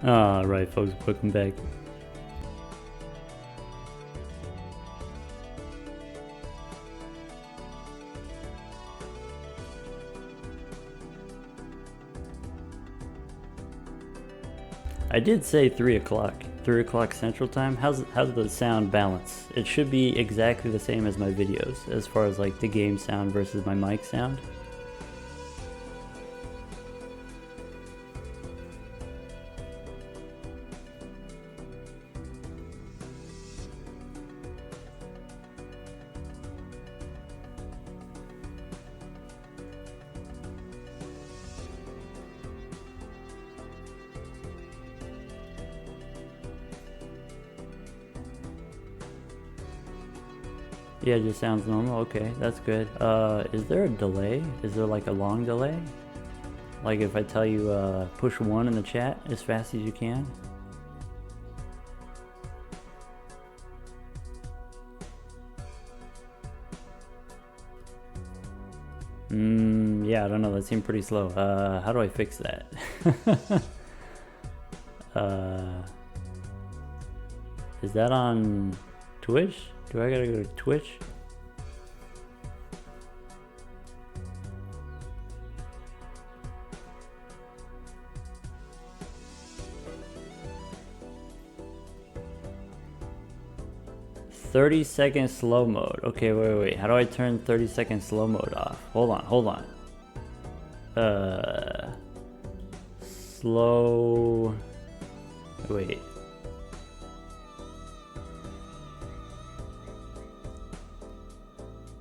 Alright folks, welcome back. I did say 3 o'clock. 3 o'clock Central Time. How's the sound balance? It should be exactly the same as my videos, as far as like the game sound versus my mic sound. Yeah, it just sounds normal. Okay, that's good. Is there a delay? Is there like a long delay? Like if I tell you push 1 in the chat as fast as you can? Yeah, I don't know. That seemed pretty slow. How do I fix that? Is that on Twitch? Do I gotta go to Twitch? "30-second slow mode." Okay, wait. How do I turn 30-second slow mode off? Hold on. Slow. Wait.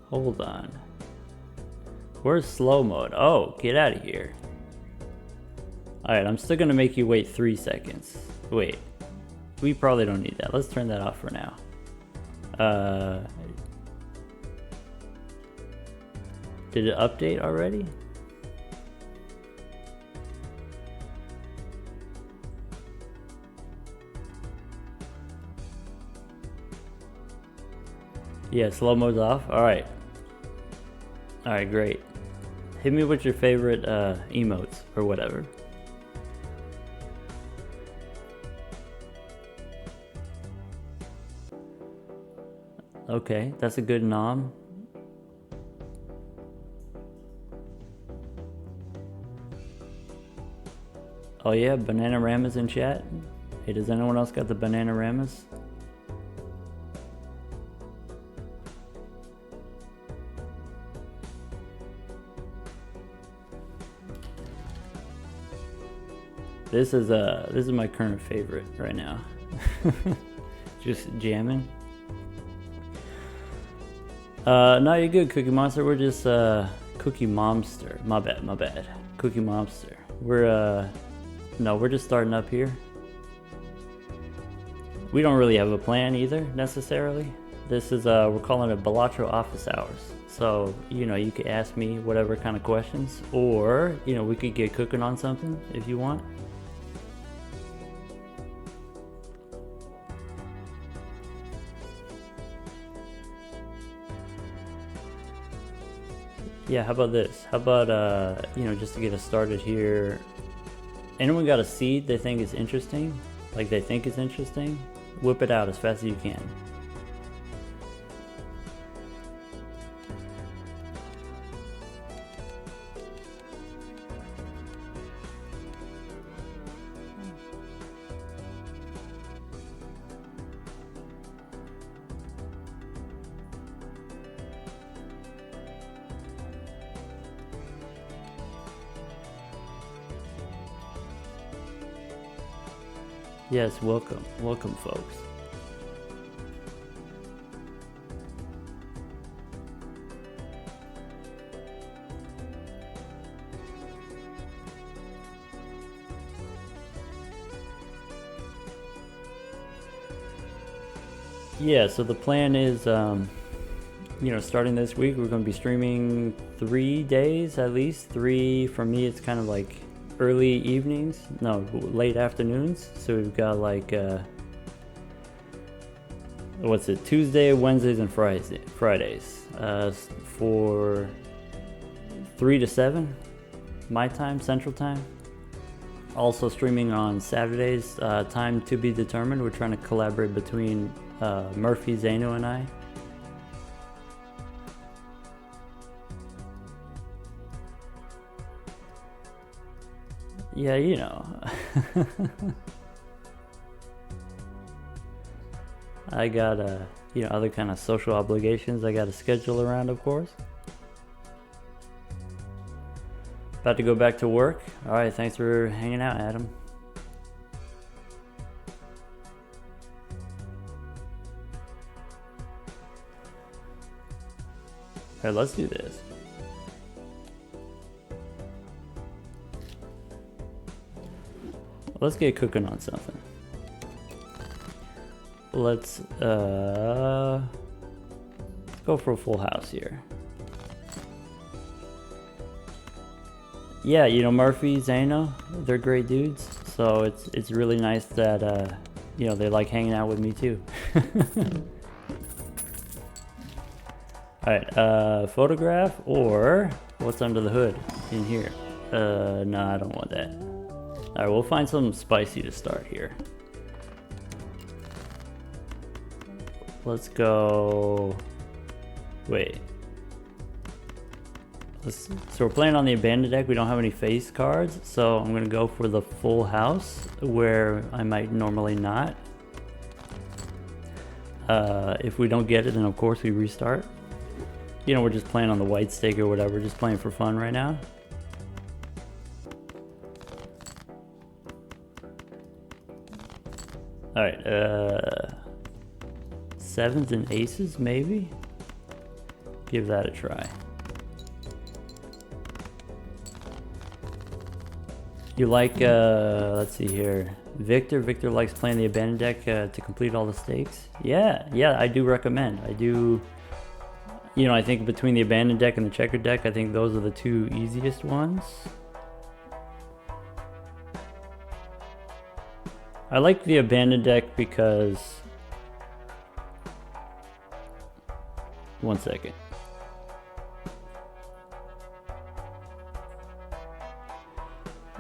Hold on. Where's slow mode? Oh, get out of here. Alright, I'm still gonna make you wait 3 seconds. Wait. We probably don't need that. Let's turn that off for now. Did it update already? Yeah, slow mode's off. Alright, great. Hit me with your favorite emotes or whatever. Okay, that's a good nom. Oh yeah, Bananarama's in chat. Hey, does anyone else got the Bananaramas? This is my current favorite right now. Just jamming. No, you're good, Cookie Monster. We're just Cookie Momster. My bad. Cookie Momster. We're just starting up here. We don't really have a plan either, necessarily. This is we're calling it Balatro Office Hours. So, you know, you could ask me whatever kind of questions, or, you know, we could get cooking on something if you want. Yeah, how about this? How about, you know, just to get us started here, anyone got a seed they think is interesting? Like they think is interesting? Whip it out as fast as you can. Yes, welcome folks. Yeah, so the plan is, you know, starting this week, we're going to be streaming 3 days at least. 3 for me, it's kind of like early evenings, no, late afternoons. So we've got like what's it, Tuesday, Wednesdays, and Fridays for 3 to 7 my time, Central Time. Also streaming on Saturdays, time to be determined. We're trying to collaborate between Murphy, Zano, and I. Yeah, you know. I got other kind of social obligations I got to schedule around, of course. About to go back to work. All right, thanks for hanging out, Adam. All right, let's do this. Let's get cooking on something. Let's go for a full house here. Yeah, you know, Murphy, Zano, they're great dudes. So it's really nice that you know, they like hanging out with me too. All right, photograph or what's under the hood in here? No, I don't want that. All right, we'll find something spicy to start here. Let's go. Wait. So we're playing on the abandoned deck. We don't have any face cards, so I'm gonna go for the full house where I might normally not. If we don't get it, then of course we restart. You know, we're just playing on the white stake or whatever, just playing for fun right now. All right, sevens and aces, maybe? Give that a try. You like, let's see here. Victor likes playing the abandoned deck to complete all the stakes. Yeah, I do recommend. I do, you know, I think between the abandoned deck and the checkered deck, I think those are the two easiest ones. I like the abandoned deck because, one second.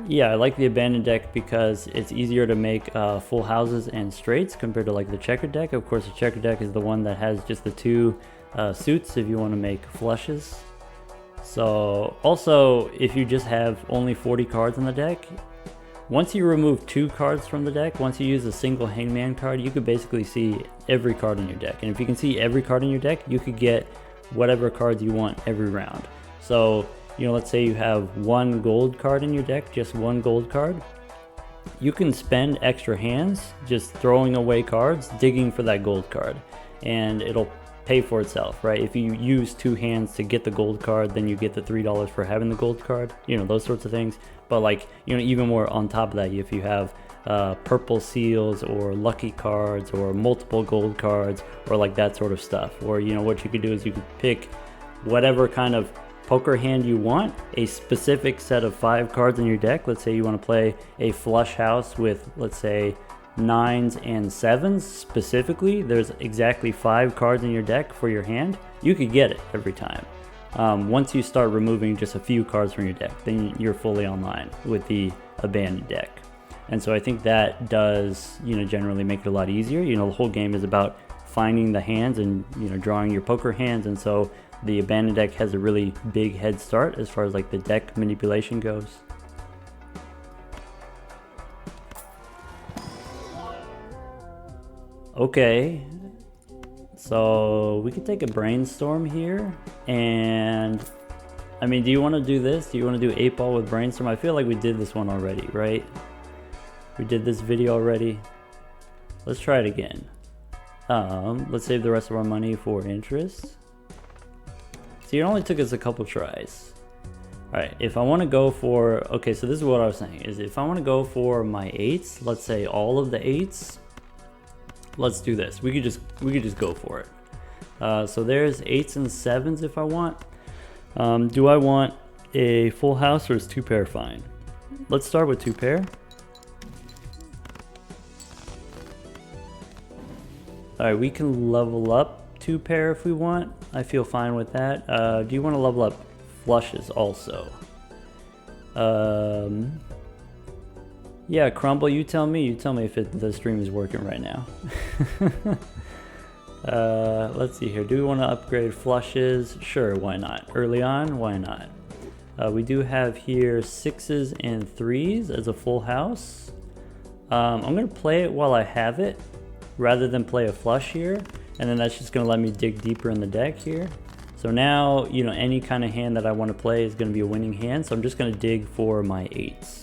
Yeah, I like the abandoned deck because it's easier to make full houses and straights compared to like the checkered deck. Of course, the checkered deck is the one that has just the two suits if you want to make flushes. So also, if you just have only 40 cards in the deck, once you remove 2 cards from the deck, once you use a single hangman card, you could basically see every card in your deck. And if you can see every card in your deck, you could get whatever cards you want every round. So, you know, let's say you have 1 gold card in your deck, just 1 gold card. You can spend extra hands just throwing away cards, digging for that gold card, and it'll pay for itself, right? If you use 2 hands to get the gold card, then you get the $3 for having the gold card, you know, those sorts of things. But like, you know, even more on top of that, if you have purple seals or lucky cards or multiple gold cards or like that sort of stuff, or, you know, what you could do is you could pick whatever kind of poker hand you want, a specific set of 5 cards in your deck. Let's say you want to play a flush house with, let's say, 9s and 7s specifically. There's exactly 5 cards in your deck for your hand. You could get it every time. Once you start removing just a few cards from your deck, then you're fully online with the abandoned deck. And so I think that does, you know, generally make it a lot easier. You know, the whole game is about finding the hands and, you know, drawing your poker hands. And so the abandoned deck has a really big head start as far as like the deck manipulation goes. Okay, so we could take a brainstorm here, and I mean, do you want to do this? Do you want to do 8-ball with brainstorm? I feel like we did this one already, right? We did this video already. Let's try it again. Let's save the rest of our money for interest. See, it only took us a couple tries. All right, if I want to go for, okay, so this is what I was saying, is if I want to go for my 8s, let's say all of the 8s, let's do this. We could just go for it. So there's 8s and 7s if I want. Do I want a full house or is 2 pair fine? Let's start with 2 pair. All right, we can level up 2 pair if we want. I feel fine with that. Do you want to level up flushes also? Yeah, Crumble, you tell me. You tell me if the stream is working right now. Let's see here. Do we want to upgrade flushes? Sure, why not? Early on, why not? We do have here 6s and 3s as a full house. I'm going to play it while I have it, rather than play a flush here. And then that's just going to let me dig deeper in the deck here. So now, you know, any kind of hand that I want to play is going to be a winning hand. So I'm just going to dig for my 8s.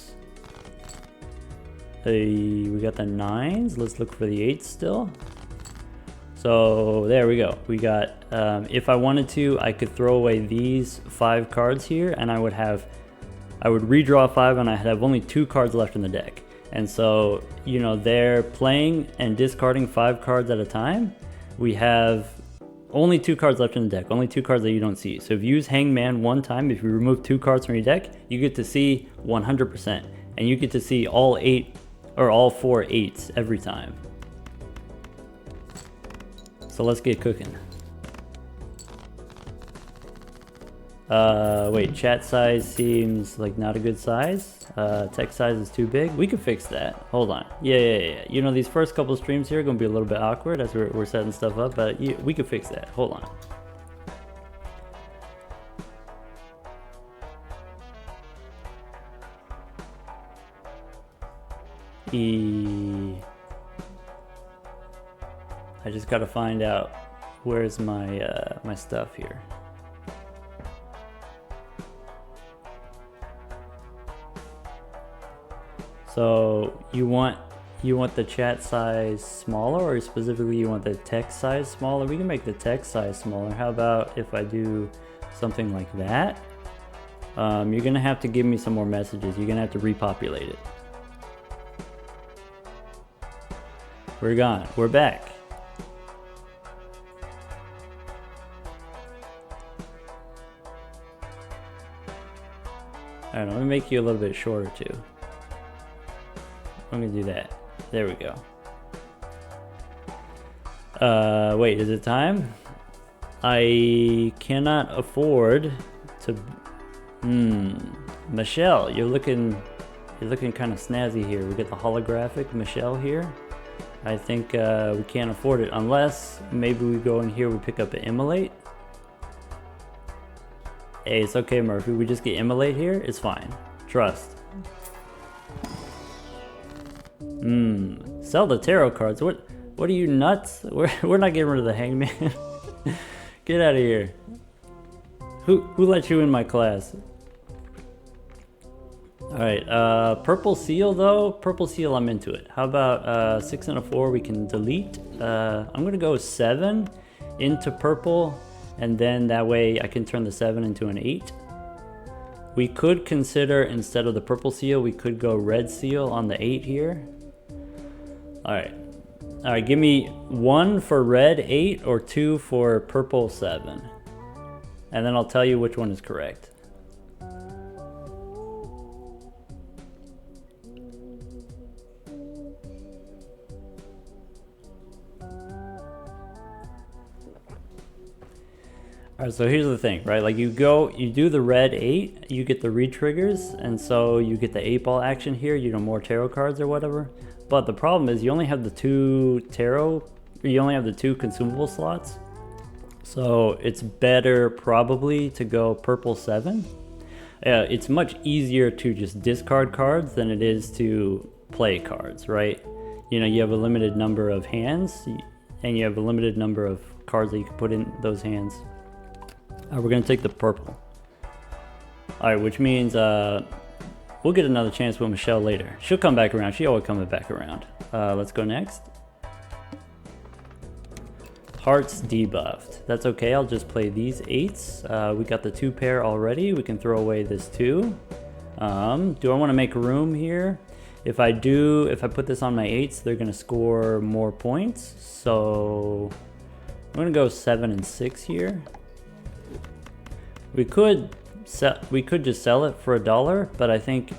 We got the 9s. Let's look for the 8s still. So there we go. We got, if I wanted to, I could throw away these 5 cards here and I would redraw 5 and I'd have only 2 cards left in the deck. And so, you know, they're playing and discarding 5 cards at a time. We have only 2 cards left in the deck, only 2 cards that you don't see. So if you use Hangman one time, if you remove 2 cards from your deck, you get to see 100%. And you get to see all 8 or all 4 8s every time. So let's get cooking. Wait, chat size seems like not a good size. Text size is too big. We could fix that. Hold on. Yeah. You know, these first couple streams here are going to be a little bit awkward as we're setting stuff up, but we could fix that. Hold on. I just gotta find out where's my my stuff here. So you want the chat size smaller, or specifically you want the text size smaller? We can make the text size smaller. How about if I do something like that? You're gonna have to give me some more messages. You're gonna have to repopulate it. We're gone. We're back. Alright, let me make you a little bit shorter too. I'm gonna do that. There we go. Wait, is it time? I cannot afford to... Michelle, you're looking kind of snazzy here. We get the holographic Michelle here. I think we can't afford it unless maybe we go in here, we pick up an Immolate. Hey, it's okay, Murphy. We just get Immolate here. It's fine. Trust. Sell the tarot cards. What are you, nuts? We're not getting rid of the Hangman. Get out of here. Who let you in my class? Alright, Purple Seal though. Purple Seal, I'm into it. How about 6 and a 4 we can delete? I'm gonna go 7 into purple, and then that way I can turn the 7 into an 8. We could consider, instead of the Purple Seal, we could go Red Seal on the 8 here. Alright, give me 1 for red 8 or 2 for purple 7. And then I'll tell you which one is correct. Alright, so here's the thing, right? Like you do the red 8, you get the re-triggers, and so you get the 8-ball action here, you know, more tarot cards or whatever. But the problem is you only have the 2 consumable slots. So it's better probably to go purple 7. It's much easier to just discard cards than it is to play cards, right? You know, you have a limited number of hands, and you have a limited number of cards that you can put in those hands. We're gonna take the purple. Alright, which means we'll get another chance with Michelle later. She'll come back around. She always comes back around. Let's go next. Hearts debuffed. That's okay, I'll just play these 8s. We got the 2 pair already. We can throw away this 2. Do I want to make room here? If I put this on my 8s, they're gonna score more points. So I'm gonna go 7 and 6 here. We could just sell it for $1, but I think,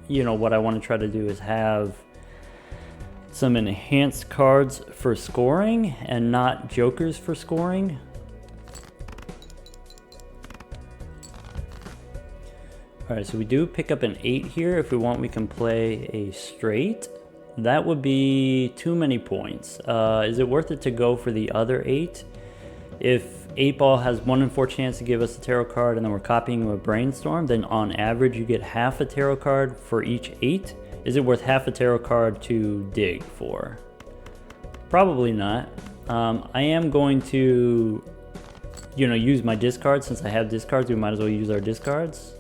you know, what I want to try to do is have some enhanced cards for scoring and not jokers for scoring. All right, so we do pick up an 8 here. If we want, we can play a straight. That would be too many points. Is it worth it to go for the other 8? If 8 ball has 1 in 4 chance to give us a tarot card and then we're copying a brainstorm, then on average you get half a tarot card for each 8. Is it worth half a tarot card to dig for? Probably not. I am going to, use my discards. Since I have discards, we might as well use our discards.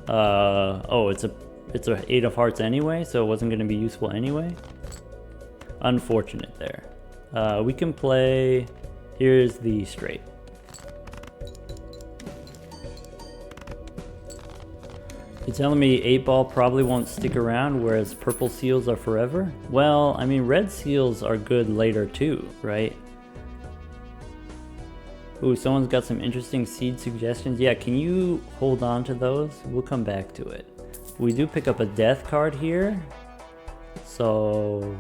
Oh, it's a 8 of hearts anyway, so it wasn't going to be useful anyway. Unfortunate there. We can play. Here's the straight. You're telling me 8 ball probably won't stick around, whereas purple seals are forever? Well, I mean, red seals are good later too, right? Ooh, someone's got some interesting seed suggestions. Yeah, can you hold on to those? We'll come back to it. We do pick up a death card here. So,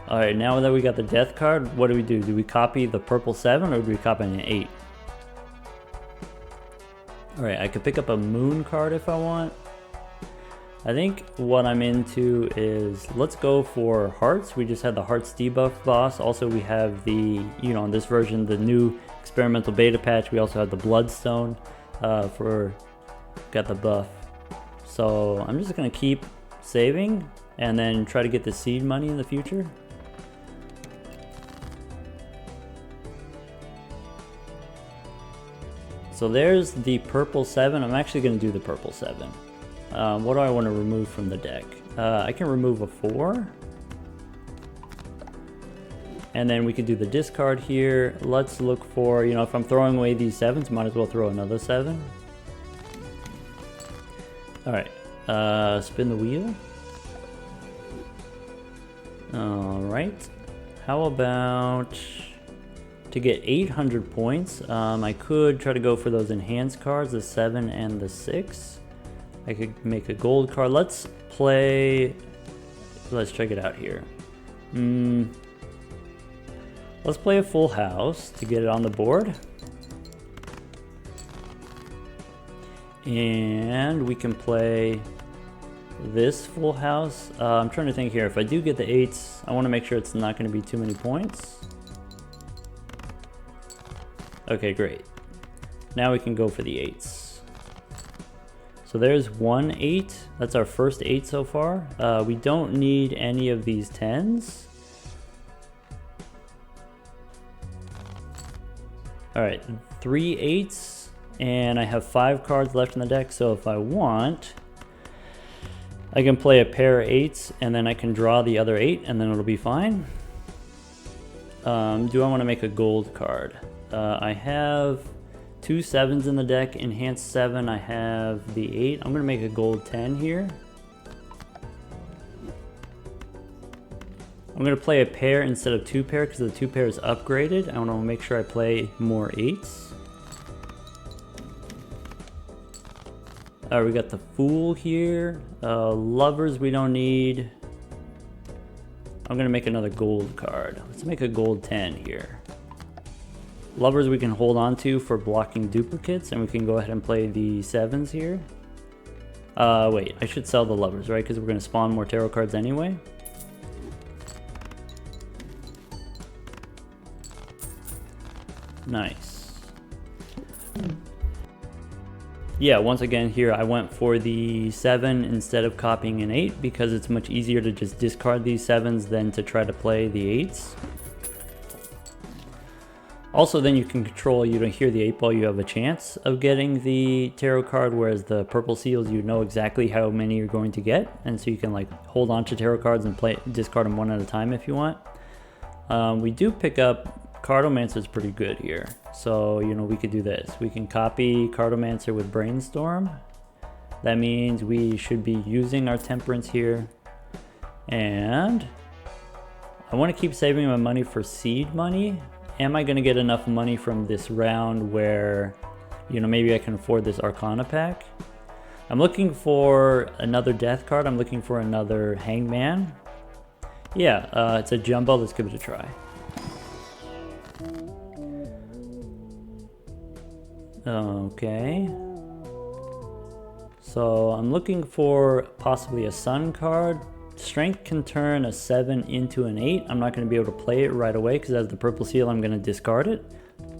all right, now that we got the death card, what do? Do we copy the purple 7 or do we copy an 8? All right, I could pick up a moon card if I want. I think what I'm into is, let's go for hearts. We just had the hearts debuff boss. Also, we have the, in this version, the new experimental beta patch. We also have the bloodstone got the buff. So I'm just gonna keep saving and then try to get the seed money in the future. So there's the purple 7. I'm actually going to do the purple 7. What do I want to remove from the deck? I can remove a 4. And then we can do the discard here. Let's look for, if I'm throwing away these 7s, might as well throw another 7. Alright, spin the wheel. Alright, how about... To get 800 points, I could try to go for those enhanced cards, the 7 and the 6. I could make a gold card. Let's check it out here. Let's play a full house to get it on the board. And we can play this full house. I'm trying to think here. If I do get the 8s, I want to make sure it's not going to be too many points. Okay, great. Now we can go for the 8s. So there's 1 8. That's our first 8 so far. We don't need any of these 10s. All right, 3 8s, and I have 5 cards left in the deck. So if I want, I can play a pair of 8s, and then I can draw the other 8, and then it'll be fine. Do I want to make a gold card? I have 2 7s in the deck, enhanced 7, I have the 8. I'm going to make a gold 10 here. I'm going to play a pair instead of 2 pair because the 2 pair is upgraded. I want to make sure I play more 8s. We got the Fool here. Lovers we don't need. I'm going to make another gold card. Let's make a gold 10 here. Lovers we can hold on to for blocking duplicates, and we can go ahead and play the 7s here. Wait, I should sell the lovers, right? Because we're going to spawn more tarot cards anyway. Nice. Yeah, once again here I went for the 7 instead of copying an 8 because it's much easier to just discard these 7s than to try to play the 8s. Also, then you can control, you don't hear the 8 ball, you have a chance of getting the tarot card, whereas the purple seals, you know exactly how many you're going to get, and so you can like hold on to tarot cards and discard them one at a time if you want. We do pick up Cartomancer's pretty good here, so we could do this. We can copy Cartomancer with Brainstorm. That means we should be using our Temperance here, and I want to keep saving my money for seed money. Am I going to get enough money from this round where, maybe I can afford this Arcana pack? I'm looking for another death card. I'm looking for another Hangman. Yeah, it's a jumbo. Let's give it a try. Okay. So I'm looking for possibly a sun card. Strength can turn a 7 into an 8. I'm not going to be able to play it right away because as the purple seal I'm going to discard it.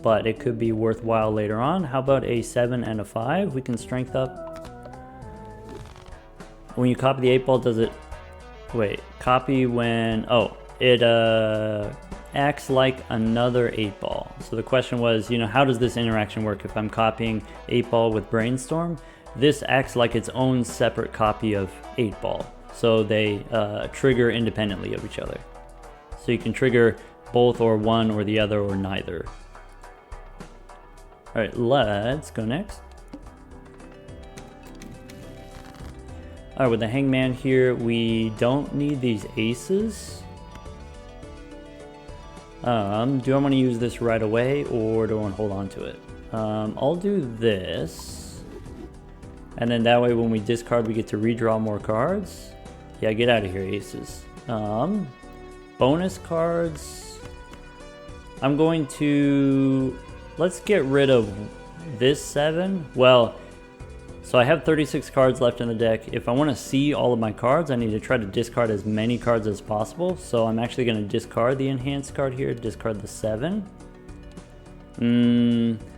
But it could be worthwhile later on. How about a 7 and a 5? We can strength up. When you copy the 8 ball, does it... Wait, copy when... Oh, it acts like another 8 ball. So the question was, how does this interaction work if I'm copying 8 ball with Brainstorm? This acts like its own separate copy of 8 ball. So they trigger independently of each other. So you can trigger both or one or the other or neither. All right, let's go next. All right, with the hangman here, we don't need these aces. Do I want to use this right away or do I want to hold on to it? I'll do this. And then that way when we discard, we get to redraw more cards. Yeah, get out of here, aces. Bonus cards. I'm going to... Let's get rid of this 7. Well, so I have 36 cards left in the deck. If I want to see all of my cards, I need to try to discard as many cards as possible. So I'm actually going to discard the enhanced card here, discard the 7.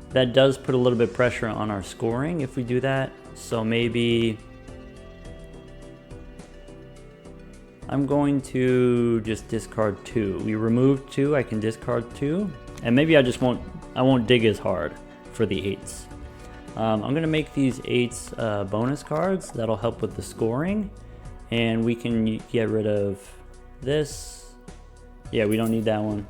That does put a little bit of pressure on our scoring if we do that. So maybe I'm going to just discard 2. We removed 2, I can discard 2. And maybe I won't dig as hard for the 8s. I'm going to make these 8s bonus cards. That'll help with the scoring. And we can get rid of this. Yeah, we don't need that one.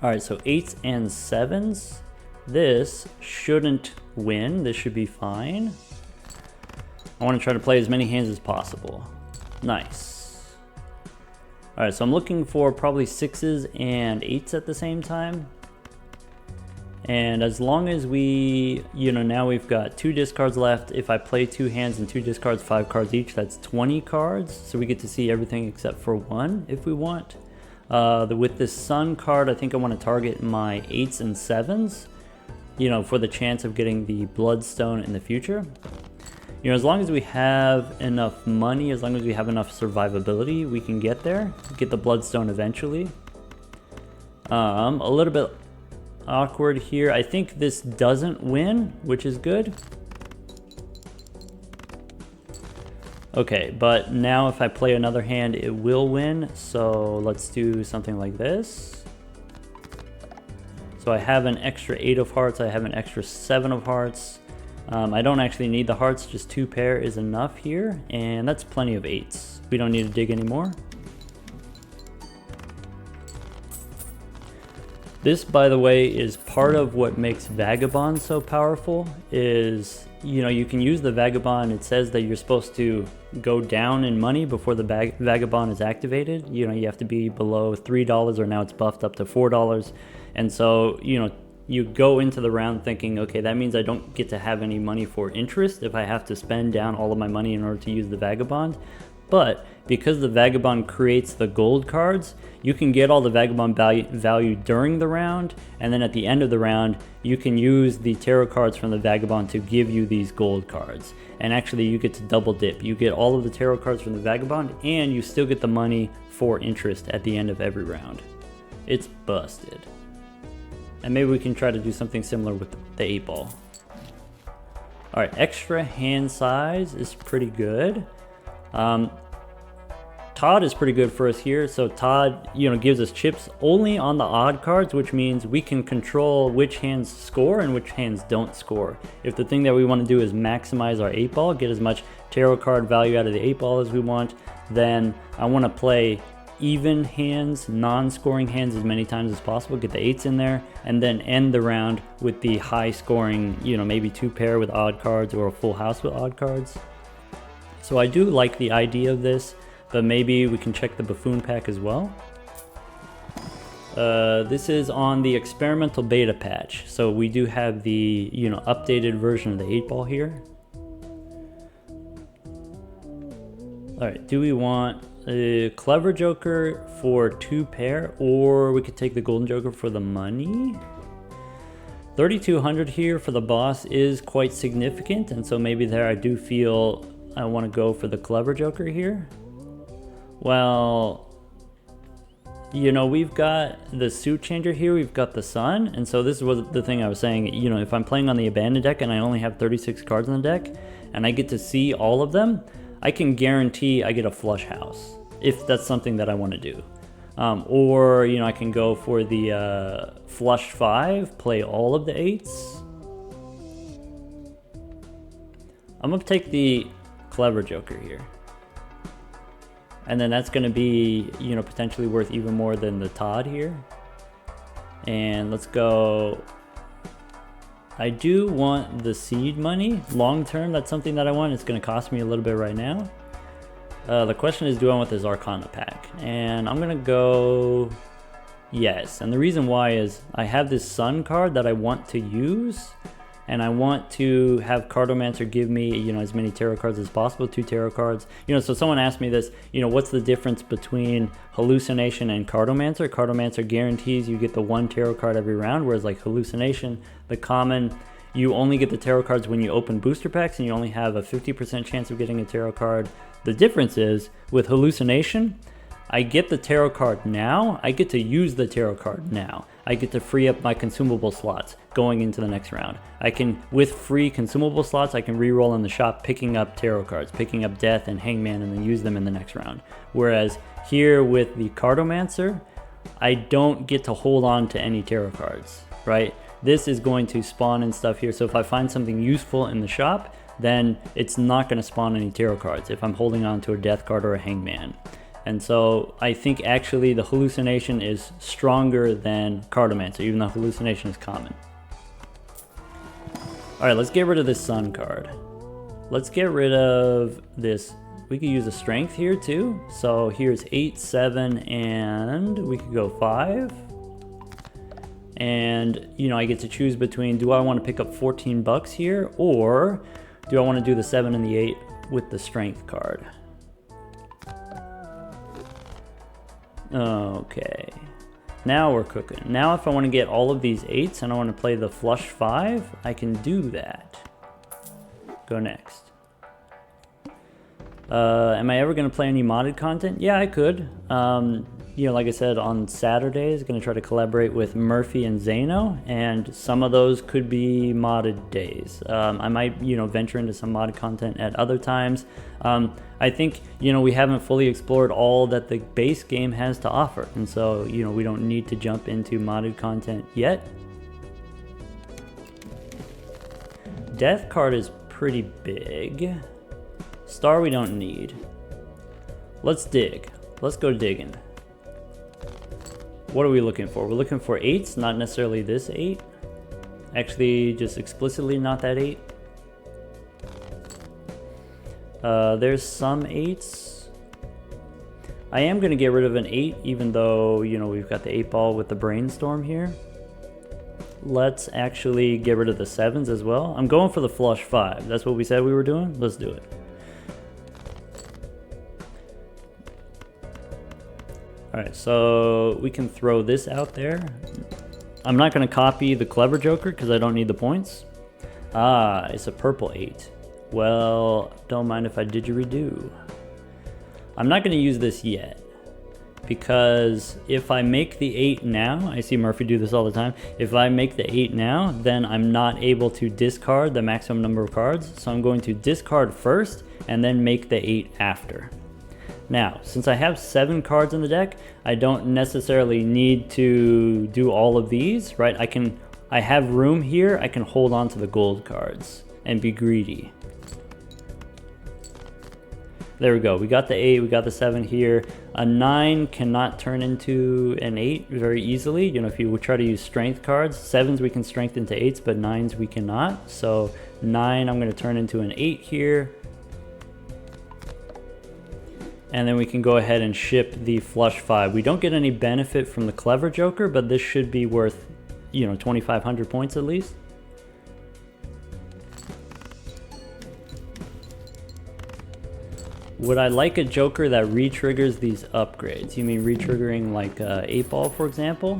Alright, so 8s and 7s. This shouldn't win. This should be fine. I want to try to play as many hands as possible. Nice. Alright, so I'm looking for probably 6s and 8s at the same time. And as long as we, now we've got 2 discards left. If I play 2 hands and 2 discards, 5 cards each, that's 20 cards. So we get to see everything except for 1 if we want. With this sun card, I think I want to target my 8s and 7s, for the chance of getting the bloodstone in the future. As long as we have enough money, as long as we have enough survivability, we can get there, get the bloodstone eventually. A little bit awkward here. I think this doesn't win, which is good. Okay, but now if I play another hand, it will win. So let's do something like this. So I have an extra 8 of hearts. I have an extra 7 of hearts. I don't actually need the hearts, just 2 pair is enough here, and that's plenty of 8s. We don't need to dig anymore. This, by the way, is part of what makes Vagabond so powerful, is, you can use the Vagabond. It says that you're supposed to go down in money before the Vagabond is activated. You have to be below $3, or now it's buffed up to $4. And so, you go into the round thinking, okay, that means I don't get to have any money for interest if I have to spend down all of my money in order to use the Vagabond. But because the Vagabond creates the gold cards, you can get all the Vagabond value during the round, and then at the end of the round, you can use the tarot cards from the Vagabond to give you these gold cards. And actually, you get to double dip. You get all of the tarot cards from the Vagabond, and you still get the money for interest at the end of every round. It's busted. And maybe we can try to do something similar with the 8 ball. Alright, extra hand size is pretty good. Todd is pretty good for us here. So Todd, gives us chips only on the odd cards, which means we can control which hands score and which hands don't score. If the thing that we want to do is maximize our 8 ball, get as much tarot card value out of the 8 ball as we want, then I want to play even hands, non-scoring hands as many times as possible, get the 8s in there, and then end the round with the high scoring, maybe 2 pair with odd cards or a full house with odd cards. So I do like the idea of this, but maybe we can check the Buffoon pack as well. This is on the experimental beta patch, so we do have the updated version of the 8 ball here. Alright, do we want a Clever Joker for 2 pair, or we could take the Golden Joker for the money? 3,200 here for the boss is quite significant, and so maybe there I do feel I want to go for the Clever Joker here. Well, you know, we've got the suit changer here, we've got the sun, and so this was the thing I was saying, you know, if I'm playing on the abandoned deck and I only have 36 cards in the deck, and I get to see all of them, I can guarantee I get a flush house, if that's something that I want to do. Or, you know, I can go for the flush 5, play all of the 8s. I'm going to take the Clever Joker here. And then that's going to be, you know, potentially worth even more than the Todd here. And let's go. I do want the seed money. Long term, that's something that I want. It's going to cost me a little bit right now. The question is, do I want this Arcana pack? And I'm going to go yes. And the reason why is I have this Sun card that I want to use. And I want to have Cartomancer give me, you know, as many tarot cards as possible, 2 tarot cards. You know, so someone asked me this, you know, what's the difference between Hallucination and Cartomancer? Cartomancer guarantees you get the 1 tarot card every round, whereas like Hallucination, the common, you only get the tarot cards when you open booster packs, and you only have a 50% chance of getting a tarot card. The difference is, with Hallucination, I get the tarot card now, I get to use the tarot card now. I get to free up my consumable slots going into the next round. I can, with free consumable slots, I can re-roll in the shop picking up tarot cards, picking up Death and Hangman, and then use them in the next round. Whereas here with the Cartomancer, I don't get to hold on to any tarot cards, right? This is going to spawn and stuff here, so if I find something useful in the shop, then it's not going to spawn any tarot cards if I'm holding on to a Death card or a Hangman. And so I think actually the Hallucination is stronger than Cartomancer, even though Hallucination is common. Alright, let's get rid of this Sun card. Let's get rid of this. We could use a Strength here too. So here's 8, 7, and we could go 5. And, you know, I get to choose between, do I want to pick up 14 bucks here, or do I want to do the 7 and the 8 with the Strength card? Okay, now we're cooking. Now if I want to get all of these 8s and I want to play the flush 5, I can do that. Go next. Am I ever going to play any modded content? Yeah, I could. You know, like I said, on Saturdays, going to try to collaborate with Murphy and Zano, and some of those could be modded days. I might, you know, venture into some modded content at other times. I think, you know, we haven't fully explored all that the base game has to offer, and so, you know, we don't need to jump into modded content yet. Death card is pretty big. Star we don't need. Let's dig. Let's go digging. What are we looking for? We're looking for 8s, not necessarily this 8. Actually, just explicitly not that 8. There's some 8s. I am going to get rid of an 8, even though, you know, we've got the 8-ball with the Brainstorm here. Let's actually get rid of the 7s as well. I'm going for the flush 5. That's what we said we were doing. Let's do it. Alright, so we can throw this out there. I'm not going to copy the Clever Joker because I don't need the points. Ah, it's a purple 8. Well, don't mind if I didgeridoo. I'm not going to use this yet, because if I make the 8 now, I see Murphy do this all the time, if I make the 8 now, then I'm not able to discard the maximum number of cards, so I'm going to discard first and then make the 8 after. Now, since I have 7 cards in the deck, I don't necessarily need to do all of these, right? I have room here, I can hold on to the gold cards and be greedy. There we go, we got the 8, we got the 7 here. A 9 cannot turn into an 8 very easily. You know, if you would try to use strength cards, 7s we can strength into 8s, but 9s we cannot. So 9 I'm gonna turn into an 8 here. And then we can go ahead and ship the flush 5. We don't get any benefit from the Clever Joker, but this should be worth, you know, 2,500 points at least. Would I like a Joker that re-triggers these upgrades? You mean re-triggering like 8-ball, for example?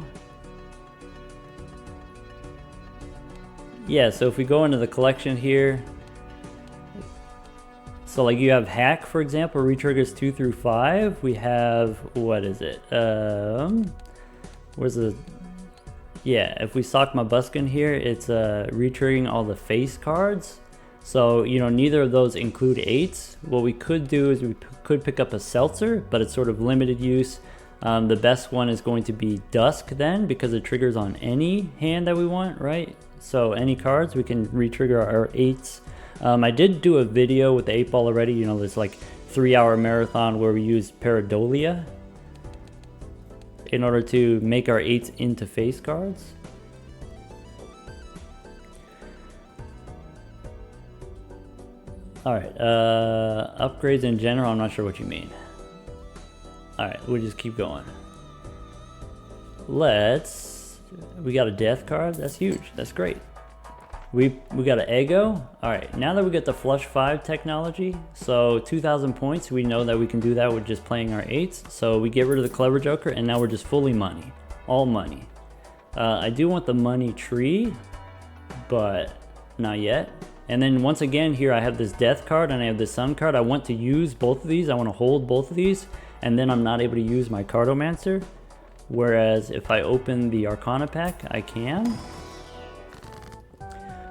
Yeah, so if we go into the collection here, so like you have hack, for example, retriggers 2 through 5. We have, what is it? Where's the, yeah, if we sock my buskin here, it's retriggering all the face cards. So, you know, neither of those include 8s. What we could do is we could pick up a seltzer, but it's sort of limited use. The best one is going to be Dusk then, because it triggers on any hand that we want, right? So any cards, we can retrigger our 8s. I did do a video with the 8-ball already, you know, this like 3-hour marathon where we used Pareidolia in order to make our 8s into face cards. Alright, upgrades in general, I'm not sure what you mean. Alright, we'll just keep going. We got a death card, that's huge, that's great. We got an Ego. Alright, now that we get the Flush 5 technology, so 2,000 points, we know that we can do that with just playing our 8s. So we get rid of the Clever Joker, and now we're just fully money. All money. I do want the money tree, but not yet. And then once again here I have this death card and I have this sun card. I want to use both of these. I want to hold both of these, and then I'm not able to use my Cartomancer. Whereas if I open the Arcana pack, I can.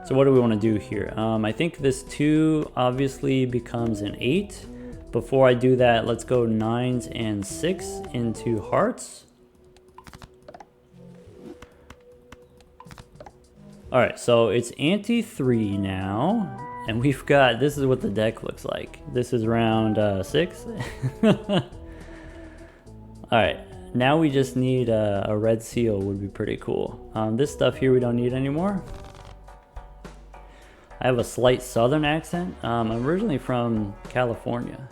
So what do we want to do here? I think this 2 obviously becomes an 8. Before I do that, let's go 9s and 6 into hearts. Alright, so it's ante 3 now, and we've got, this is what the deck looks like. This is round 6. Alright, now we just need a red seal, would be pretty cool. This stuff here we don't need anymore. I have a slight southern accent. I'm originally from California,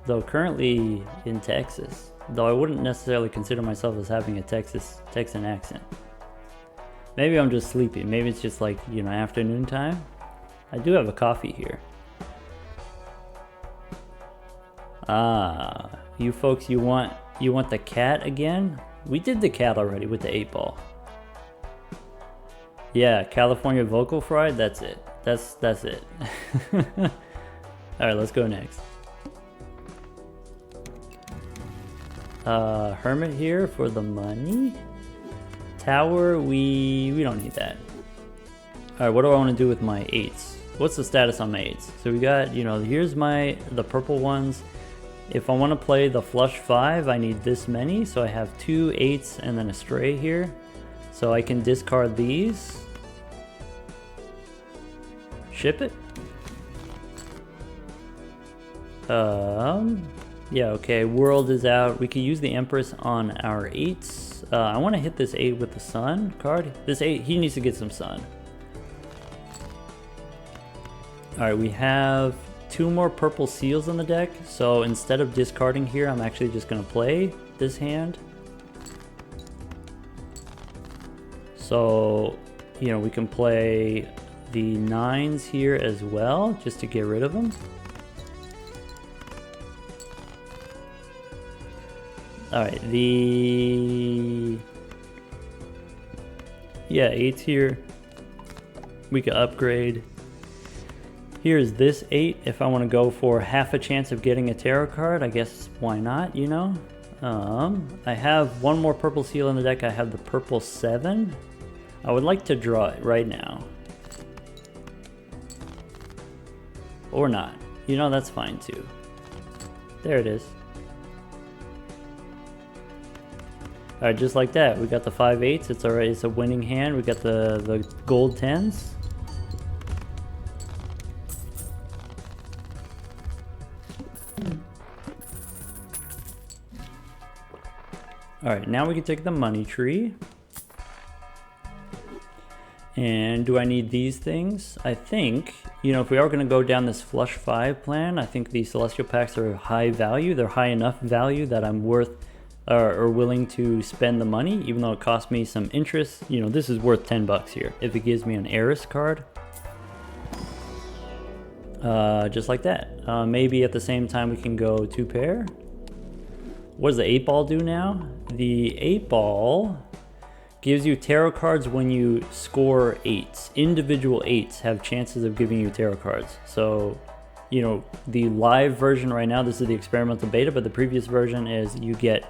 though currently in Texas, though I wouldn't necessarily consider myself as having a Texan accent. Maybe I'm just sleepy. Maybe it's just like, you know, afternoon time. I do have a coffee here. Ah, you folks, you want the cat again? We did the cat already with the 8-ball. Yeah, California Vocal Fry, that's it. That's it. Alright, let's go next. Hermit here for the money. Tower, we don't need that. Alright, what do I want to do with my 8s? What's the status on my 8s? So we got, you know, here's the purple ones. If I want to play the Flush 5, I need this many. So I have 2 8s and then a Stray here. So I can discard these. Ship it. Yeah, okay, World is out. We can use the Empress on our 8s. I want to hit this 8 with the Sun card. This 8, he needs to get some Sun. Alright, we have 2 more purple seals on the deck. So instead of discarding here, I'm actually just going to play this hand. So, you know, we can play the 9s here as well, just to get rid of them. Alright, yeah, 8's here. We can upgrade. Here's this 8. If I want to go for half a chance of getting a tarot card, I guess why not, you know? I have 1 more purple seal in the deck. I have the purple 7. I would like to draw it right now. Or not. You know, that's fine too. There it is. Alright, just like that, we got the 5 8s. It's alright, it's a winning hand. We got the gold 10s. Alright, now we can take the money tree. And do I need these things? I think, you know, if we are going to go down this Flush 5 plan, I think the Celestial Packs are high value. They're high enough value that I'm worth or willing to spend the money, even though it cost me some interest. You know, this is worth 10 bucks here. If it gives me an Eris card. Just like that. Maybe at the same time we can go 2 pair. What does the 8-ball do now? The 8-ball gives you tarot cards when you score 8s. Individual 8s have chances of giving you tarot cards. So, you know, the live version right now, this is the experimental beta, but the previous version is you get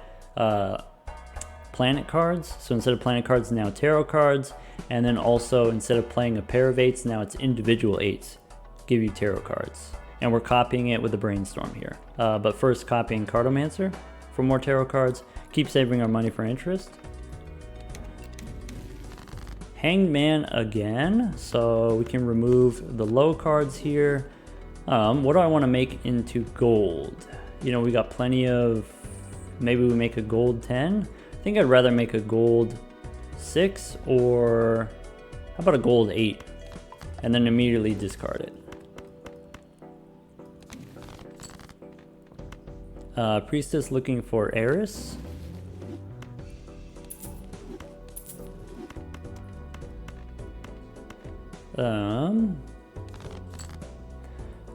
planet cards. So instead of planet cards, now tarot cards. And then also instead of playing a pair of 8s, now it's individual 8s give you tarot cards. And we're copying it with the brainstorm here. But first copying Cartomancer for more tarot cards. Keep saving our money for interest. Hanged Man again, so we can remove the low cards here. What do I want to make into gold? You know, we got plenty of, maybe we make a gold 10. I think I'd rather make a gold 6, or how about a gold 8? And then immediately discard it. Priestess looking for Eris.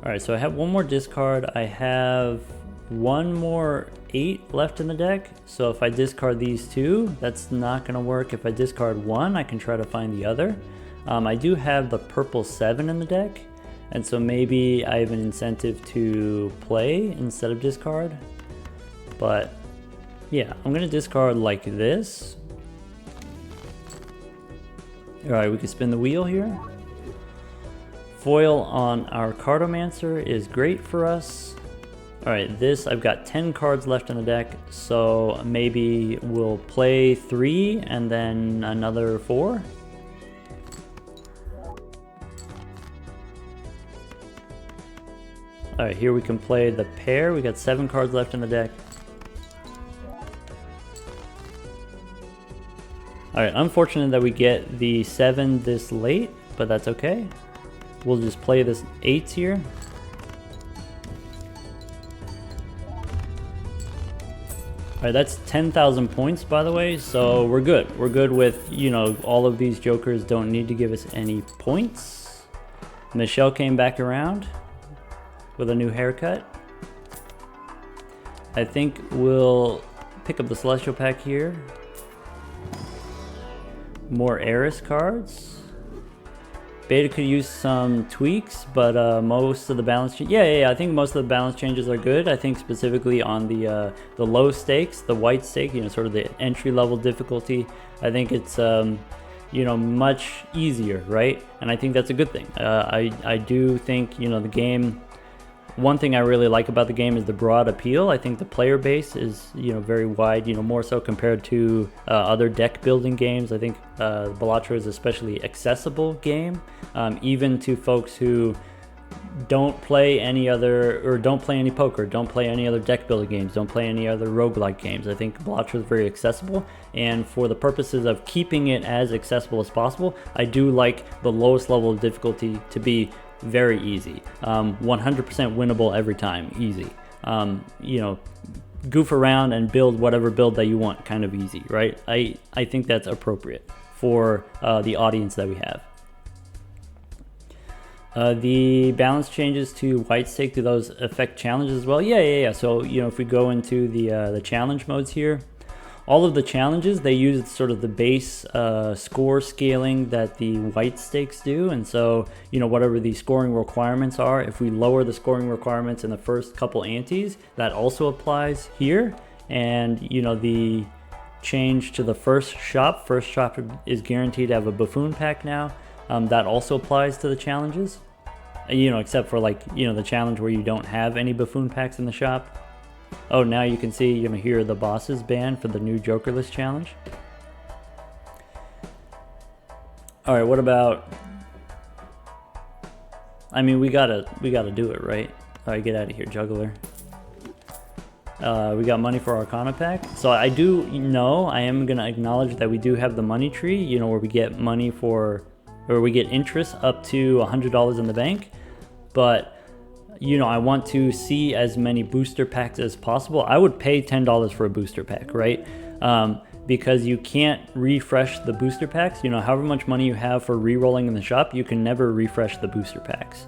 Alright, so I have one more discard. I have one more 8 left in the deck. So if I discard these 2, that's not going to work. If I discard 1, I can try to find the other. I do have the purple 7 in the deck. And so maybe I have an incentive to play instead of discard. But yeah, I'm going to discard like this. Alright, we can spin the wheel here. Foil on our Cartomancer is great for us. Alright, this, I've got 10 cards left in the deck, so maybe we'll play 3 and then another 4. Alright, here we can play the pair. We got 7 cards left in the deck. Alright, unfortunate that we get the 7 this late, but that's okay. We'll just play this 8s here. Alright, that's 10,000 points, by the way, so we're good. We're good with, you know, all of these jokers don't need to give us any points. Michelle came back around with a new haircut. I think we'll pick up the Celestial pack here. More Eris cards. Beta could use some tweaks, but most of the balance, I think most of the balance changes are good. I think specifically on the low stakes, the white stake, you know, sort of the entry level difficulty. I think it's you know, much easier, right? And I think that's a good thing. I do think, you know, the game. One thing I really like about the game is the broad appeal. I think the player base is, you know, very wide, you know, more so compared to other deck building games. I think Balatro is especially accessible game, even to folks who don't play any other, or don't play any poker, don't play any other deck building games, don't play any other roguelike games. I think Balatro is very accessible, and for the purposes of keeping it as accessible as possible, I do like the lowest level of difficulty to be very easy. 100% winnable every time, easy. You know, goof around and build whatever build that you want, kind of easy, right? I think that's appropriate for the audience that we have. The balance changes to white stake, do those affect challenges as well? Yeah. So, you know, if we go into the challenge modes here, all of the challenges, they use sort of the base score scaling that the white stakes do. And so, you know, whatever the scoring requirements are, if we lower the scoring requirements in the first couple antes, that also applies here. And, you know, the change to the first shop is guaranteed to have a buffoon pack now. That also applies to the challenges, you know, except for, like, you know, the challenge where you don't have any buffoon packs in the shop. Oh, now you can see, you know, here are the bosses banned for the new Jokerless challenge. All right, what about? I mean, we gotta do it, right? All right, get out of here, juggler. We got money for Arcana pack. So I do know, I am gonna acknowledge that we do have the money tree, you know, where we get money for, or we get interest up to $100 in the bank, but you know, I want to see as many booster packs as possible. I would pay $10 for a booster pack, right? Because you can't refresh the booster packs. You know, however much money you have for re-rolling in the shop, you can never refresh the booster packs.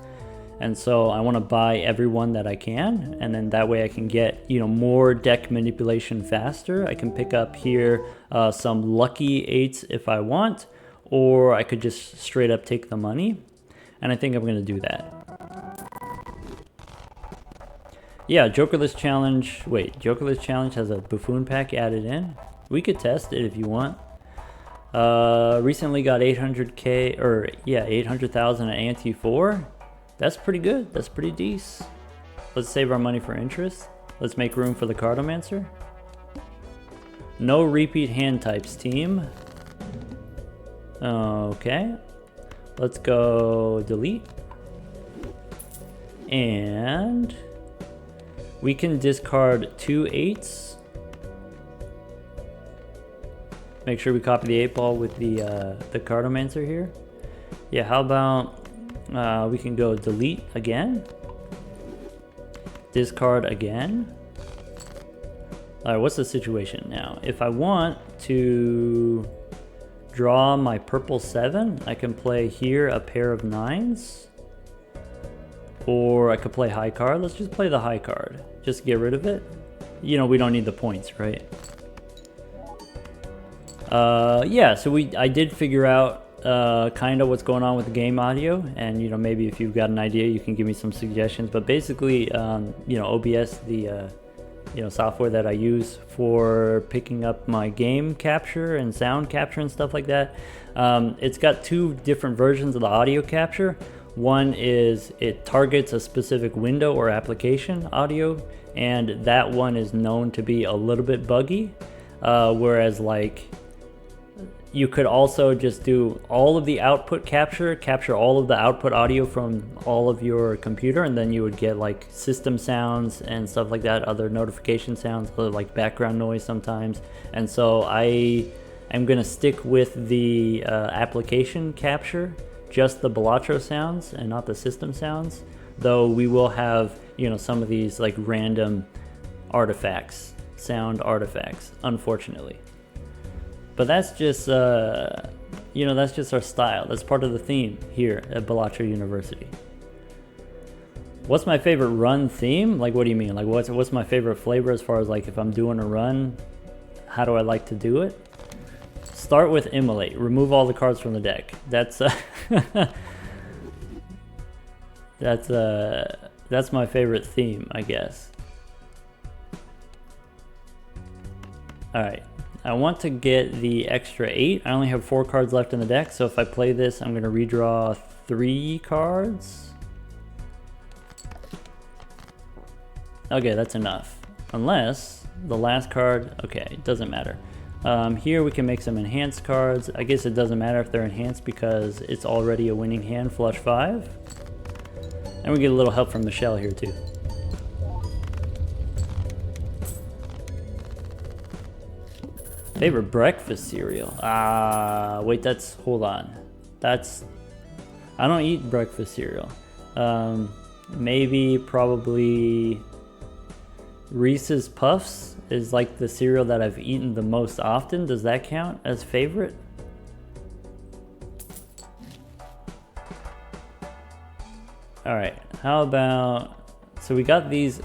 And so I want to buy everyone that I can, and then that way I can get, you know, more deck manipulation faster. I can pick up here some lucky 8s if I want, or I could just straight up take the money. And I think I'm going to do that. Yeah, Jokerless Challenge. Wait, Jokerless Challenge has a Buffoon pack added in. We could test it if you want. Recently got 800k, or yeah, 800,000 at Ante 4. That's pretty good. That's pretty decent. Let's save our money for interest. Let's make room for the Cartomancer. No repeat hand types, team. Okay. Let's go delete. And we can discard 2 8s. Make sure we copy the 8-ball with the Cartomancer here. Yeah, how about we can go delete again. Discard again. Alright, what's the situation now? If I want to draw my purple 7, I can play here a pair of 9s. Or I could play high card. Let's just play the high card. Just get rid of it. You know, we don't need the points, right? Yeah, so I did figure out kind of what's going on with the game audio, and you know, maybe if you've got an idea you can give me some suggestions. But basically, you know, OBS, the you know, software that I use for picking up my game capture and sound capture and stuff like that, it's got 2 different versions of the audio capture. One is it targets a specific window or application audio, and that one is known to be a little bit buggy, whereas like you could also just do all of the output capture all of the output audio from all of your computer, and then you would get like system sounds and stuff like that, other notification sounds, other like background noise sometimes. And so I am gonna stick with the application capture, just the Balatro sounds and not the system sounds, though we will have, you know, some of these like random artifacts, sound artifacts, unfortunately. But that's just, you know, that's just our style. That's part of the theme here at Balatro University. What's my favorite run theme? Like, what do you mean? Like, what's my favorite flavor as far as like if I'm doing a run, how do I like to do it? Start with Immolate. Remove all the cards from the deck. That's that's my favorite theme, I guess. All right. I want to get the extra 8. I only have 4 cards left in the deck, so if I play this, I'm going to redraw 3 cards. Okay, that's enough. Unless the last card, okay, it doesn't matter. Here we can make some enhanced cards. I guess it doesn't matter if they're enhanced because it's already a winning hand, flush 5. And we get a little help from Michelle here too. Favorite breakfast cereal? Wait, hold on. I don't eat breakfast cereal. Maybe, probably Reese's Puffs is like the cereal that I've eaten the most often. Does that count as favorite? All right, how about, so we got these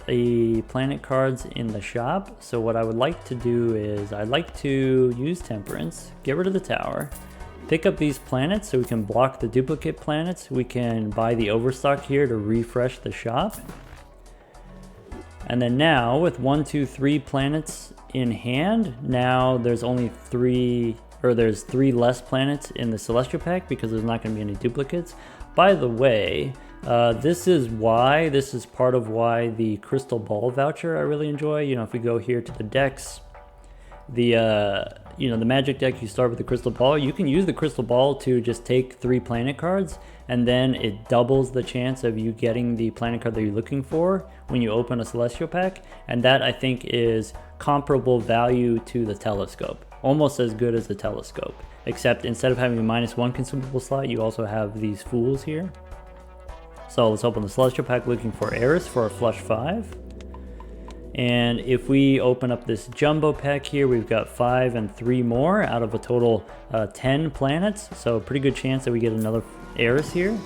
planet cards in the shop. So what I would like to do is I'd like to use Temperance, get rid of the tower, pick up these planets so we can block the duplicate planets. We can buy the overstock here to refresh the shop. And then now with 1, 2, 3 planets in hand, now there's only 3, or there's 3 less planets in the Celestial Pack because there's not going to be any duplicates. By the way, this is part of why the Crystal Ball voucher I really enjoy. You know, if we go here to the decks, you know, the Magic deck, you start with the Crystal Ball. You can use the Crystal Ball to just take 3 planet cards, and then it doubles the chance of you getting the planet card that you're looking for when you open a Celestial Pack. And that, I think, is comparable value to the Telescope. Almost as good as the Telescope, except instead of having a -1 consumable slot, you also have these Fools here. So let's open the Celestial Pack looking for Eris for a flush 5. And if we open up this Jumbo Pack here, we've got 5 and 3 more out of a total 10 planets. So pretty good chance that we get another Eris here.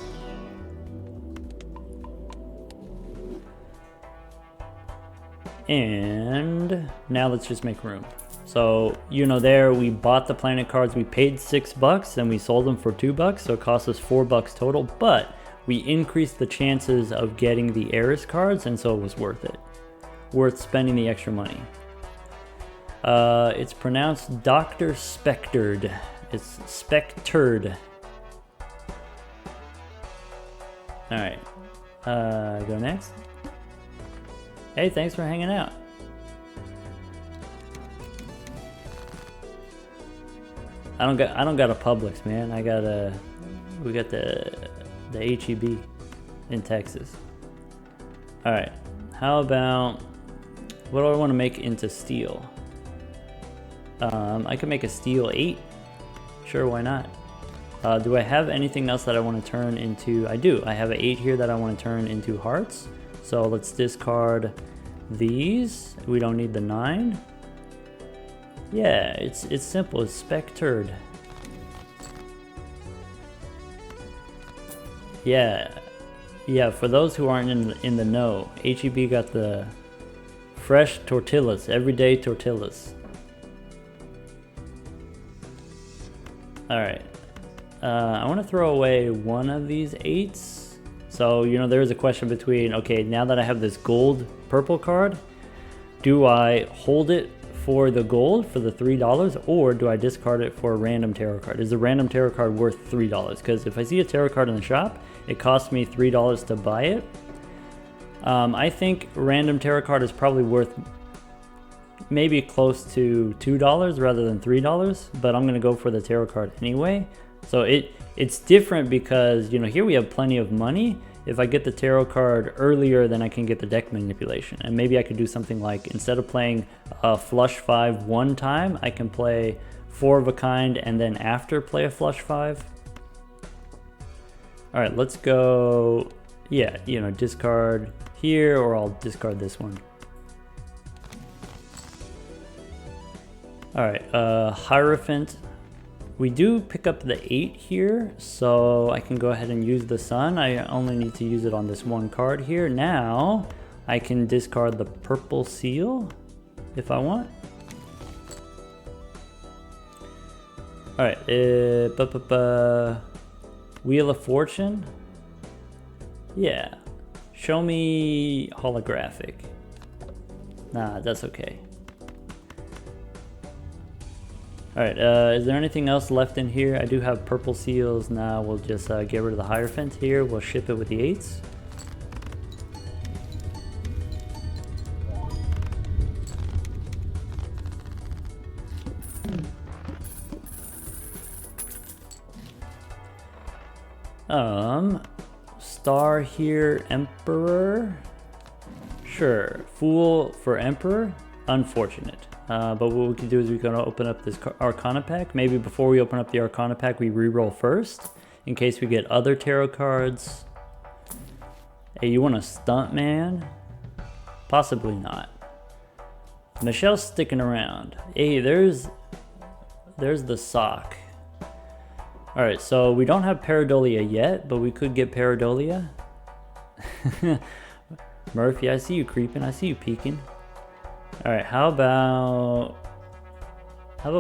And now let's just make room. So, you know, there we bought the planet cards, we paid $6 and we sold them for $2, so it cost us $4 total, but we increased the chances of getting the Eris cards, and so it was worth it. Worth spending the extra money. It's pronounced Dr. Spectred. It's Spectred. Alright. Go next. Hey, thanks for hanging out. I don't got a Publix, man. We got the HEB in Texas. All right, how about, what do I want to make into steel? I could make a steel 8. Sure, why not? Do I have anything else that I want to turn into? I do. I have an 8 here that I want to turn into hearts. So let's discard these. We don't need the 9. Yeah, it's simple. It's Spectred. Yeah. For those who aren't in the know, HEB got the fresh tortillas, everyday tortillas. All right. I want to throw away one of these 8s. So, you know, there's a question between, okay, now that I have this gold purple card, do I hold it for the gold for the $3, or do I discard it for a random tarot card? Is the random tarot card worth $3? Because if I see a tarot card in the shop, it costs me $3 to buy it. I think random tarot card is probably worth maybe close to $2 rather than $3, but I'm gonna go for the tarot card anyway. So it's different because, you know, here we have plenty of money. If I get the tarot card earlier, then I can get the deck manipulation. And maybe I could do something like, instead of playing a flush 5 one time, I can play 4 of a kind and then after play a flush 5. All right, let's go, yeah, you know, discard here, or I'll discard this one. All right, Hierophant. We do pick up the 8 here, so I can go ahead and use the sun. I only need to use it on this one card here. Now, I can discard the purple seal if I want. All right, Wheel of Fortune. Yeah, show me holographic. Nah, that's okay. Alright, is there anything else left in here? I do have purple seals. Now we'll just get rid of the Hierophant here. We'll ship it with the 8s. Star here, Emperor. Sure, Fool for Emperor. Unfortunate. But what we can do is we can open up this Arcana pack. Maybe before we open up the Arcana pack, we re-roll first, in case we get other tarot cards. Hey, you want a stunt man? Possibly not. Michelle's sticking around. Hey, there's the sock. All right, so we don't have Pareidolia yet, but we could get Pareidolia. Murphy, I see you creeping. I see you peeking. All right, how about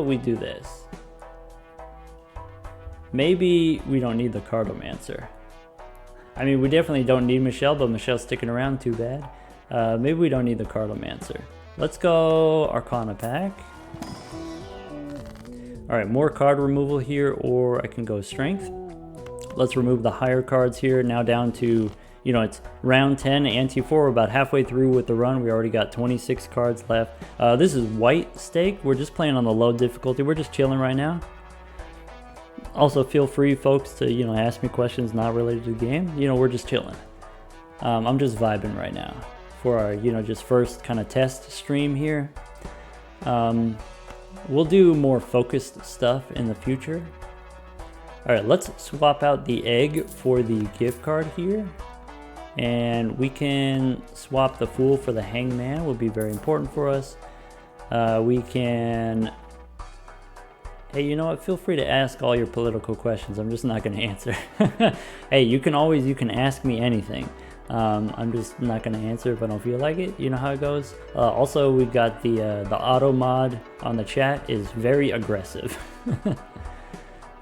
we do this? Maybe we don't need the Cartomancer. I mean, we definitely don't need Michelle, but Michelle's sticking around, too bad. Maybe we don't need the Cartomancer. Let's go Arcana pack. All right, more card removal here, or I can go Strength. Let's remove the higher cards here, now down to, you know, it's round 10, ante 4, we're about halfway through with the run. We already got 26 cards left. This is White Stake. We're just playing on the low difficulty. We're just chilling right now. Also, feel free, folks, to, you know, ask me questions not related to the game. You know, we're just chilling. I'm just vibing right now for our, you know, just first kind of test stream here. We'll do more focused stuff in the future. All right, let's swap out the egg for the gift card here. And we can swap the Fool for the Hangman, will be very important for us. We can, hey, you know what? Feel free to ask all your political questions. I'm just not going to answer. Hey, you can ask me anything. I'm just not going to answer if I don't feel like it. You know how it goes. Also, we got the auto mod on the chat is very aggressive.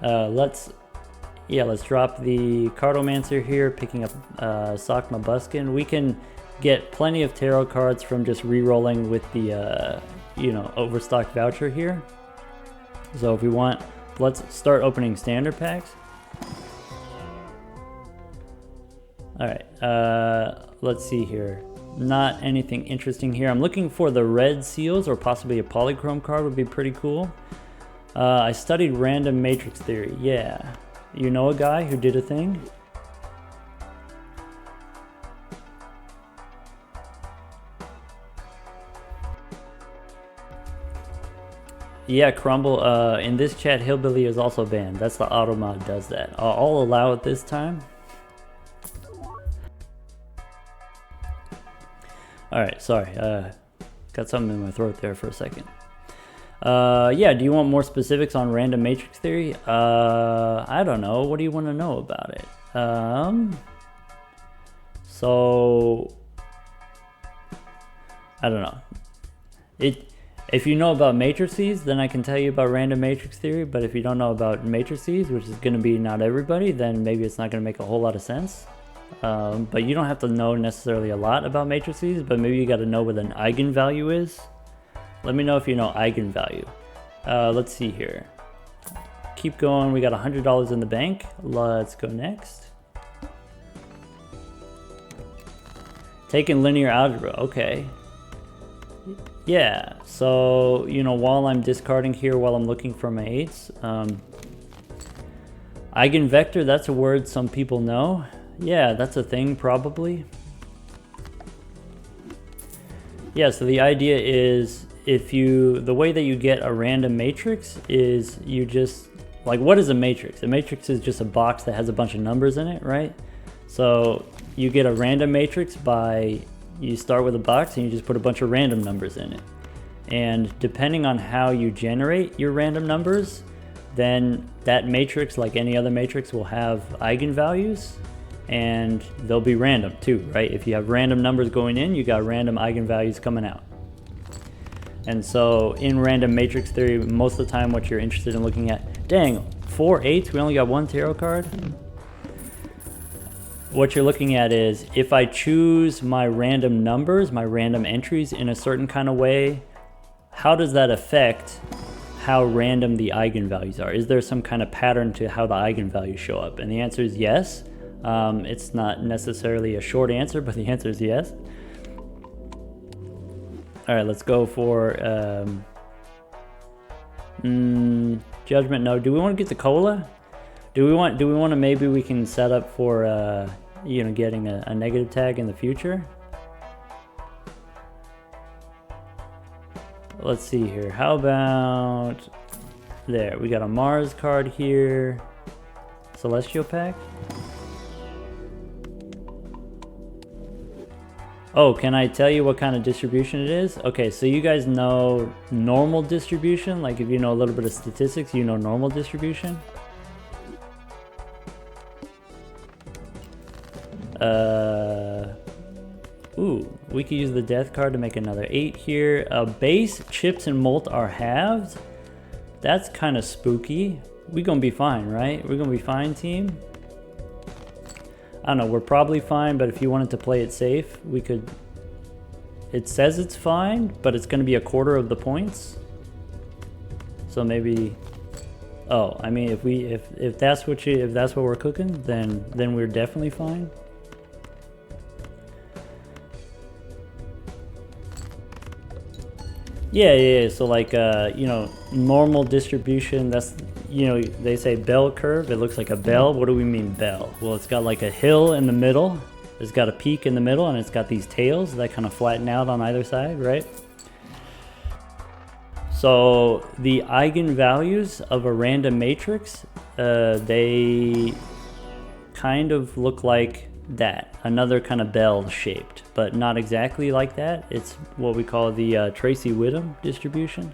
Let's drop the Cartomancer here, picking up Sakma Buskin. We can get plenty of tarot cards from just re-rolling with the overstock voucher here. So if we want, let's start opening standard packs. Alright, let's see here. Not anything interesting here. I'm looking for the red seals, or possibly a polychrome card would be pretty cool. I studied random matrix theory. Yeah. You know a guy who did a thing? Yeah, Crumble, in this chat, Hillbilly is also banned. That's the auto mod does that. I'll allow it this time. Alright, sorry. Got something in my throat there for a second. Yeah, do you want more specifics on random matrix theory? I don't know. What do you want to know about it? So I don't know. If you know about matrices, then I can tell you about random matrix theory, but if you don't know about matrices, which is going to be not everybody, then maybe it's not going to make a whole lot of sense. But you don't have to know necessarily a lot about matrices, but maybe you got to know what an eigenvalue is. Let me know if you know eigenvalue. Let's see here. Keep going. We got $100 in the bank. Let's go next. Taking linear algebra. Okay. Yeah. So, while I'm discarding here, while I'm looking for my 8s, eigenvector, that's a word some people know. Yeah, that's a thing probably. Yeah, so the idea is the way that you get a random matrix is you just, like, what is a matrix? A matrix is just a box that has a bunch of numbers in it, right? So you get a random matrix by, you start with a box and you just put a bunch of random numbers in it. And depending on how you generate your random numbers, then that matrix, like any other matrix, will have eigenvalues. And they'll be random too, right? If you have random numbers going in, you got random eigenvalues coming out. And so in random matrix theory, most of the time what you're interested in looking at, dang, 4 8s, we only got 1 tarot card? What you're looking at is, if I choose my random numbers, my random entries in a certain kind of way, how does that affect how random the eigenvalues are? Is there some kind of pattern to how the eigenvalues show up? And the answer is yes. It's not necessarily a short answer, but the answer is yes. All right, let's go for judgment. No, do we want to get the cola? Do we want to, maybe we can set up for getting a negative tag in the future? Let's see here. How about there? We got a Mars card here. Celestial pack. Oh, can I tell you what kind of distribution it is? Okay, so you guys know normal distribution. Like if you know a little bit of statistics, you know normal distribution. Ooh, we could use the death card to make another 8 here. Base, chips, and molt are halved. That's kind of spooky. We're gonna be fine, right? We're gonna be fine, team. I don't know, we're probably fine, but if you wanted to play it safe, we could... It says it's fine, but it's going to be a quarter of the points. So maybe... Oh, I mean, if that's what we're cooking, then we're definitely fine. Yeah, so like, normal distribution, that's... they say bell curve. It looks like a bell. What do we mean bell? Well, it's got like a hill in the middle. It's got a peak in the middle, and it's got these tails that kind of flatten out on either side, right? So the eigenvalues of a random matrix, they kind of look like that. Another kind of bell shaped, but not exactly like that. It's what we call the Tracy Whittem distribution.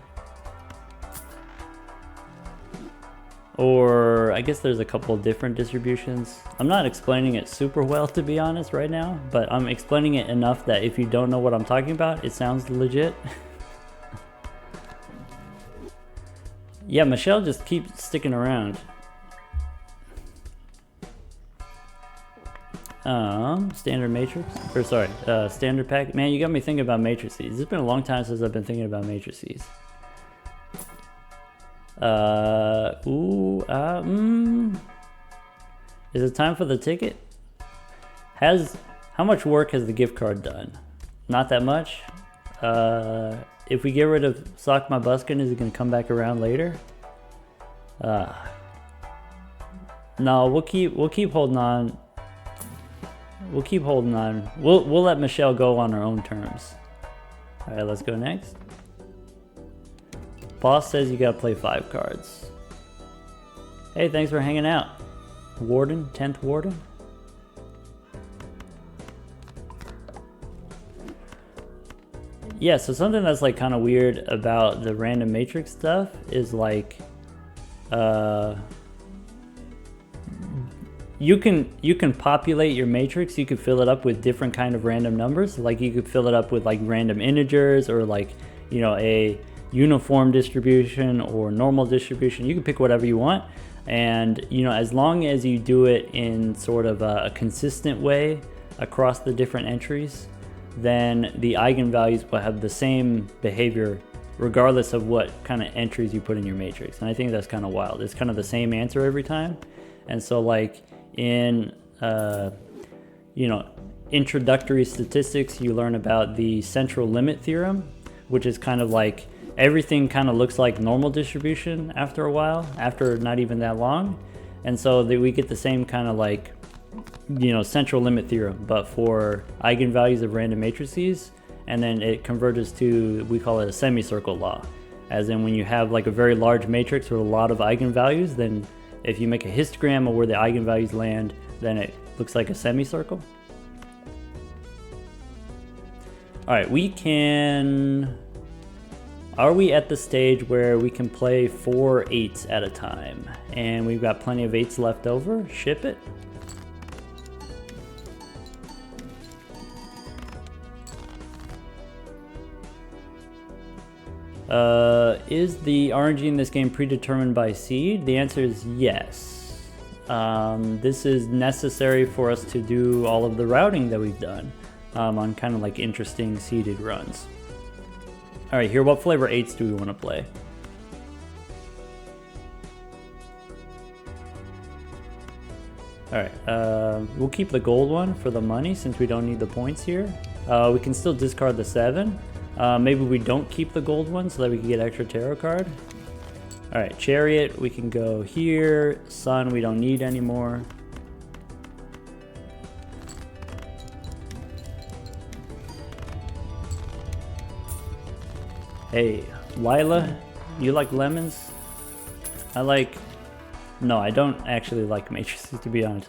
Or I guess there's a couple different distributions. I'm not explaining it super well, to be honest, right now, but I'm explaining it enough that if you don't know what I'm talking about, it sounds legit. Yeah, Michelle just keeps sticking around. Standard matrix, or sorry, standard pack. Man, you got me thinking about matrices. It's been a long time since I've been thinking about matrices. Is it time for the ticket? How much work has the gift card done? Not that much. If we get rid of Sock My Buskin, is it gonna come back around later? No, we'll keep holding on. We'll keep holding on. We'll let Michelle go on her own terms. All right, let's go next. Boss says you gotta play 5 cards. Hey, thanks for hanging out. Warden, 10th Warden. Yeah, so something that's like kind of weird about the random matrix stuff is like, you can populate your matrix. You could fill it up with different kind of random numbers. Like you could fill it up with like random integers, or like, you know, a uniform distribution or normal distribution. You can pick whatever you want, and you know, as long as you do it in sort of a consistent way across the different entries, then the eigenvalues will have the same behavior regardless of what kind of entries you put in your matrix. And I think that's kind of wild. It's kind of the same answer every time. And so like in you know, introductory statistics, you learn about the central limit theorem, which is kind of like everything kind of looks like normal distribution after a while, after not even that long. And so we get the same kind of like, you know, central limit theorem, but for eigenvalues of random matrices, and then it converges to, we call it a semicircle law, as in when you have like a very large matrix with a lot of eigenvalues, then if you make a histogram of where the eigenvalues land, then it looks like a semicircle. All right, are we at the stage where we can play 4 8s at a time? And we've got plenty of 8s left over. Ship it. Is the RNG in this game predetermined by seed? The answer is yes. This is necessary for us to do all of the routing that we've done on kind of like interesting seeded runs. All right, here, what flavor 8s do we want to play? All right, we'll keep the gold one for the money since we don't need the points here. We can still discard the 7. Maybe we don't keep the gold one so that we can get extra tarot card. All right, Chariot, we can go here. Sun, we don't need anymore. Hey, Lila, you like lemons? No, I don't actually like matrices, to be honest.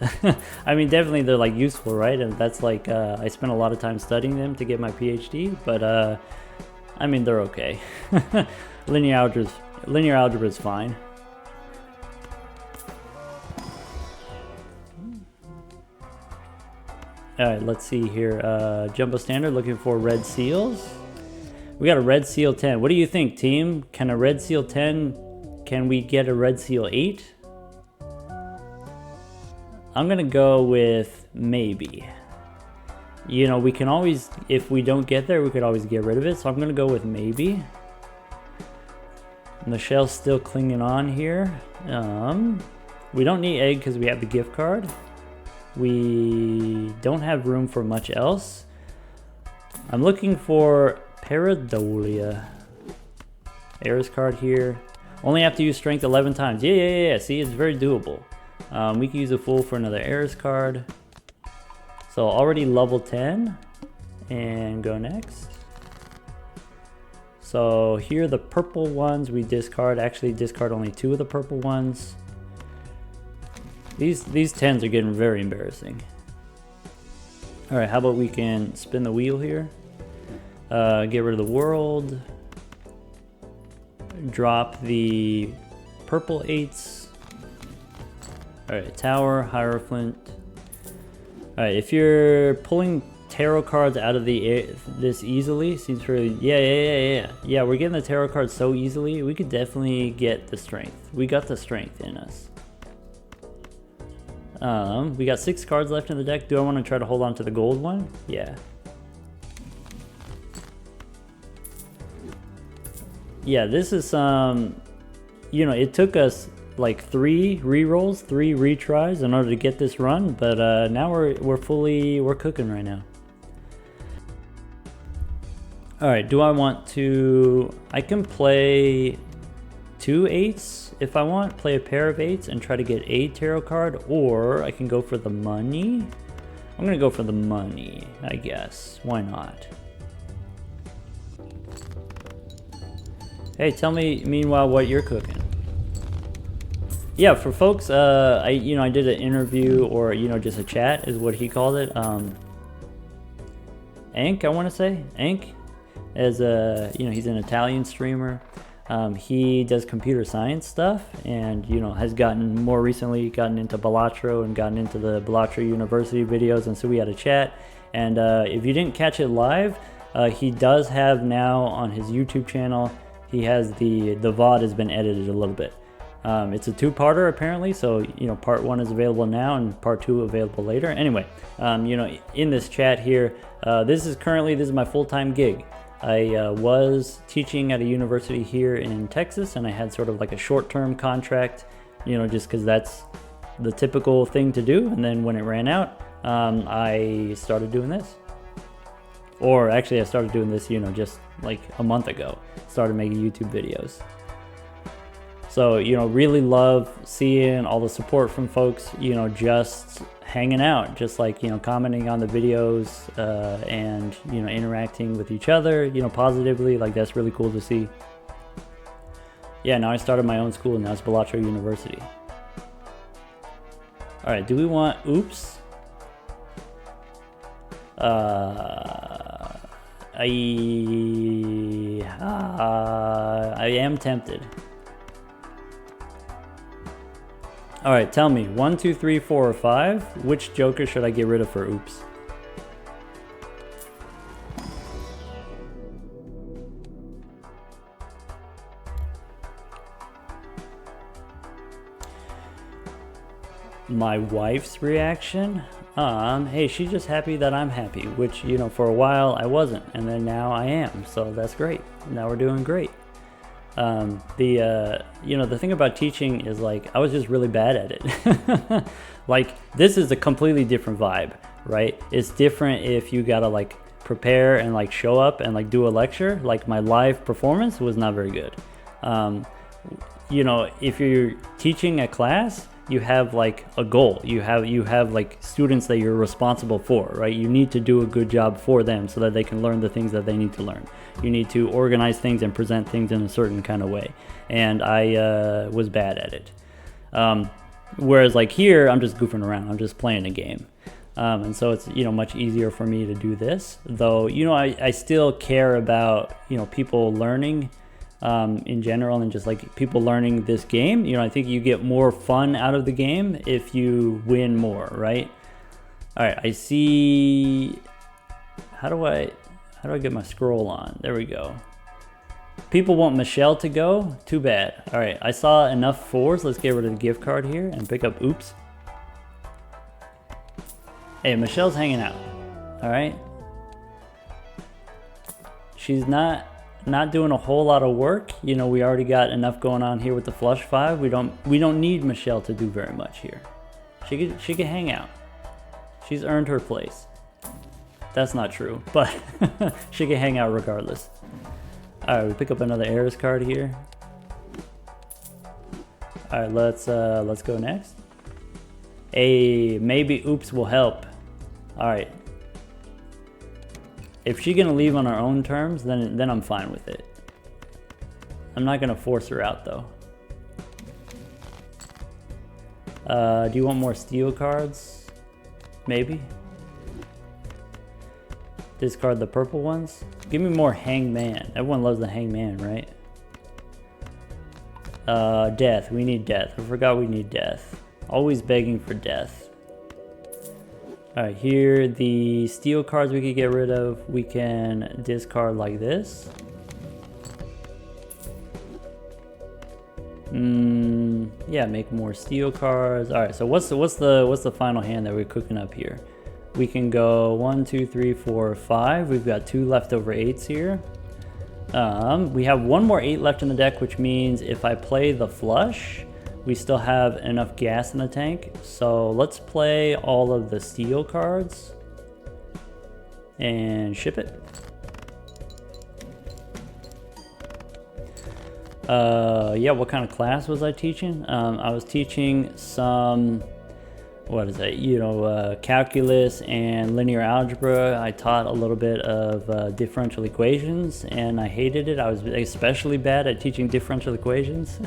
I mean, definitely they're like useful, right? And that's like, I spent a lot of time studying them to get my PhD, but I mean, they're okay. Linear algebra is fine. All right, let's see here. Jumbo Standard looking for red seals. We got a red seal 10. What do you think, team? Can a red seal 10, can we get a red seal 8? I'm gonna go with maybe. You know, we can always, if we don't get there, we could always get rid of it. So I'm gonna go with maybe. Michelle's still clinging on here. We don't need egg because we have the gift card. We don't have room for much else. I'm looking for Pareidolia. Eris card here. Only have to use strength 11 times. Yeah. See, it's very doable. We can use a Fool for another Eris card. So already level 10. And go next. So here the purple ones we discard. Actually discard only 2 of the purple ones. These 10s are getting very embarrassing. Alright, how about we can spin the wheel here. Get rid of the world. Drop the purple 8s. All right, Tower, Hierophant. All right, if you're pulling tarot cards out of this easily, seems pretty. Yeah. We're getting the tarot cards so easily. We could definitely get the strength. We got the strength in us. We got 6 cards left in the deck. Do I want to try to hold on to the gold one? Yeah. Yeah, this is you know, it took us like 3 re-rolls, 3 retries in order to get this run, but now we're cooking right now. All right, do I want to? I can play 2 8s if I want. Play a pair of 8s and try to get a tarot card, or I can go for the money. I'm gonna go for the money, I guess. Why not? Hey, tell me meanwhile what you're cooking. Yeah, for folks, I did an interview, or just a chat is what he called it. Ank, I want to say Ank, as he's an Italian streamer. He does computer science stuff, and has more recently gotten into Balatro and gotten into the Balatro University videos, and so we had a chat. And if you didn't catch it live, he does have now on his YouTube channel. He has the VOD has been edited a little bit. It's a 2-parter apparently, so part 1 is available now and part 2 available later. Anyway, in this chat here, this is my full-time gig. I was teaching at a university here in Texas, and I had sort of like a short-term contract, just because that's the typical thing to do. And then when it ran out, I started doing this. Or actually, I started doing this, just like a month ago. Started making YouTube videos. So, really love seeing all the support from folks, just hanging out, just like, commenting on the videos and, interacting with each other, positively. Like, that's really cool to see. Yeah, now I started my own school, and now it's Balatro University. All right, do we want oops? I am tempted. All right, tell me, 1, 2, 3, 4, or 5. Which Joker should I get rid of for oops? My wife's reaction? Hey, she's just happy that I'm happy, which, for a while I wasn't, and then now I am, so that's great. Now we're doing great. The thing about teaching is, like, I was just really bad at it. Like, this is a completely different vibe, right? It's different if you gotta, like, prepare and, like, show up and, like, do a lecture. Like, my live performance was not very good. If you're teaching a class, you have like a goal. You have like students that you're responsible for, right? You need to do a good job for them so that they can learn the things that they need to learn. You need to organize things and present things in a certain kind of way. And I was bad at it. Whereas like here, I'm just goofing around. I'm just playing a game. And so it's, much easier for me to do this. Though, I still care about, people learning in general, and just like people learning this game. I think you get more fun out of the game if you win more, right? All right, I see. How do I get my scroll on? There we go. People want Michelle to go. Too bad. All right, I saw enough 4s. Let's get rid of the gift card here and pick up oops. Hey, Michelle's hanging out. All right. She's not doing a whole lot of work. We already got enough going on here with the flush 5. We don't need Michelle to do very much here. She can hang out. She's earned her place. That's not true, but she can hang out regardless. All right, we pick up another Eris card here. All right, let's go next. Maybe oops will help. All right. If she's gonna leave on her own terms, then I'm fine with it. I'm not gonna force her out though. Do you want more steel cards? Maybe. Discard the purple ones. Give me more Hangman. Everyone loves the Hangman, right? Death. We need death. I forgot we need death. Always begging for death. Alright, here the steel cards we could get rid of. We can discard like this. Yeah, make more steel cards. Alright, so what's the final hand that we're cooking up here? We can go 1, 2, 3, 4, 5. We've got 2 leftover 8s here. We have 1 more 8 left in the deck, which means if I play the flush, we still have enough gas in the tank. So let's play all of the steel cards and ship it. Yeah, what kind of class was I teaching? I was teaching some, what is it, you know, calculus and linear algebra. I taught a little bit of differential equations, and I hated it. I was especially bad at teaching differential equations.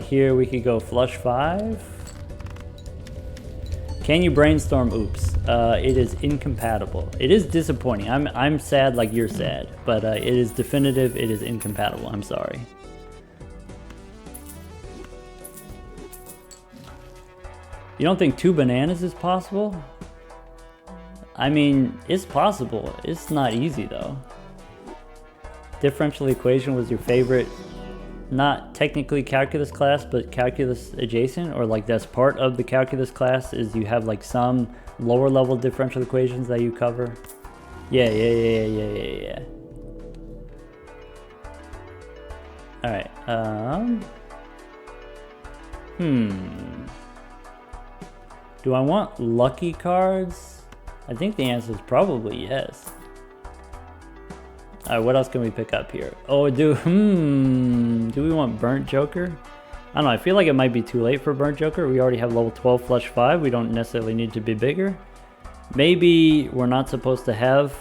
Here we could go flush 5. Can you brainstorm? Oops. It is incompatible. It is disappointing. I'm sad like you're sad, but it is definitive. It is incompatible. I'm sorry. You don't think 2 bananas is possible? I mean, it's possible. It's not easy though. Differential equation was your favorite, not technically calculus class, but calculus adjacent, or like that's part of the calculus class, is you have like some lower level differential equations that you cover. Yeah. All right. Do I want lucky cards? I think the answer is probably yes. Alright, what else can we pick up here? Oh, do we want Burnt Joker? I don't know, I feel like it might be too late for Burnt Joker. We already have level 12 flush 5. We don't necessarily need to be bigger. Maybe we're not supposed to have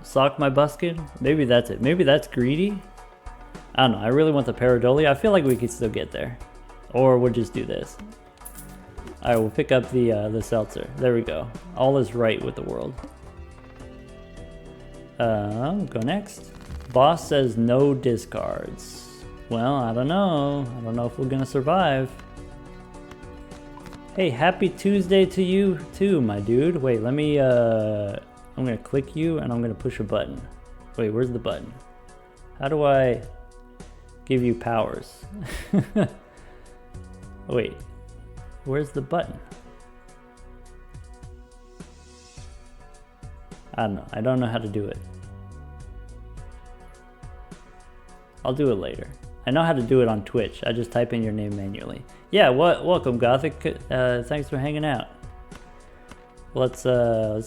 Sock My Buskin. Maybe that's it. Maybe that's greedy. I don't know, I really want the Pareidolia. I feel like we could still get there. Or we'll just do this. Alright, we'll pick up the Seltzer. There we go. All is right with the world. Go next. Boss says no discards. Well, I don't know. I don't know if we're gonna survive. Hey, happy Tuesday to you too, my dude. Wait, let me, I'm gonna click you and I'm gonna push a button. Wait, where's the button? How do I give you powers? Wait, where's the button? I don't know. I don't know how to do it. I'll do it later. I know how to do it on Twitch. I just type in your name manually. Yeah, welcome Gothic. Thanks for hanging out. Let's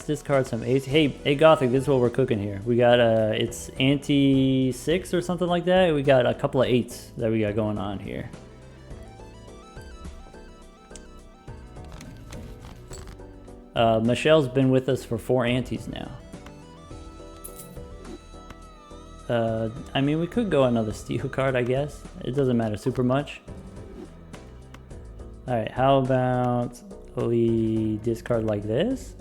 discard some 8s. Hey Gothic, this is what we're cooking here. We got it's ante 6 or something like that. We got a couple of 8s that we got going on here. Michelle's been with us for 4 antes now. I mean, we could go another steel card, I guess. It doesn't matter super much. Alright, how about we discard like this?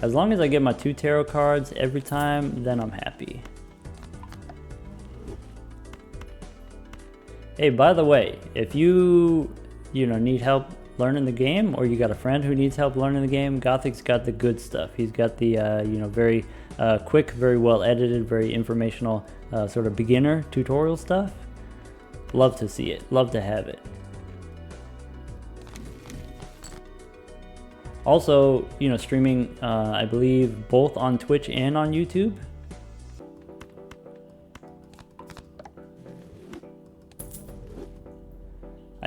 As long as I get my 2 tarot cards every time, then I'm happy. Hey, by the way, if you need help learning the game, or you got a friend who needs help learning the game, Gothic's got the good stuff. He's got the very quick, very well edited, very informational sort of beginner tutorial stuff. Love to see it. Love to have it. Also, streaming, I believe, both on Twitch and on YouTube.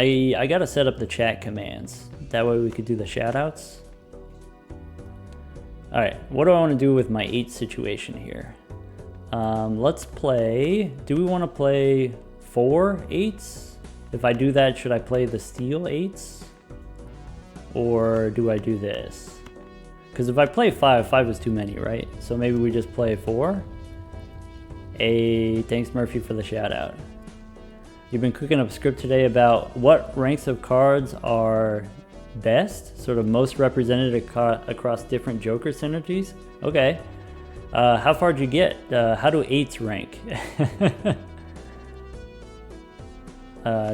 I gotta set up the chat commands. That way we could do the shoutouts. Alright, what do I want to do with my 8 situation here? Let's play... Do we want to play 4 8s? If I do that, should I play the steel 8s? Or do I do this? Because if I play 5, 5 is too many, right? So maybe we just play 4? Hey, thanks Murphy for the shout out. You've been cooking up a script today about what ranks of cards are best, sort of most represented across different Joker synergies. Okay. How far did you get? How do 8s rank?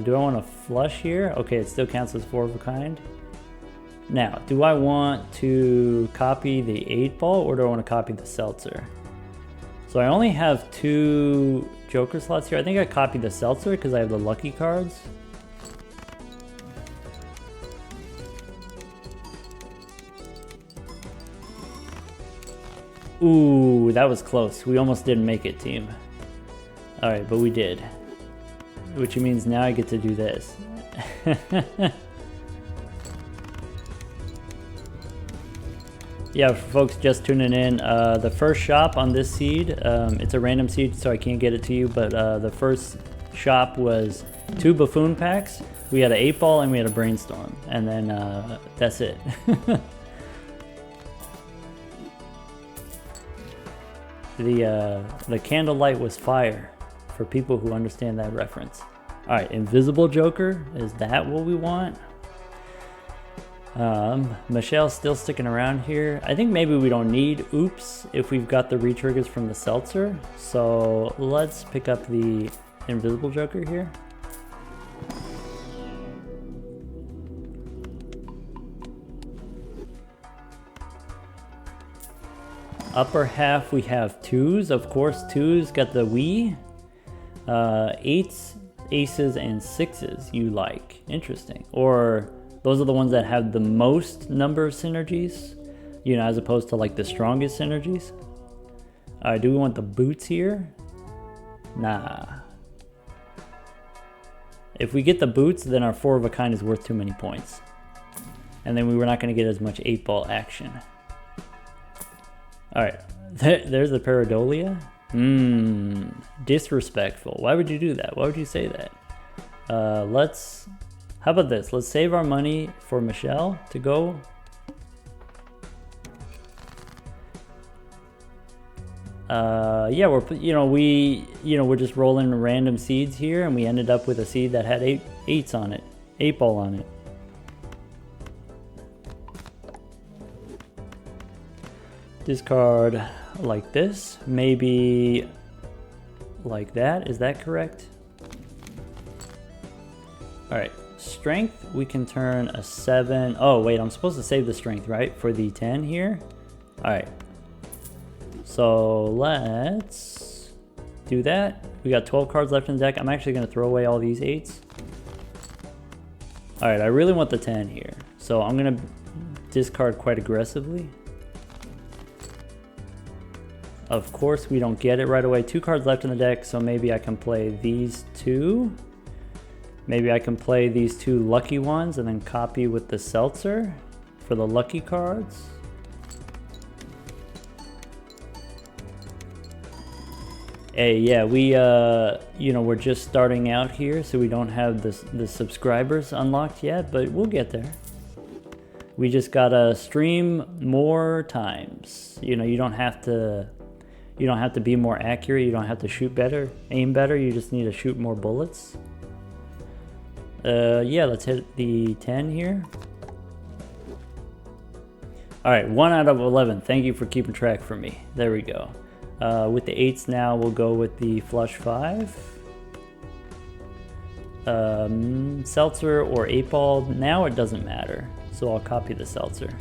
Do I want to flush here? Okay, it still counts as 4 of a kind. Now, do I want to copy the 8-ball or do I want to copy the seltzer? So I only have 2 joker slots here. I think I copied the seltzer because I have the lucky cards. Ooh, that was close. We almost didn't make it, team. Alright, but we did. Which means now I get to do this. Yeah, for folks just tuning in, the first shop on this seed, it's a random seed, so I can't get it to you, but the first shop was 2 buffoon packs. We had an 8-ball and we had a brainstorm, and then that's it. The candlelight was fire, for people who understand that reference. All right, invisible joker, is that what we want? Michelle's still sticking around here. I think maybe we don't need oops if we've got the retriggers from the seltzer. So let's pick up the invisible joker here. Upper half we have 2s, of course 2s got the Wii. 8s, aces, and 6s you like. Interesting. Or those are the ones that have the most number of synergies, you know, as opposed to like the strongest synergies. Alright, do we want the boots here? Nah. If we get the boots, then our 4 of a kind is worth too many points. And then we were not going to get as much 8-ball action. Alright, there's the Pareidolia. Disrespectful. Why would you do that? Why would you say that? How about this? Let's save our money for Michelle to go. Yeah, we're just rolling random seeds here, and we ended up with a seed that had 8s on it, 8-ball on it. Discard like this, maybe like that. Is that correct? All right. Strength, we can turn a 7. Oh, wait, I'm supposed to save the strength, right? For the 10 here. All right. So let's do that. We got 12 cards left in the deck. I'm actually going to throw away all these 8s. All right, I really want the 10 here. So I'm going to discard quite aggressively. Of course, we don't get it right away. 2 cards left in the deck, so maybe I can play these 2. Maybe I can play these 2 lucky ones and then copy with the seltzer for the lucky cards. Hey, yeah, we're just starting out here, so we don't have the subscribers unlocked yet, but we'll get there. We just gotta stream more times. You know, you don't have to be more accurate. You don't have to shoot better, aim better. You just need to shoot more bullets. Yeah, let's hit the 10 here. All right, 1 out of 11. Thank you for keeping track for me. There we go. With the 8s now, we'll go with the flush 5. Seltzer or 8-ball. Now it doesn't matter, so I'll copy the seltzer.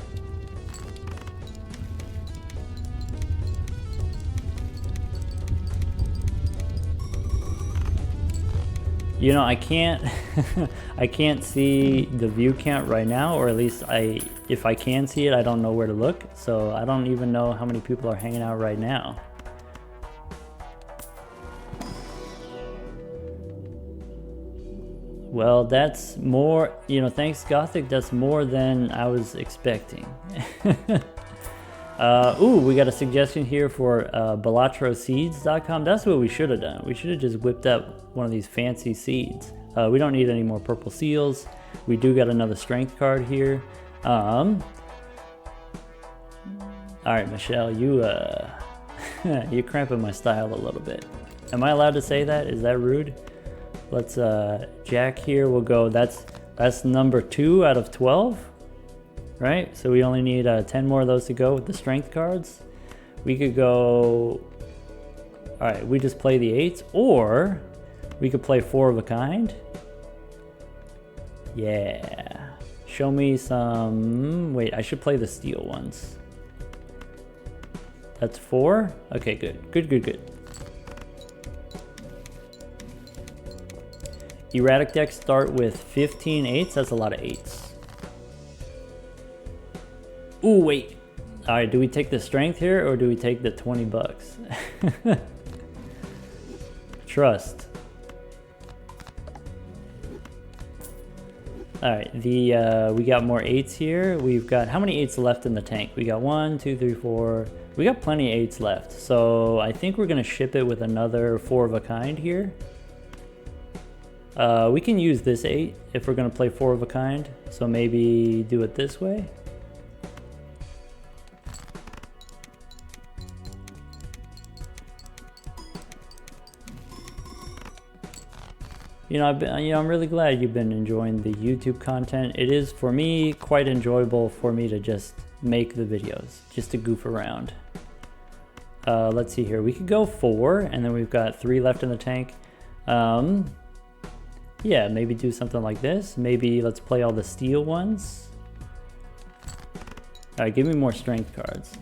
You know, I can't I can't see the view count right now, or at least if I can see it, I don't know where to look. So I don't even know how many people are hanging out right now. Well, that's more, you know, thanks Gothic, that's more than I was expecting. Ooh, we got a suggestion here for BellatroSeeds.com. That's what we should have done. We should have just whipped up one of these fancy seeds. We don't need any more purple seals. We do got another strength card here. All right, Michelle, you're cramping my style a little bit. Am I allowed to say that? Is that rude? Let's Jack here. We'll go. That's number 2 out of 12. Right, so we only need 10 more of those to go with the strength cards. We could go, all right, we just play the 8s, or we could play 4 of a kind. Yeah. Show me some... Wait, I should play the steel ones. That's 4? Okay, good. Good. Erratic decks start with 15 8s. That's a lot of 8s. Ooh, wait. All right, do we take the strength here or do we take the 20 bucks? Trust. All right, we got more 8s here. We've got, how many 8s left in the tank? We got 1, 2, 3, 4. We got plenty of 8s left. So I think we're gonna ship it with another 4 of a kind here. We can use this 8 if we're gonna play 4 of a kind. So maybe do it this way. You know, I'm really glad you've been enjoying the YouTube content. It is, for me, quite enjoyable for me to just make the videos, just to goof around. Let's see here. We could go 4, and then we've got 3 left in the tank. Yeah, maybe do something like this. Maybe let's play all the steel ones. All right, give me more strength cards.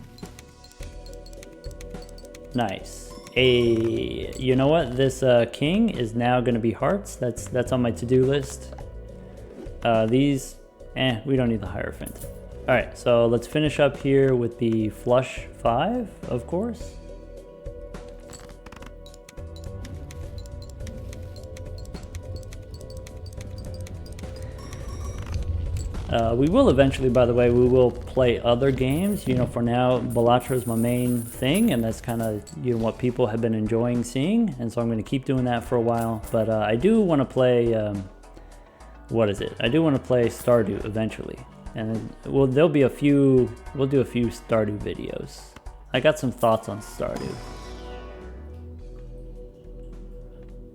Nice. You know what? This king is now going to be hearts. That's on my to-do list. These, we don't need the Hierophant. All right, so let's finish up here with the flush 5, of course. We will eventually, by the way, we will play other games. You know, for now, Balatro is my main thing, and that's kind of, you know, what people have been enjoying seeing, and so I'm going to keep doing that for a while. But I do want to play, what is it? I do want to play Stardew eventually, and we'll do a few Stardew videos. I got some thoughts on Stardew.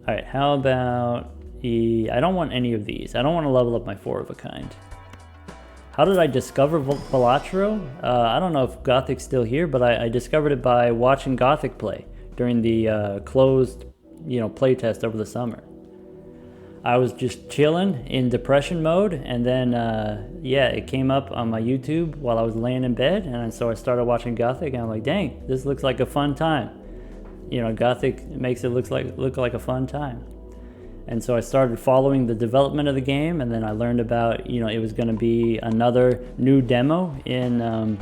All right, how about I don't want any of these. I don't want to level up my 4 of a kind. How did I discover Balatro? I don't know if Gothic's still here, but I discovered it by watching Gothic play during the closed, you know, playtest over the summer. I was just chilling in depression mode, and then yeah, it came up on my YouTube while I was laying in bed, and so I started watching Gothic, and I'm like, dang, this looks like a fun time. You know, Gothic makes it look like a fun time. And so I started following the development of the game, and then I learned about, you know, it was going to be another new demo in,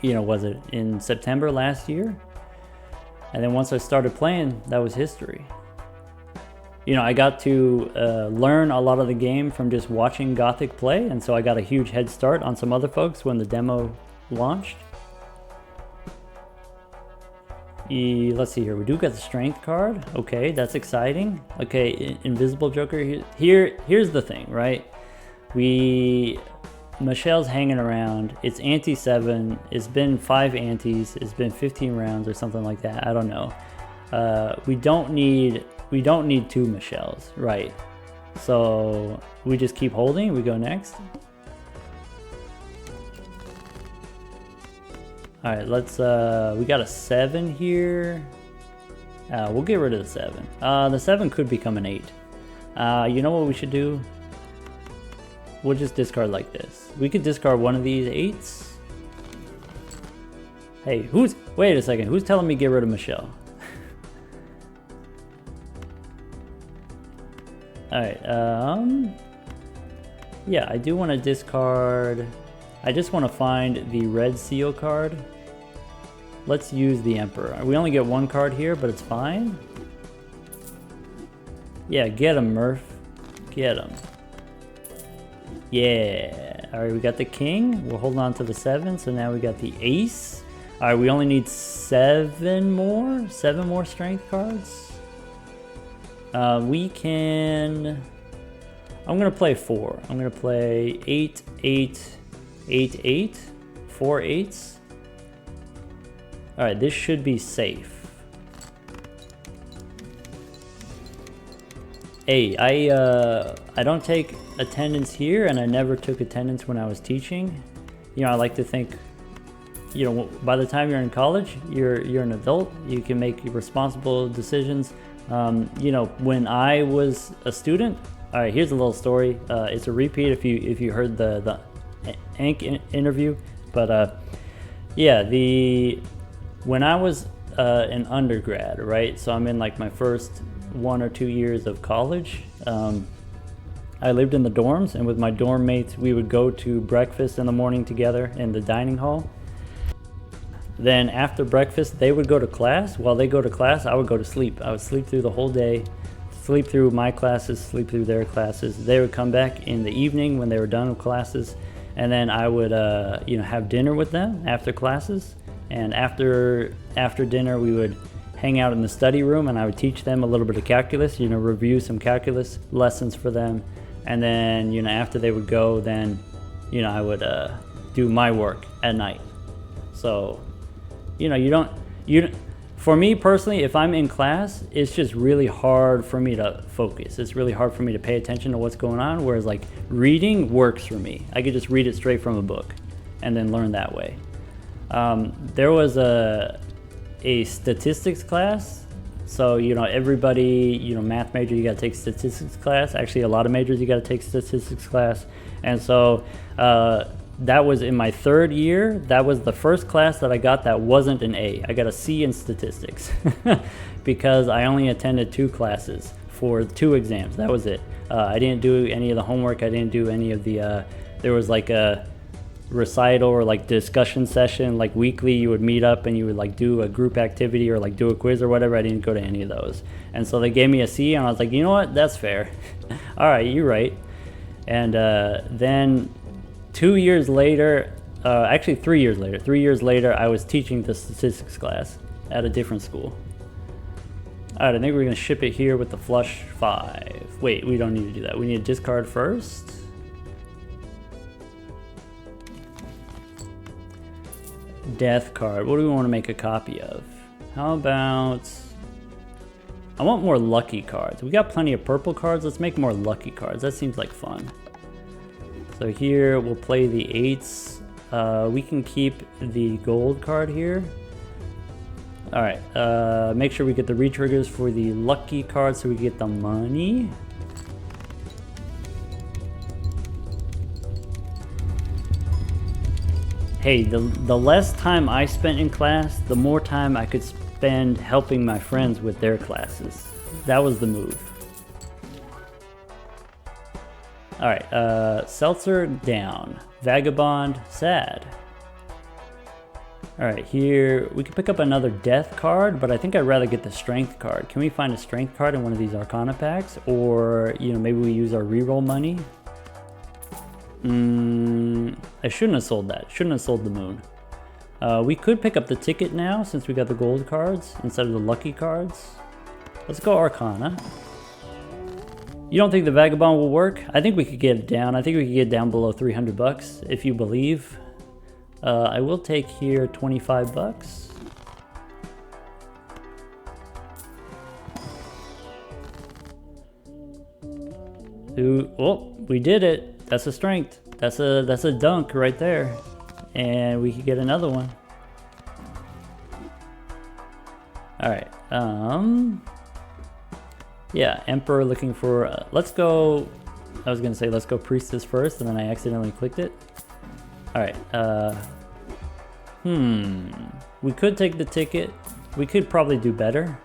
you know, was it in September last year? And then once I started playing, that was history. You know, I got to learn a lot of the game from just watching Gothic play, and so I got a huge head start on some other folks when the demo launched. Let's see here. We do get the strength card. Okay, that's exciting. Okay, Invisible Joker. Here's the thing, right? Michelle's hanging around. It's ante 7. It's been 5 antes. It's been 15 rounds or something like that. I don't know. We don't need 2 Michelles, right? So we just keep holding. We go next. All right, let's, we got a 7 here. We'll get rid of the 7. The 7 could become an 8. You know what we should do? We'll just discard like this. We could discard one of these 8s. Hey, wait a second, who's telling me get rid of Michelle? All right, yeah, I do want to discard. I just want to find the red seal card. Let's use the Emperor. We only get 1 card here, but it's fine. Yeah, get him, Murph. Get him. Yeah. All right, we got the King. We're holding on to the 7, so now we got the Ace. All right, we only need 7 more strength cards. We can... I'm going to play 4. I'm going to play 8, 8, 8, 8, 4 8s. All right, this should be safe. Hey, I don't take attendance here, and I never took attendance when I was teaching. You know, I like to think, you know, by the time you're in college, you're an adult. You can make responsible decisions. You know, when I was a student, All right, here's a little story. It's a repeat if you heard the Ank interview, but yeah, when I was an undergrad, right? So I'm in like my first 1 or 2 years of college. I lived in the dorms, and with my dorm mates, we would go to breakfast in the morning together in the dining hall. Then after breakfast, they would go to class. While they go to class, I would go to sleep. I would sleep through the whole day, sleep through my classes, sleep through their classes. They would come back in the evening when they were done with classes, and then I would have dinner with them after classes. And after dinner, we would hang out in the study room, and I would teach them a little bit of calculus, review some calculus lessons for them. And then, after they would go, then, I would do my work at night. So, for me personally, if I'm in class, it's just really hard for me to focus. It's really hard for me to pay attention to what's going on. Whereas like reading works for me. I could just read it straight from a book and then learn that way. There was a statistics class. So, everybody, math major, you got to take statistics class. Actually, a lot of majors, you got to take statistics class. And so that was in my 3rd year. That was the first class that I got that wasn't an A. I got a C in statistics because I only attended 2 classes for 2 exams. That was it. I didn't do any of the homework. I didn't do any of the, there was like a recital or like discussion session, like weekly you would meet up and you would like do a group activity or like do a quiz or whatever. I didn't go to any of those. And so they gave me a C, and I was like, you know what, that's fair. All right, you're right. And then 2 years later, actually 3 years later, 3 years later, I was teaching the statistics class at a different school. All right, I think we're gonna ship it here with the flush 5. Wait, we don't need to do that. We need to discard first. Death card. What do we want to make a copy of? How about... I want more lucky cards. We got plenty of purple cards. Let's make more lucky cards. That seems like fun. So here we'll play the 8s. We can keep the gold card here. All right. Make sure we get the retriggers for the lucky card so we get the money. Hey, the less time I spent in class, the more time I could spend helping my friends with their classes. That was the move. All right, Seltzer down. Vagabond sad. All right, here we can pick up another death card, but I think I'd rather get the strength card. Can we find a strength card in one of these Arcana packs? Or, maybe we use our reroll money? I shouldn't have sold that. Shouldn't have sold the moon. We could pick up the ticket now since we got the gold cards instead of the lucky cards. Let's go Arcana. You don't think the Vagabond will work? I think we could get it down. I think we could get down below 300 bucks if you believe. I will take here 25 bucks. Ooh, oh, we did it. That's a strength. That's a dunk right there. And we could get another one. All right. Yeah, Emperor looking for... let's go... I was going to say let's go Priestess first, and then I accidentally clicked it. All right. We could take the ticket. We could probably do better.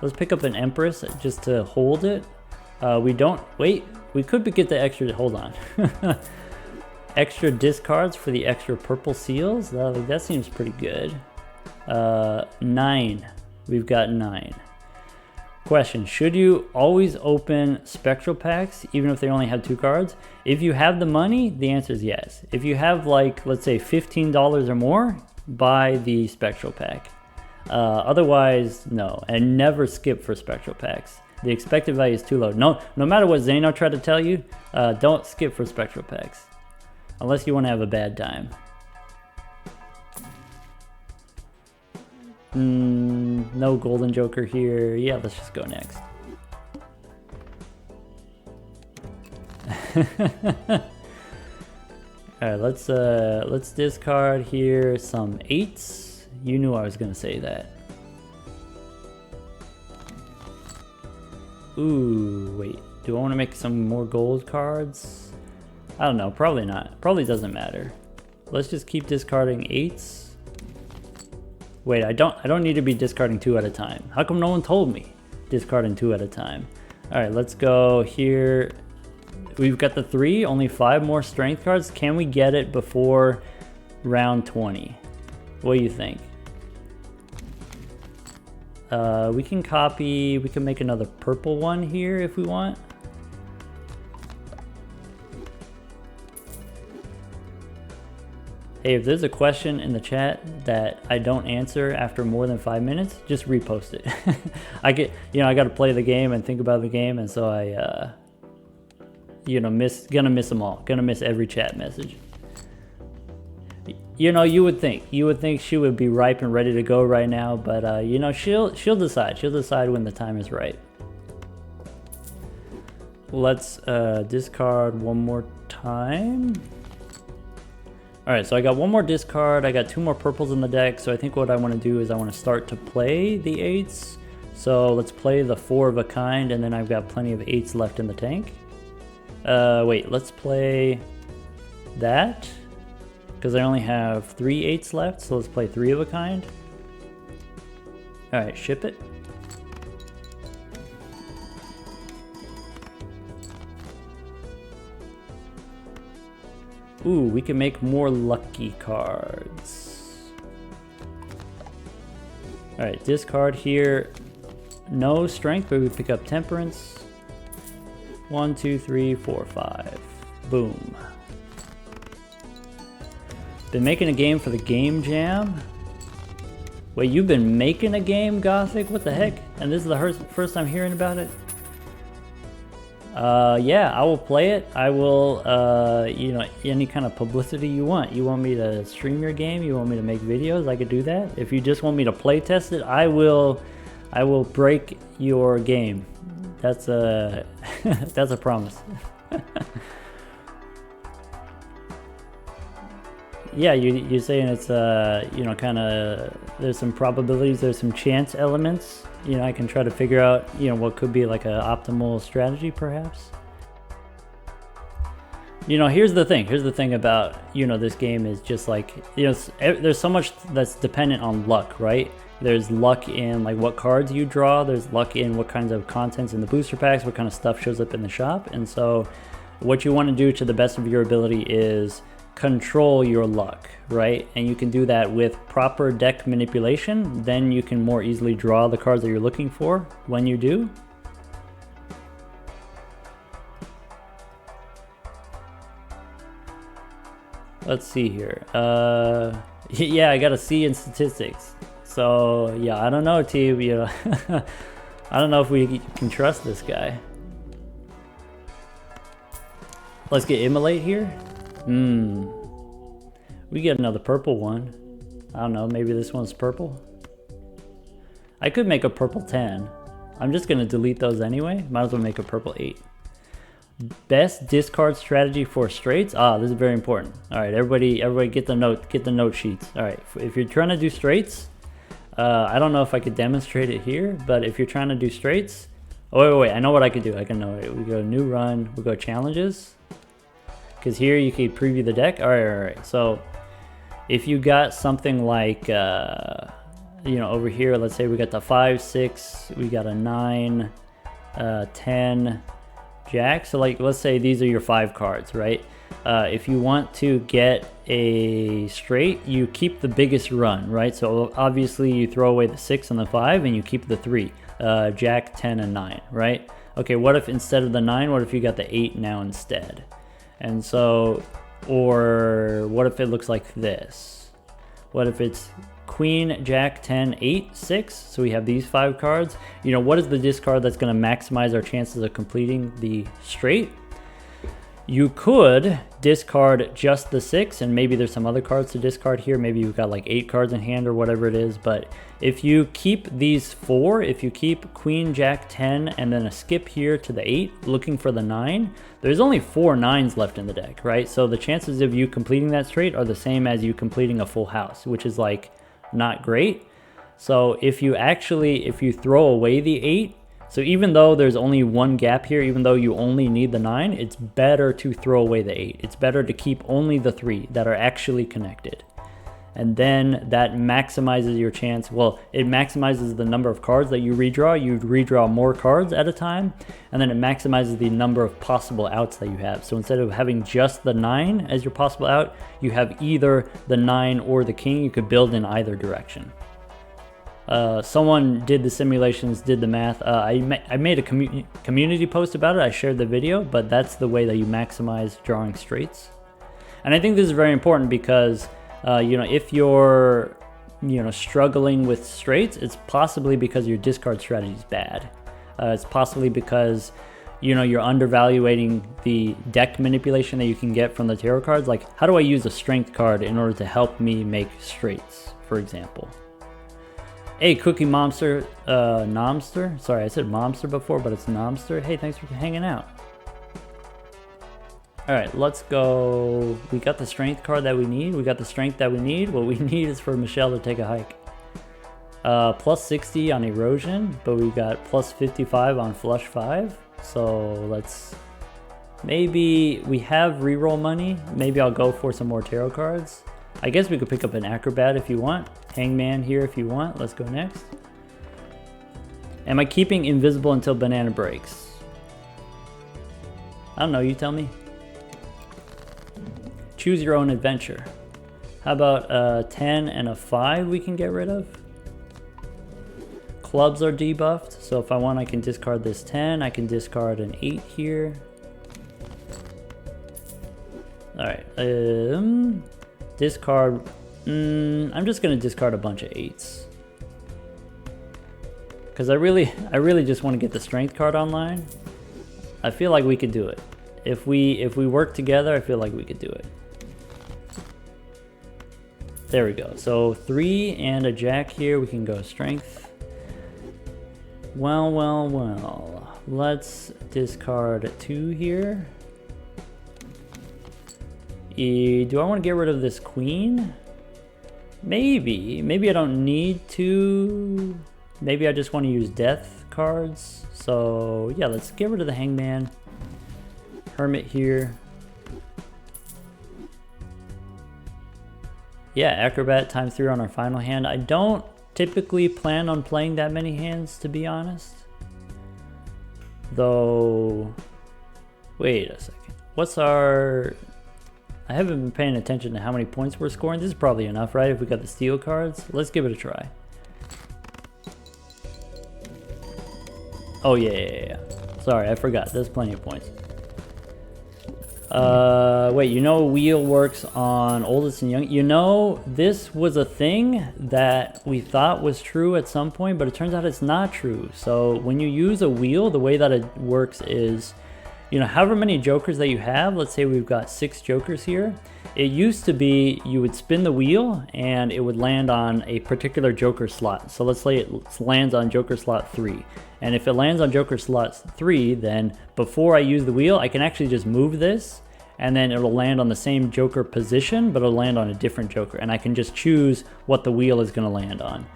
Let's pick up an Empress just to hold it. We don't... Wait. We could get the extra... Hold on. Extra discards for the extra purple seals. That seems pretty good. 9. We've got 9. Question, should you always open spectral packs even if they only have 2 cards? If you have the money, the answer is yes. If you have like, let's say $15 or more, buy the spectral pack. Otherwise, no. And never skip for spectral packs. The expected value is too low. No matter what Zeno tried to tell you, don't skip for spectral packs. Unless you want to have a bad time. No golden joker here. Yeah, let's just go next. Alright, let's discard here some 8s. You knew I was gonna say that. Ooh, wait. Do I want to make some more gold cards? I don't know, probably not. Probably doesn't matter. Let's just keep discarding 8s. Wait, I don't need to be discarding 2 at a time. How come no one told me? Discarding 2 at a time. All right, let's go here. We've got the 3, only 5 more strength cards. Can we get it before round 20? What do you think? We can copy, we can make another purple one here if we want. Hey, if there's a question in the chat that I don't answer after more than 5 minutes, just repost it. I got to play the game and think about the game, and so I, gonna miss them all. Gonna miss every chat message. You know, you would think she would be ripe and ready to go right now, but you know, she'll decide. She'll decide when the time is right. Let's discard one more time. All right, so I got one more discard. I got 2 more purples in the deck. So I think what I want to do is I want to start to play the 8s. So let's play the 4 of a kind, and then I've got plenty of 8s left in the tank. Wait, let's play that, because I only have 3 8s left. So let's play 3 of a kind. All right, ship it. Ooh, we can make more lucky cards. All right, discard here. No strength, but we pick up temperance. 1, 2, 3, 4, 5. Boom. Been making a game for the Game Jam. Wait, you've been making a game, Gothic? What the heck? And this is the first time hearing about it? Yeah, I will play it. I will, you know, any kind of publicity you want. You want me to stream your game? You want me to make videos? I could do that. If you just want me to play test it, I will break your game. That's a, that's a promise. Yeah, you're saying it's, you know, kind of, there's some probabilities, there's some chance elements. You know, I can try to figure out, you know, what could be like an optimal strategy, perhaps. You know, here's the thing about, you know, this game is just like, you know, there's so much that's dependent on luck, right? There's luck in like what cards you draw. There's luck in what kinds of contents in the booster packs, what kind of stuff shows up in the shop. And so what you want to do to the best of your ability is control your luck, right? And you can do that with proper deck manipulation. Then you can more easily draw the cards that you're looking for when you do. Let's see here. Yeah, I got a C in statistics. So yeah, I don't know, team. You know, I don't know if we can trust this guy. Let's get Immolate here. We get another purple one. I don't know, maybe this one's purple. I could make a purple 10. I'm just gonna delete those anyway. Might as well make a purple 8. Best discard strategy for straights. Ah, this is very important. All right, everybody get the note sheets. All right, if you're trying to do straights, I don't know if I could demonstrate it here, but if you're trying to do straights, oh wait, I know what I could do. We go new run, we go challenges. Because here you can preview the deck. All right. So if you got something like, you know, over here, let's say we got the 5, 6, we got a 9, 10, Jack. So like, let's say these are your 5 cards, right? If you want to get a straight, you keep the biggest run, right? So obviously you throw away the 6 and the 5 and you keep the 3, Jack, 10, and 9, right? Okay, what if instead of the 9, what if you got the 8 now instead? And so, or what if it looks like this? What if it's Queen, Jack, 10, 8, 6? So we have these 5 cards. You know, what is the discard that's going to maximize our chances of completing the straight? You could discard just the 6, and maybe there's some other cards to discard here. Maybe you've got like 8 cards in hand or whatever it is. But if you keep these 4, if you keep Queen, Jack, 10, and then a skip here to the 8, looking for the 9, there's only 4 9s left in the deck, right? So the chances of you completing that straight are the same as you completing a full house, which is like not great. So if you throw away the 8, So even though there's only one gap here, even though you only need the 9, it's better to throw away the 8. It's better to keep only the 3 that are actually connected. And then that maximizes your chance. Well, it maximizes the number of cards that you redraw. You redraw more cards at a time, and then it maximizes the number of possible outs that you have. So instead of having just the 9 as your possible out, you have either the 9 or the king. You could build in either direction. Someone did the simulations, did the math. I made a community post about it. I shared the video, but that's the way that you maximize drawing straights. And I think this is very important because if you're struggling with straights, it's possibly because your discard strategy is bad. It's possibly because you're undervaluing the deck manipulation that you can get from the tarot cards. Like, how do I use a strength card in order to help me make straights, for example? Hey, Cookie Momster, Nomster. Sorry, I said Momster before, but it's Nomster. Hey, thanks for hanging out. All right, let's go. We got the strength card that we need. We got the strength that we need. What we need is for Michelle to take a hike. Plus 60 on erosion, but we got plus 55 on flush 5. So let's, maybe we have reroll money. Maybe I'll go for some more tarot cards. I guess we could pick up an acrobat if you want. Hangman here if you want. Let's go next. Am I keeping invisible until banana breaks? I don't know, you tell me. Choose your own adventure. How about a 10 and a 5 we can get rid of? Clubs are debuffed, so if I want I can discard this 10, I can discard an 8 here. Alright, discard, I'm just gonna discard a bunch of 8s. Because I really just want to get the strength card online. I feel like we could do it. If we work together, I feel like we could do it. There we go. So 3 and a jack here. We can go strength. Well. Let's discard 2 here. Do I want to get rid of this queen? Maybe I don't need to. Maybe I just want to use death cards. So yeah, let's get rid of the hangman. Hermit here. Yeah, acrobat ×3 on our final hand. I don't typically plan on playing that many hands, to be honest. Though, wait a second. What's our... I haven't been paying attention to how many points we're scoring. This is probably enough, right? If we got the steel cards. Let's give it a try. Oh, yeah. Sorry, I forgot. There's plenty of points. Wait, wheel works on oldest and young. This was a thing that we thought was true at some point, but it turns out it's not true. So when you use a wheel, the way that it works is, however many jokers that you have, let's say we've got 6 jokers here. It used to be you would spin the wheel and it would land on a particular joker slot. So let's say it lands on joker slot 3. And if it lands on joker slot 3, then before I use the wheel, I can actually just move this and then it'll land on the same joker position, but it'll land on a different joker. And I can just choose what the wheel is going to land on.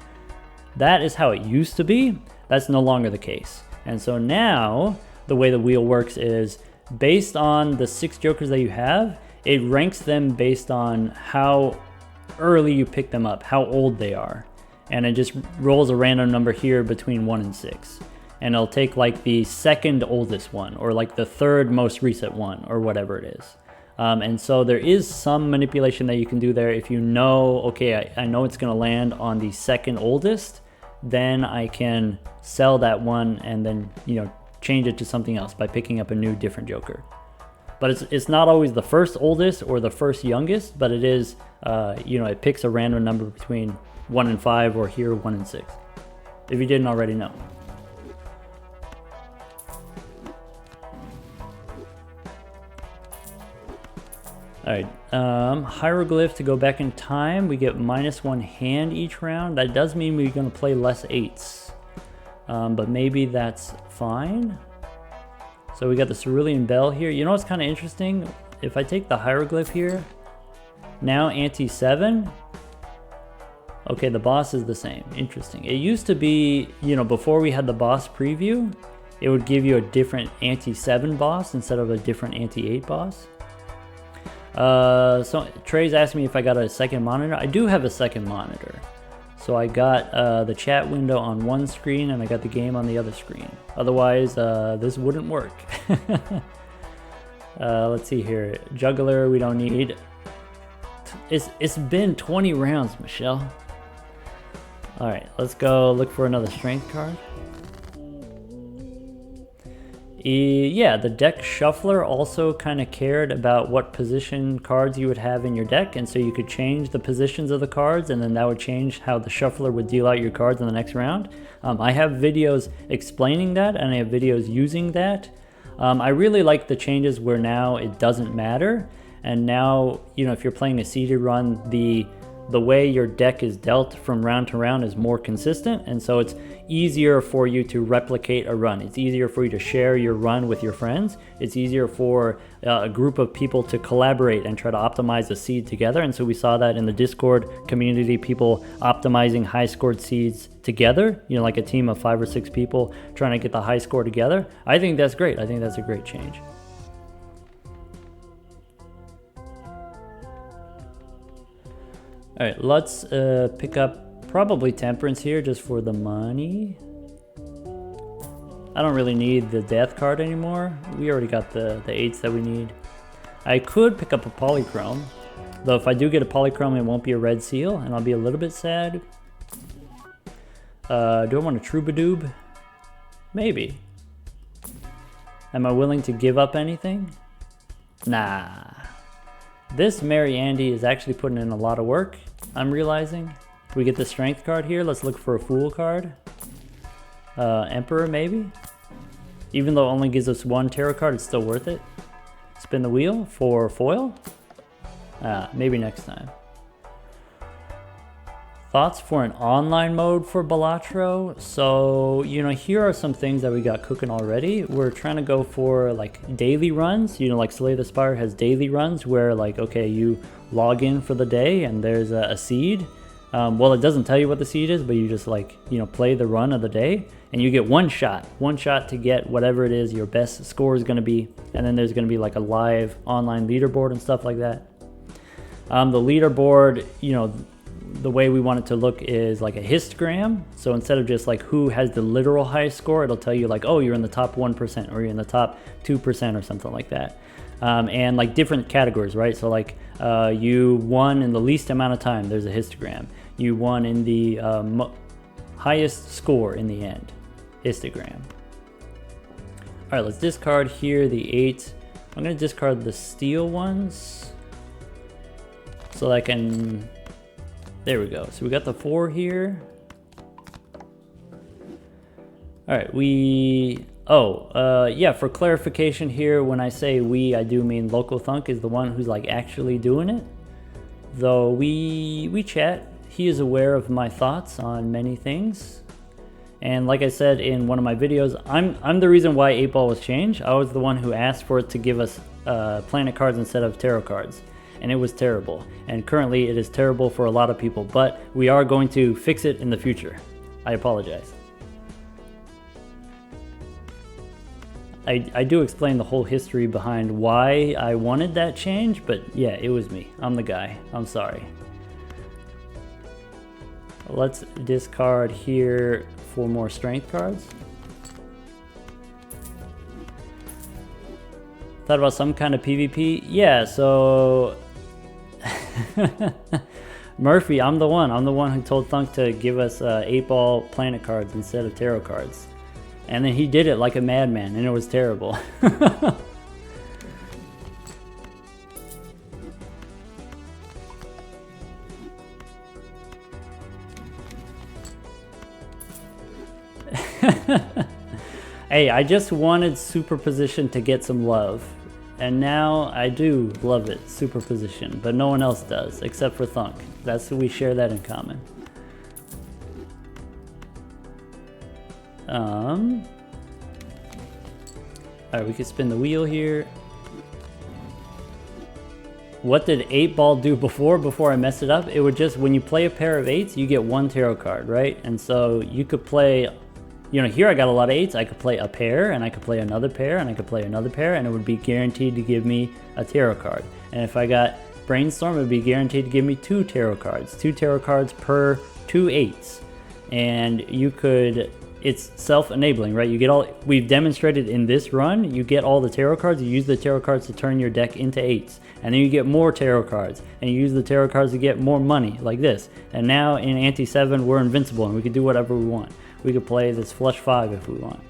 That is how it used to be. That's no longer the case. And so now the way the wheel works is based on the 6 jokers that you have, it ranks them based on how early you pick them up, how old they are. And it just rolls a random number here between 1 and 6. And it'll take like the second oldest one or like the third most recent one or whatever it is. And so there is some manipulation that you can do there. If you know, okay, I know it's going to land on the second oldest, then I can sell that one and then, change it to something else by picking up a new different joker. But it's not always the first oldest or the first youngest, but it is, it picks a random number between 1 and 5 or here 1 and 6, if you didn't already know. Alright, hieroglyph to go back in time. We get -1 hand each round. That does mean we're going to play less 8s. But maybe that's fine. So we got the Cerulean Bell here. You know what's kind of interesting? If I take the hieroglyph here, now ante 7, Okay, the boss is the same. Interesting. It used to be, you know, before we had the boss preview, it would give you a different anti-7 boss instead of a different anti-8 boss. So Trey's asked me if I got a second monitor. I do have a second monitor. So I got the chat window on one screen and I got the game on the other screen. Otherwise, this wouldn't work. Let's see here. Juggler, we don't need. It's been 20 rounds, Michelle. All right, let's go look for another strength card. Yeah, the deck shuffler also kind of cared about what position cards you would have in your deck, and so you could change the positions of the cards, and then that would change how the shuffler would deal out your cards in the next round. I have videos explaining that, and I have videos using that. I really like the changes where now it doesn't matter, and now, you know, if you're playing a seeded run, the way your deck is dealt from round to round is more consistent, and so it's easier for you to replicate a run. It's easier for you to share your run with your friends. It's easier for a group of people to collaborate and try to optimize a seed together, and so we saw that in the Discord community, people optimizing high scored seeds together, you know, like a team of 5 or 6 people trying to get the high score together. I think that's great. I think that's a great change. All right, let's pick up probably Temperance here just for the money. I don't really need the death card anymore. We already got the 8s that we need. I could pick up a Polychrome, though if I do get a Polychrome, it won't be a red seal, and I'll be a little bit sad. Do I want a Troubadour? Maybe. Am I willing to give up anything? Nah. This Mary Andy is actually putting in a lot of work, I'm realizing. We get the strength card here. Let's look for a Fool card. Emperor, maybe? Even though it only gives us 1 tarot card, it's still worth it. Spin the wheel for foil? Maybe next time. Thoughts for an online mode for Balatro? So, you know, here are some things that we got cooking already. We're trying to go for like daily runs. You know, like Slay the Spire has daily runs where like, okay, you log in for the day and there's a seed. Well, it doesn't tell you what the seed is, but you just like, you know, play the run of the day and you get one shot to get whatever it is your best score is going to be. And then there's going to be like a live online leaderboard and stuff like that. The leaderboard, you know, the way we want it to look is like a histogram. So instead of just like who has the literal highest score, it'll tell you like, oh, you're in the top 1% or you're in the top 2% or something like that. And like different categories, right? So like you won in the least amount of time, there's a histogram. You won in the highest score in the end, histogram. All right, let's discard here the 8. I'm gonna discard the steel ones so that I can, there we go. So we got the 4 here. All right, yeah, for clarification here, when I say we, I do mean Local Thunk is the one who's like actually doing it. Though we chat, he is aware of my thoughts on many things. And like I said in one of my videos, I'm the reason why 8-Ball was changed. I was the one who asked for it to give us planet cards instead of tarot cards. And it was terrible. And currently it is terrible for a lot of people, but we are going to fix it in the future. I apologize. I do explain the whole history behind why I wanted that change, but yeah, it was me. I'm the guy. I'm sorry. Let's discard here for more strength cards. Thought about some kind of PvP? Yeah, so Murphy, I'm the one who told Thunk to give us 8-Ball planet cards instead of tarot cards. And then he did it like a madman, and it was terrible. Hey, I just wanted Superposition to get some love. And now I do love it, Superposition, but no one else does, except for Thunk. We share that in common. Alright, we can spin the wheel here. what did 8-ball do before I messed it up? It would just, when you play a pair of 8s, you get 1 tarot card, right? And so you could play, you know, here I got a lot of 8s. I could play a pair, and I could play another pair, and I could play another pair, and it would be guaranteed to give me a tarot card. And if I got Brainstorm, it would be guaranteed to give me 2 tarot cards. 2 tarot cards per 2 8s. And you could, it's self-enabling, right? You get all, we've demonstrated in this run, you get all the tarot cards, you use the tarot cards to turn your deck into 8s. And then you get more tarot cards, and you use the tarot cards to get more money, like this. And now in Ante 7, we're invincible, and we can do whatever we want. We could play this flush 5 if we want.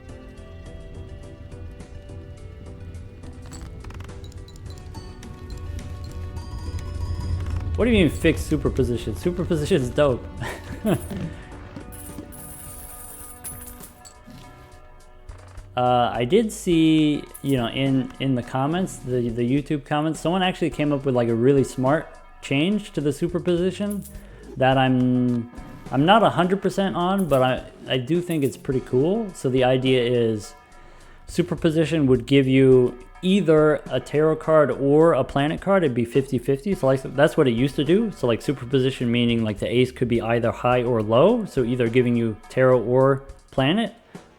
What do you mean fix superposition? Superposition is dope. I did see, you know, in the comments, the YouTube comments, someone actually came up with like a really smart change to the superposition that I'm not 100% on, but I do think it's pretty cool. So the idea is superposition would give you either a tarot card or a planet card. It'd be 50-50. So like, that's what it used to do. So like superposition meaning like the ace could be either high or low. So either giving you tarot or planet,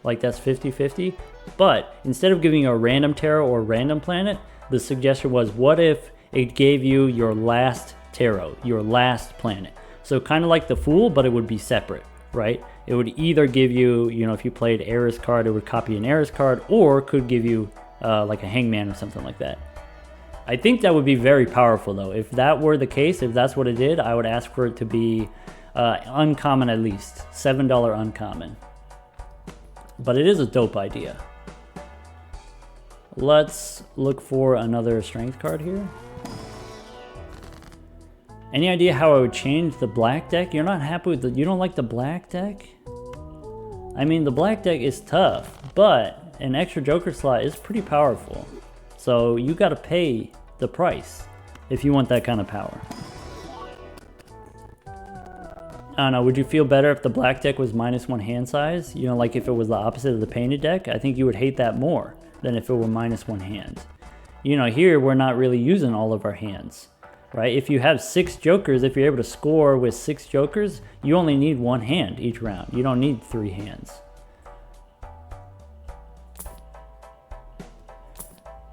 like that's 50-50. But instead of giving you a random tarot or random planet, the suggestion was, what if it gave you your last tarot, your last planet? So kind of like the Fool, but it would be separate, right? It would either give you, you know, if you played Eris card, it would copy an Eris card, or could give you like a Hangman or something like that. I think that would be very powerful though. If that were the case, if that's what it did, I would ask for it to be uncommon at least, $7 uncommon. But it is a dope idea. Let's look for another strength card here. Any idea how I would change the black deck? You're not happy with you don't like the black deck? I mean, the black deck is tough, but an extra Joker slot is pretty powerful. So you gotta pay the price if you want that kind of power. I don't know, would you feel better if the black deck was -1 hand size? You know, like if it was the opposite of the painted deck? I think you would hate that more than if it were -1 hand. You know, here we're not really using all of our hands, right? If you have 6 jokers, if you're able to score with 6 jokers, you only need 1 hand each round. You don't need 3 hands.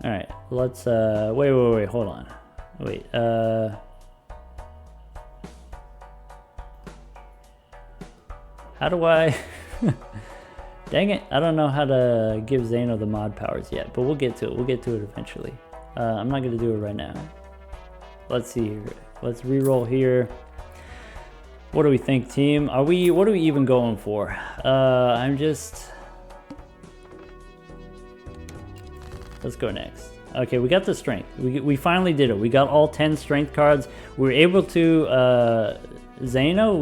All right, let's, wait, hold on. Wait, how do I, dang it, I don't know how to give Zaino the mod powers yet, but we'll get to it eventually. I'm not gonna do it right now. Let's see here, let's re-roll here. What do we think, team? What are we even going for? Let's go next. Okay, we got the strength. We finally did it. We got all 10 strength cards. We were able to, Zaino,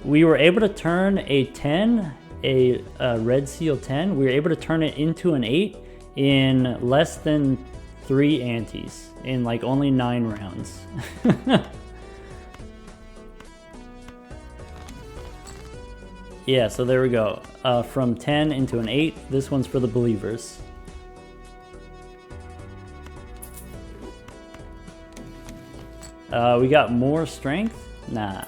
we were able to turn a 10, a red seal 10, we were able to turn it into an 8 in less than 3 antes, in like only 9 rounds. Yeah, so there we go. From 10 into an 8, this one's for the believers. We got more strength? Nah.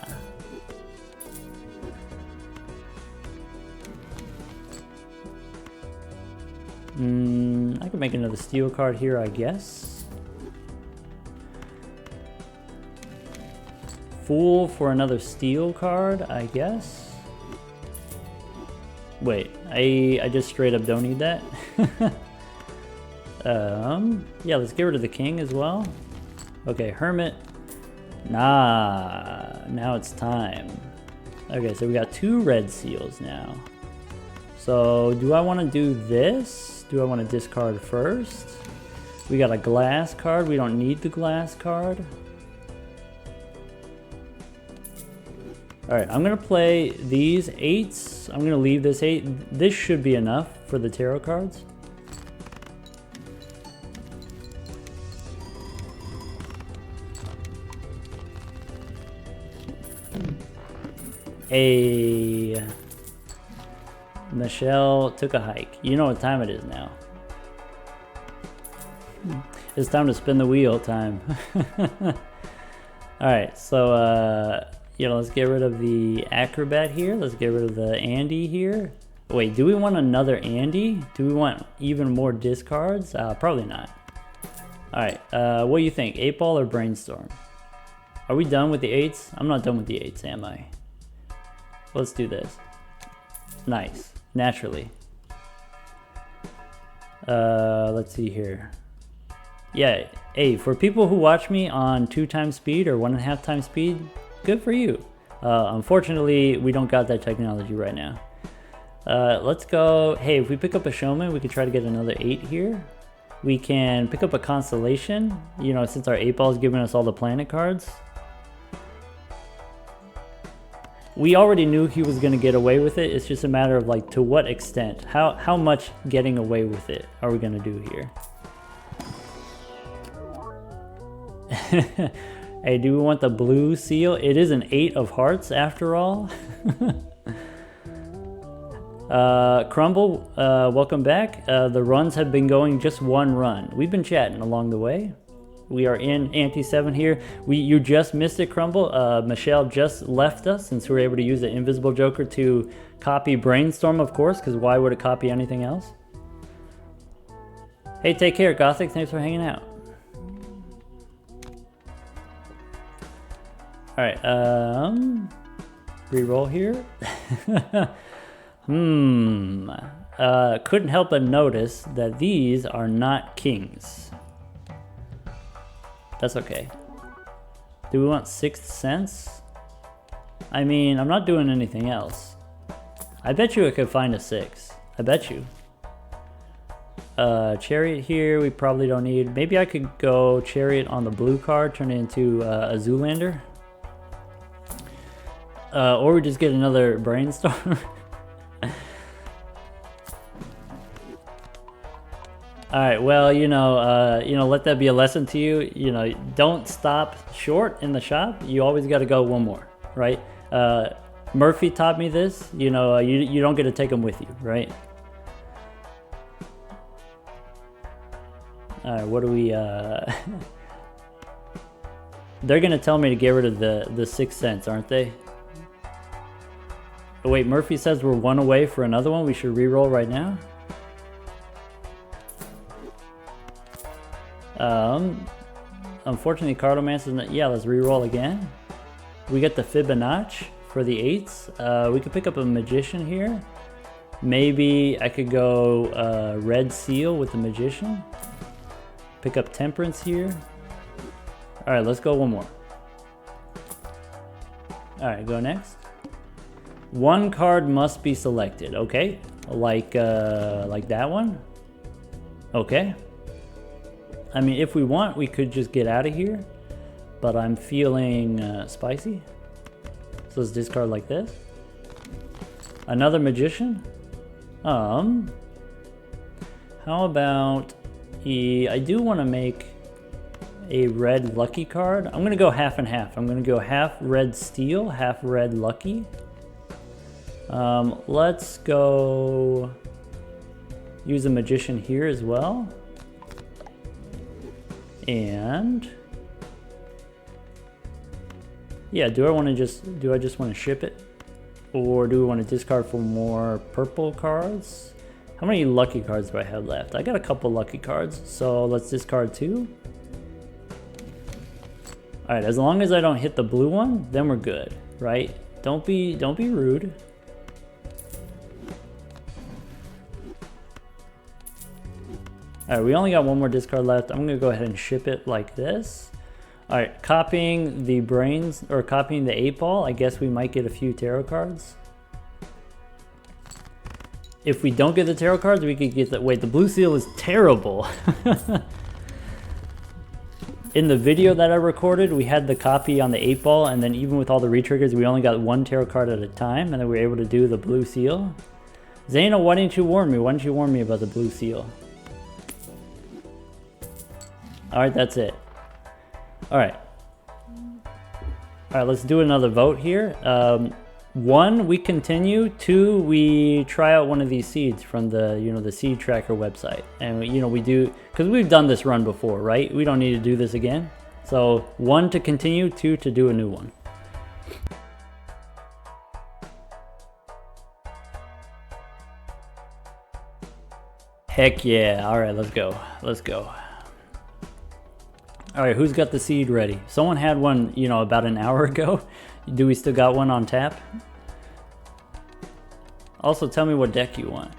I could make another steel card here, I guess. Fool for another steel card, I guess. Wait, I just straight up don't need that. Yeah, let's get rid of the king as well. Okay, hermit. Nah, now it's time. Okay, so we got 2 red seals now. So do I want to do this? Do I want to discard first? We got a glass card. We don't need the glass card. All right, I'm going to play these 8s. I'm going to leave this 8. This should be enough for the tarot cards. Hey, Michelle took a hike. You know what time it is now. It's time to spin the wheel time. Alright, so let's get rid of the Acrobat here. Let's get rid of the Andy here. Wait, do we want another Andy? Do we want even more discards? Probably not. Alright, what do you think? 8-ball or Brainstorm? Are we done with the 8s? I'm not done with the 8s, am I? Let's do this. Nice. Naturally. Let's see here. Yeah, hey, for people who watch me on 2x speed or 1.5 times speed, good for you. Unfortunately, we don't got that technology right now. Let's go. Hey, if we pick up a Showman, we could try to get another 8 here. We can pick up a Constellation, since our 8-ball is giving us all the planet cards. We already knew he was going to get away with it. It's just a matter of like to what extent. How much getting away with it are we going to do here? Hey, do we want the blue seal? It is an 8 of hearts after all. Crumble, welcome back. The runs have been going just one run. We've been chatting along the way. We are in Ante 7 here. You just missed it, Crumble. Michelle just left us since we were able to use the Invisible Joker to copy Brainstorm, of course, because why would it copy anything else? Hey, take care, Gothic. Thanks for hanging out. Alright, re-roll here. Couldn't help but notice that these are not kings. That's okay. Do we want Sixth Sense? I mean, I'm not doing anything else. I bet you I could find a 6. I bet you. Chariot here, we probably don't need. Maybe I could go Chariot on the blue card, turn it into a Zoolander. Or we just get another Brainstorm. Alright, well, let that be a lesson to you. Don't stop short in the shop. You always got to go one more, right? Murphy taught me this. You don't get to take them with you, right? Alright, what do we... They're going to tell me to get rid of the Sixth Sense, aren't they? Oh, wait, Murphy says we're one away for another one. We should re-roll right now. Unfortunately, Cardomancer's not. Yeah, let's re-roll again. We get the Fibonacci for the 8s. We could pick up a Magician here. Maybe I could go Red Seal with the Magician. Pick up Temperance here. Alright, let's go one more. Alright, go next. One card must be selected. Okay, like that one. Okay. I mean, if we want, we could just get out of here. But I'm feeling spicy. So let's discard like this. Another Magician. How about... I do want to make a red lucky card. I'm going to go half and half. I'm going to go half red steel, half red lucky. Let's go use a Magician here as well. And yeah, do I just want to ship it, or do we want to discard for more purple cards? How many lucky cards do I have left? I got a couple lucky cards, so let's discard 2. All right, as long as I don't hit the blue one, then we're good, right? Don't be rude. Alright, we only got one more discard left. I'm going to go ahead and ship it like this. Alright, copying the brains, or copying the 8-ball, I guess we might get a few tarot cards. If we don't get the tarot cards, we could get the... Wait, the blue seal is terrible. In the video that I recorded, we had the copy on the 8-ball, and then even with all the retriggers, we only got one tarot card at a time, and then we were able to do the blue seal. Zaina, why didn't you warn me? Why didn't you warn me about the blue seal? Alright, that's it. Alright. Alright, let's do another vote here. 1, we continue. 2, we try out one of these seeds from the, you know, the seed tracker website. And, you know, we do, because we've done this run before, right? We don't need to do this again. So 1 to continue, 2 to do a new one. Heck yeah. All right, let's go. Let's go. All right, who's got the seed ready? Someone had one, you know, about an hour ago. Do we still got one on tap? Also, tell me what deck you want.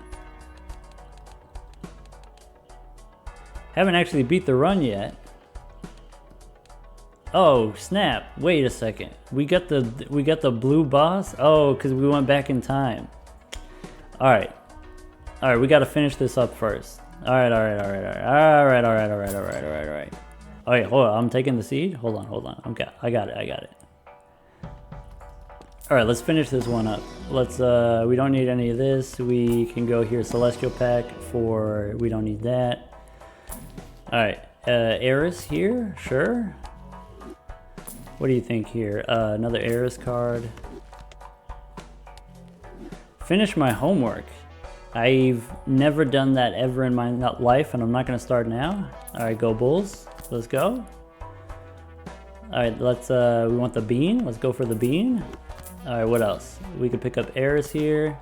Haven't actually beat the run yet. Oh, snap. Wait a second. We got the blue boss? Oh, because we went back in time. All right. All right, we got to finish this up first. All right. Oh, yeah, hold on. I'm taking the seed. Hold on. I got it. All right, let's finish this one up. Let's, we don't need any of this. We can go here, Celestial Pack for, we don't need that. All right, Eris here, sure. What do you think here? Another Eris card. Finish my homework. I've never done that ever in my life, and I'm not gonna start now. All right, go Bulls, let's go. All right, let's, we want the bean, let's go for the bean. All right, what else? We could pick up Eris here.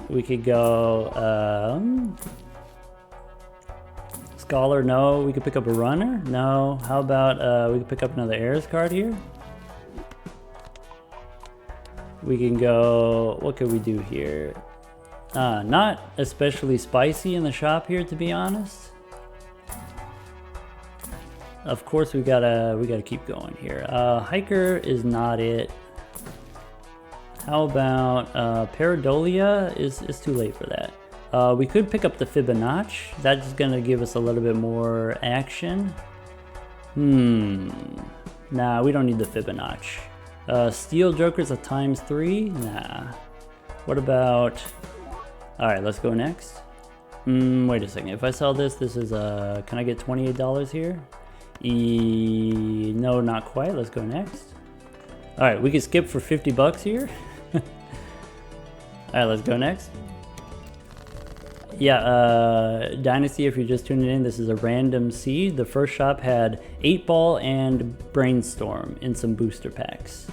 We could go, Scholar, no. We could pick up a runner, no. How about, we could pick up another Eris card here. We can go, what could we do here? Not especially spicy in the shop here, to be honest. Of course, we gotta keep going here. Hiker is not it. How about Pareidolia is too late for that. We could pick up the Fibonacci. That's gonna give us a little bit more action. Nah, we don't need the Fibonacci. Steel Joker's a ×3. Nah. What about? All right, let's go next. Wait a second. If I sell this, this is can I get $28 here? No, not quite. Let's go next. All right, we can skip for 50 bucks here. All right, let's go next. Yeah, Dynasty, if you're just tuning in, this is a random seed. The first shop had 8-Ball and Brainstorm in some booster packs.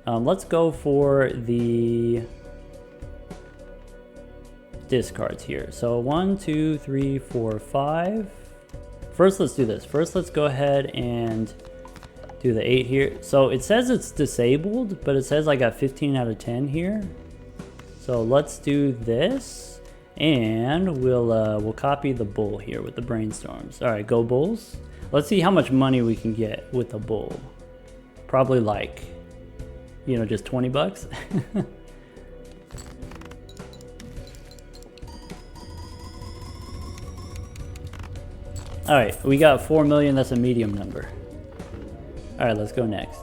Let's go for the discards here. So 1, 2, 3, 4, 5. First, let's do this. First, let's go ahead and do the 8 here. So it says it's disabled, but it says I got 15 out of 10 here. So let's do this, and we'll copy the bull here with the brainstorms. All right, go Bulls. Let's see how much money we can get with the bull. Probably like, you know, just 20 bucks. All right, we got 4 million. That's a medium number. All right, let's go next.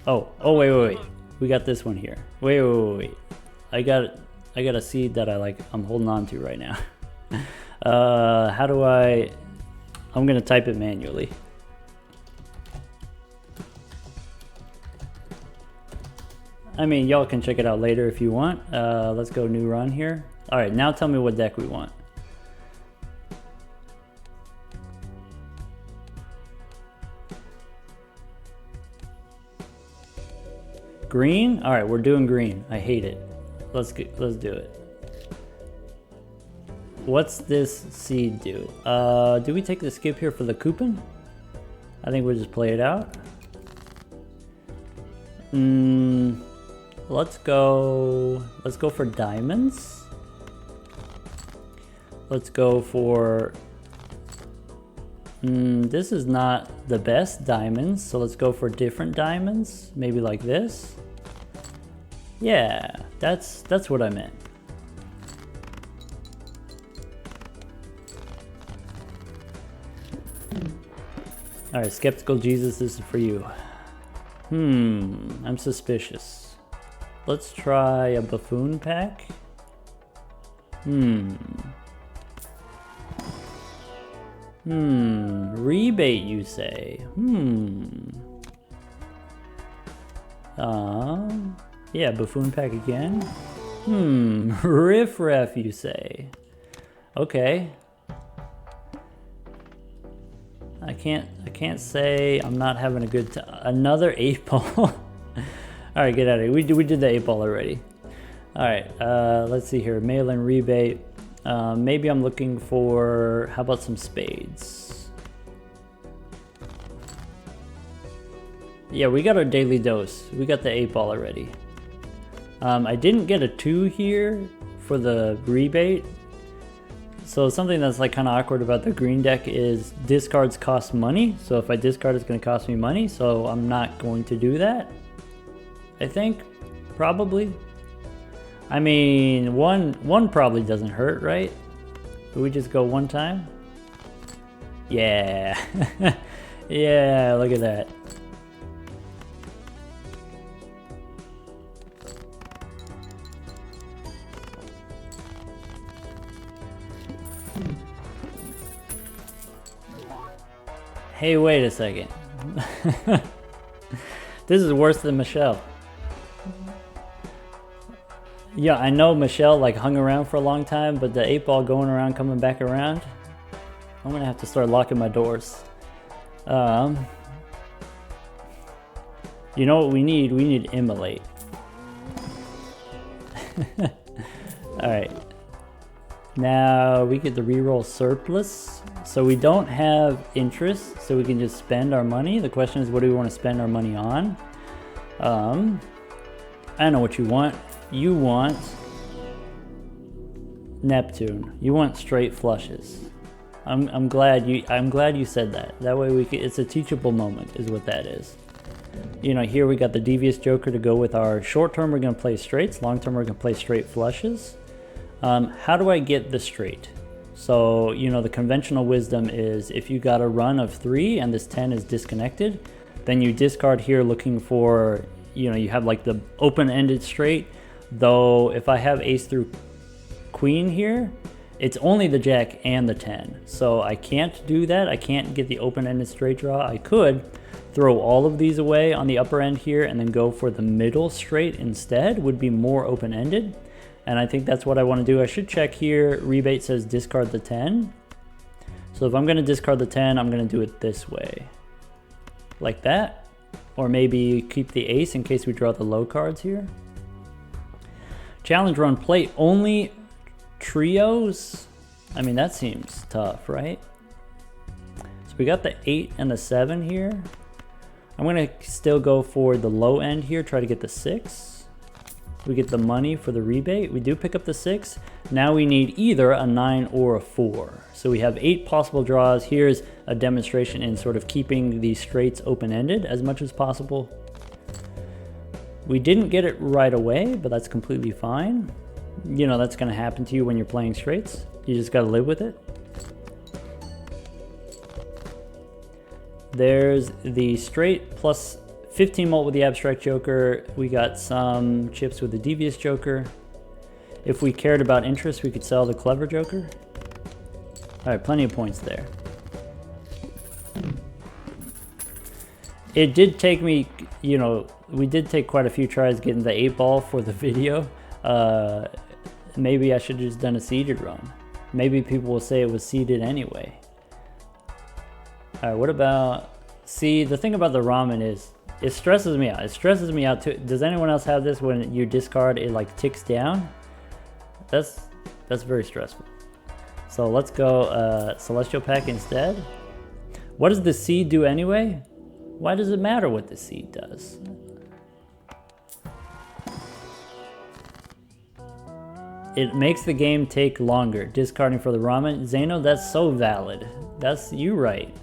Oh, wait. We got this one here. Wait. I got a seed that I'm holding on to right now. How do I'm gonna type it manually. I mean, y'all can check it out later if you want. Let's go new run here. All right, now tell me what deck we want. Green? All right, we're doing green. I hate it. Let's do it. What's this seed do? Do we take the skip here for the coupon? I think we'll just play it out. Let's go for diamonds. Let's go for this is not the best diamonds, so let's go for different diamonds. Maybe like this. Yeah, that's what I meant. All right, Skeptical Jesus, this is for you. I'm suspicious. Let's try a buffoon pack. Rebate, you say? Yeah, buffoon pack again. Riffraff, you say? Okay. I can't say I'm not having a good time. Another 8-ball. All right, get out of here. We did the 8-ball already. All right, let's see here. Mail-in rebate. Maybe I'm looking for, how about some spades? Yeah, we got our daily dose. We got the 8-ball already. I didn't get a 2 here for the rebate. So something that's like kind of awkward about the green deck is discards cost money. So if I discard, it's going to cost me money. So I'm not going to do that. I think, probably. I mean, one probably doesn't hurt, right? Do we just go one time? Yeah. Yeah, look at that. Hey, wait a second. This is worse than Michelle. Yeah, I know Michelle like hung around for a long time, but the 8-ball going around, coming back around, I'm gonna have to start locking my doors. You know what we need? We need Immolate. Alright. Now we get the reroll surplus. So we don't have interest, so we can just spend our money. The question is, what do we want to spend our money on? I know what you want. You want Neptune. You want straight flushes. I'm glad you said that. That way it's a teachable moment is what that is. You know, here we got the Devious Joker to go with our short term we're going to play straights, long term we're going to play straight flushes. How do I get the straight? So, you know, the conventional wisdom is if you got a run of 3 and this 10 is disconnected, then you discard here looking for, you know, you have like the open-ended straight. Though if I have ace through queen here, it's only the jack and the 10. So I can't do that. I can't get the open-ended straight draw. I could throw all of these away on the upper end here and then go for the middle straight instead, would be more open-ended. And I think that's what I want to do. I should check here. Rebate says discard the 10. So if I'm going to discard the 10, I'm going to do it this way. Like that. Or maybe keep the ace in case we draw the low cards here. Challenge run, play only trios. I mean, that seems tough, right? So we got the 8 and the 7 here. I'm going to still go for the low end here, try to get the 6. We get the money for the rebate. We do pick up the 6. Now we need either a 9 or a 4. So we have 8 possible draws. Here's a demonstration in sort of keeping the straights open-ended as much as possible. We didn't get it right away, but that's completely fine. You know, that's going to happen to you when you're playing straights. You just got to live with it. There's the straight plus 15 mult with the Abstract Joker. We got some chips with the Devious Joker. If we cared about interest, we could sell the Clever Joker. All right, plenty of points there. It did take me, you know, we did take quite a few tries getting the 8-ball for the video. Maybe I should have just done a seeded run. Maybe people will say it was seeded anyway. All right, what about, see, the thing about the ramen is, it stresses me out. It stresses me out too. Does anyone else have this when you discard, it like ticks down? That's very stressful. So let's go Celestial Pack instead. What does the seed do anyway? Why does it matter what the seed does? It makes the game take longer. Discarding for the ramen. Zeno, that's so valid. That's you right.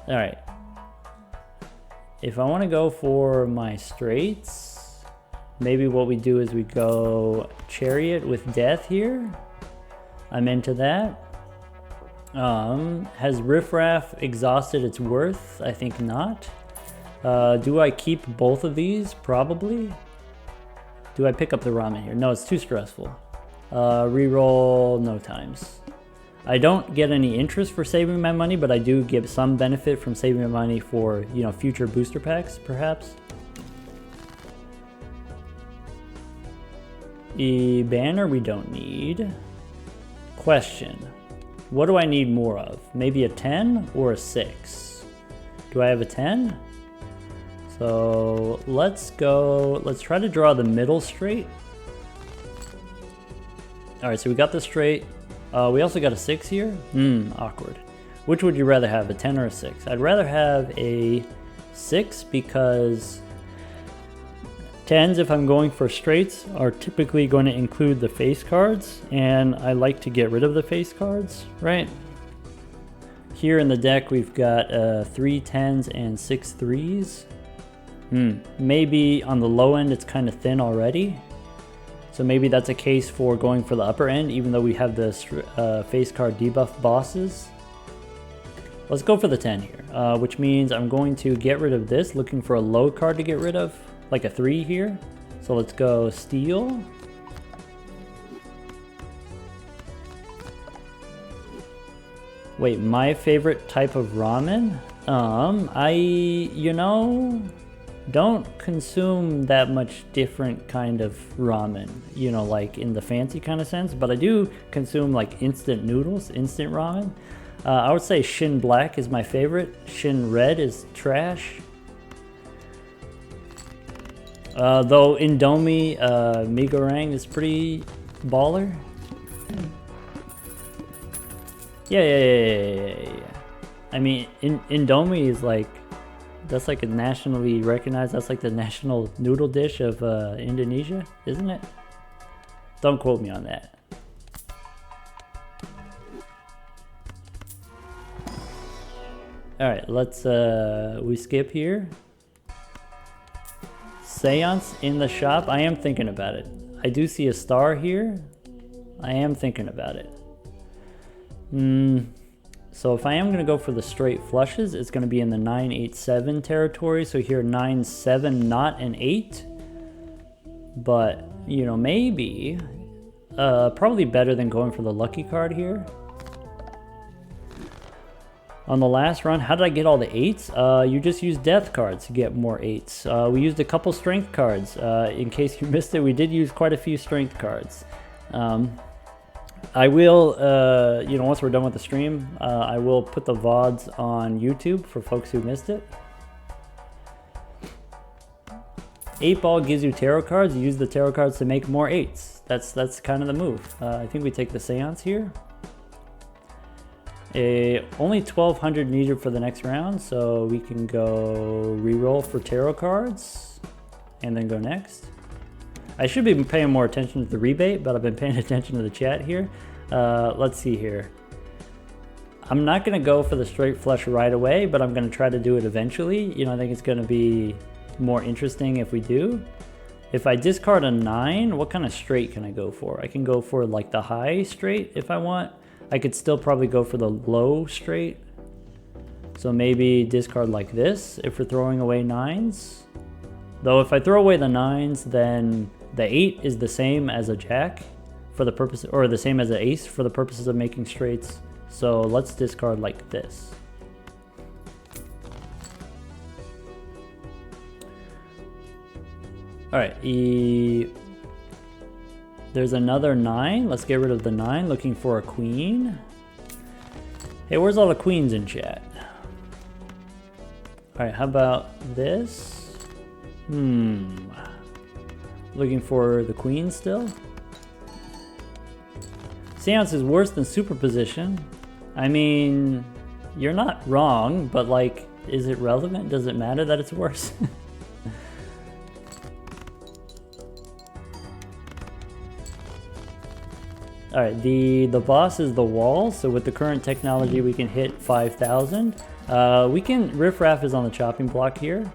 All right. If I want to go for my straights, maybe what we do is we go Chariot with Death here. I'm into that. Has Riffraff exhausted its worth? I think not. Do I keep both of these? Probably. Do I pick up the ramen here? No, it's too stressful. Reroll no times. I don't get any interest for saving my money, but I do get some benefit from saving my money for, you know, future booster packs, perhaps. The banner we don't need. Question. What do I need more of? Maybe a 10 or a 6? Do I have a 10? So let's try to draw the middle straight. All right, so we got the straight. We also got a 6 here. Awkward. Which would you rather have, a 10 or a 6? I'd rather have a 6 because 10s, if I'm going for straights, are typically going to include the face cards, and I like to get rid of the face cards, right? Here in the deck, we've got 3 10s and 6 3s. Maybe on the low end, it's kind of thin already. So maybe that's a case for going for the upper end, even though we have the face card debuff bosses. Let's go for the 10 here, which means I'm going to get rid of this, looking for a low card to get rid of, like a 3 here. So let's go steel. Wait, my favorite type of ramen? Don't consume that much different kind of ramen, like in the fancy kind of sense, but I do consume like instant noodles, instant ramen. I would say Shin Black is my favorite. Shin Red is trash. Though Indomie mee goreng is pretty baller. Yeah. I mean, Indomie is like, that's like a nationally recognized, that's like the national noodle dish of Indonesia, isn't it? Don't quote me on that. Alright, let's, we skip here. Seance in the shop, I am thinking about it. I do see a star here. I am thinking about it. So if I am going to go for the straight flushes, it's going to be in the 9-8-7 territory. So here 9-7, not an 8. But, maybe. Probably better than going for the lucky card here. On the last run, how did I get all the 8s? You just used death cards to get more 8s. We used a couple strength cards. In case you missed it, we did use quite a few strength cards. I will, once we're done with the stream, I will put the VODs on YouTube for folks who missed it. 8-ball gives you tarot cards. You use the tarot cards to make more 8s. That's kind of the move. I think we take the Seance here. Only 1,200 needed for the next round, so we can go reroll for tarot cards and then go next. I should be paying more attention to the rebate, but I've been paying attention to the chat here. Let's see here. I'm not going to go for the straight flush right away, but I'm going to try to do it eventually. I think it's going to be more interesting if we do. If I discard a 9, what kind of straight can I go for? I can go for like the high straight if I want. I could still probably go for the low straight. So maybe discard like this if we're throwing away 9s. Though if I throw away the 9s, then the 8 is the same as a jack for the purpose, or the same as an ace for the purposes of making straights. So let's discard like this. All right, there's another 9. Let's get rid of the 9, looking for a queen. Hey, where's all the queens in chat? All right, how about this? Looking for the queen still. Seance is worse than superposition. I mean, you're not wrong, but like, is it relevant? Does it matter that it's worse? All right, the boss is the wall. So with the current technology, we can hit 5,000. We can, Riffraff is on the chopping block here.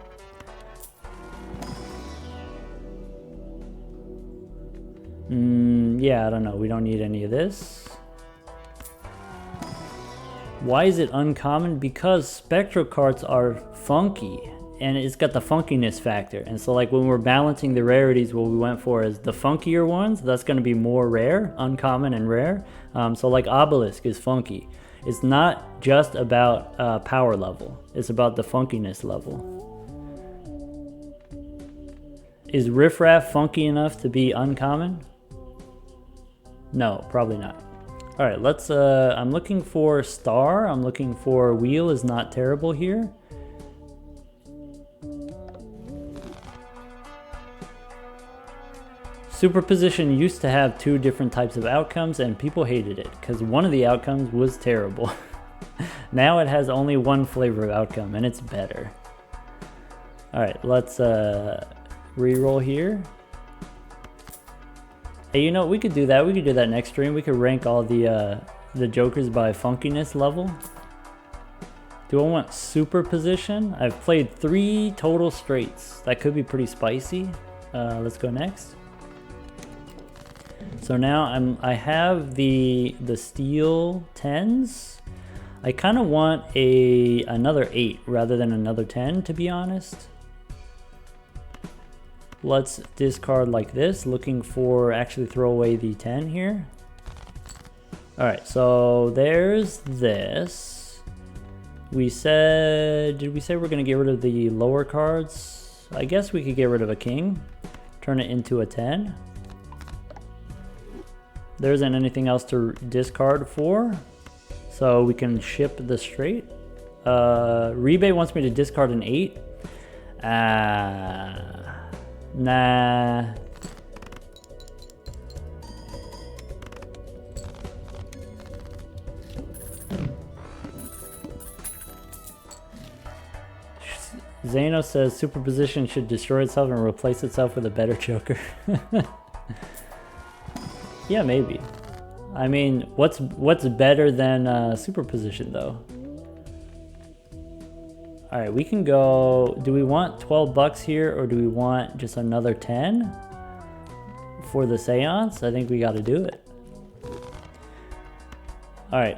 Yeah, I don't know. We don't need any of this. Why is it uncommon? Because spectral cards are funky, and it's got the funkiness factor. And so like when we're balancing the rarities, what we went for is the funkier ones. That's going to be more rare, uncommon and rare. So like Obelisk is funky. It's not just about power level. It's about the funkiness level. Is Riffraff funky enough to be uncommon? No, probably not. All right, let's, I'm looking for star. I'm looking for wheel is not terrible here. Superposition used to have 2 different types of outcomes and people hated it because one of the outcomes was terrible. Now it has only 1 flavor of outcome and it's better. All right, let's re-roll here. Hey, you know, we could do that. We could do that next stream. We could rank all the jokers by funkiness level. Do I want superposition? I've played 3 total straights. That could be pretty spicy. Let's go next. So now I have the steel 10s. I kind of want another 8 rather than another 10, to be honest. Let's discard like this, looking for actually throw away the 10 here. All right, so there's this. We said, did we say we're gonna get rid of the lower cards? I guess we could get rid of a king, turn it into a 10. There isn't anything else to discard for, so we can ship the straight. Rebate wants me to discard an 8. Nah. Zano says superposition should destroy itself and replace itself with a better joker. Yeah, maybe. I mean, what's better than superposition though? All right, we can go, do we want 12 bucks here or do we want just another 10 for the seance? I think we got to do it. All right,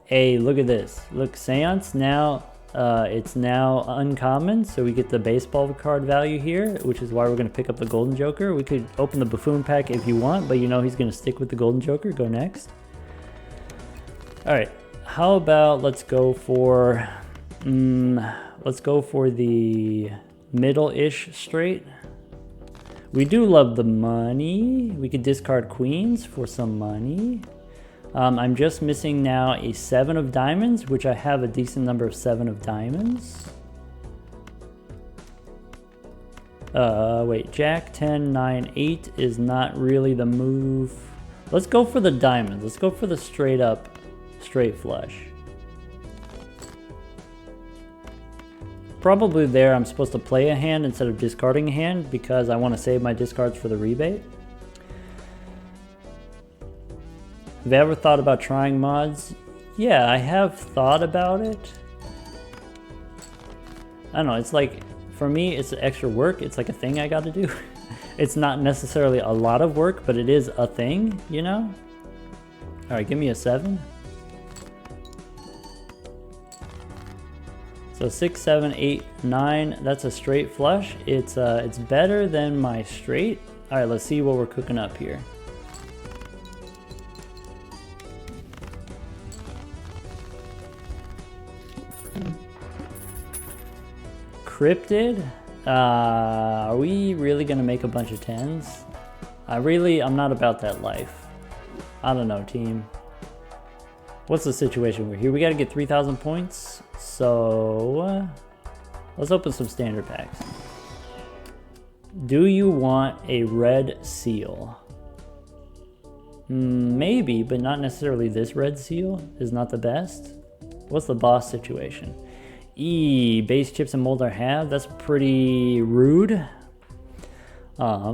hey, look at this. Look, seance now, it's now uncommon, so we get the baseball card value here, which is why we're going to pick up the golden joker. We could open the buffoon pack if you want, but you know he's going to stick with the golden joker. Go next. All right, how about let's go for the middle-ish straight. We do love the money. We could discard queens for some money. I'm just missing now a 7 of diamonds, which I have a decent number of 7 of diamonds. Wait, Jack, 10, 9, 8 is not really the move. Let's go for the diamonds. Let's go for the straight flush. Probably there I'm supposed to play a hand instead of discarding a hand because I want to save my discards for the rebate. Have you ever thought about trying mods? Yeah, I have thought about it. I don't know, it's like, for me, it's extra work. It's like a thing I got to do. It's not necessarily a lot of work, but it is a thing, you know? All right, give me a 7. So 6, 7, 8, 9, that's a straight flush. It's better than my straight. All right, let's see what we're cooking up here. Cryptid? Are we really gonna make a bunch of 10s? I'm not about that life. I don't know, team. What's the situation we're here? We gotta get 3,000 points. So let's open some standard packs. Do you want a red seal? Maybe, but not necessarily this red seal is not the best. What's the boss situation? Base chips and mold I have. That's pretty rude. I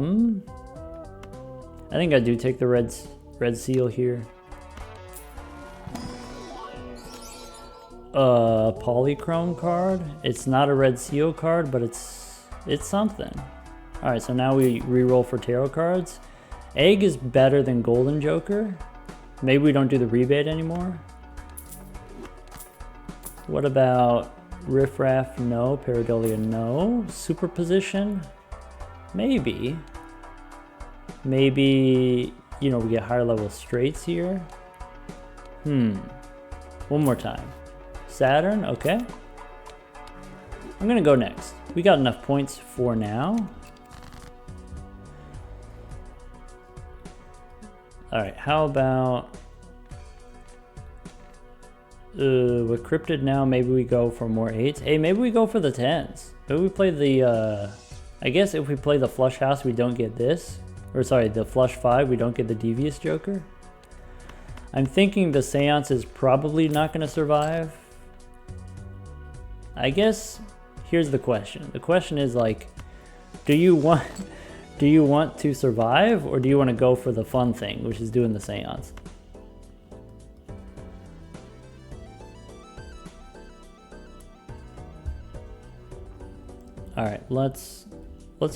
think I do take the red seal here. Polychrome card. It's not a red seal card, but it's something. All right, so now we re-roll for tarot cards. Egg is better than golden joker. Maybe we don't do the rebate anymore. What about riffraff? No. Pareidolia? No. Superposition? Maybe. Maybe, you know, we get higher level straights here. One more time. Saturn, okay. I'm gonna go next. We got enough points for now. All right, how about with cryptid now? Maybe we go for more 8s. Hey, maybe we go for the 10s. Maybe we play the I guess if we play the flush house, we don't get this. Or sorry, the flush 5, we don't get the devious joker. I'm thinking the seance is probably not going to survive. I guess here's the question. The question is like, do you want to survive, or do you want to go for the fun thing, which is doing the seance? All right, let's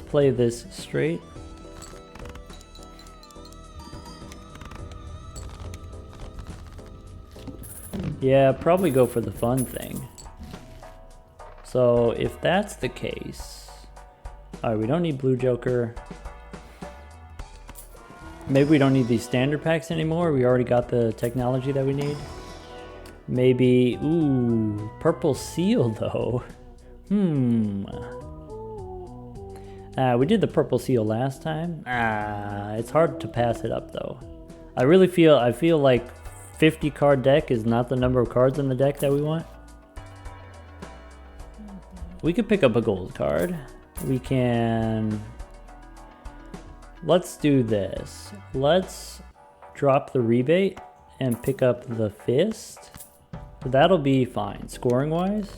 play this straight. Yeah, probably go for the fun thing. So if that's the case, all right, we don't need blue joker. Maybe we don't need these standard packs anymore. We already got the technology that we need. Maybe, ooh, purple seal though. We did the purple seal last time. It's hard to pass it up though. I feel like 50 card deck is not the number of cards in the deck that we want. We could pick up a gold card. We can... Let's do this. Let's drop the rebate and pick up the fist. That'll be fine, scoring wise.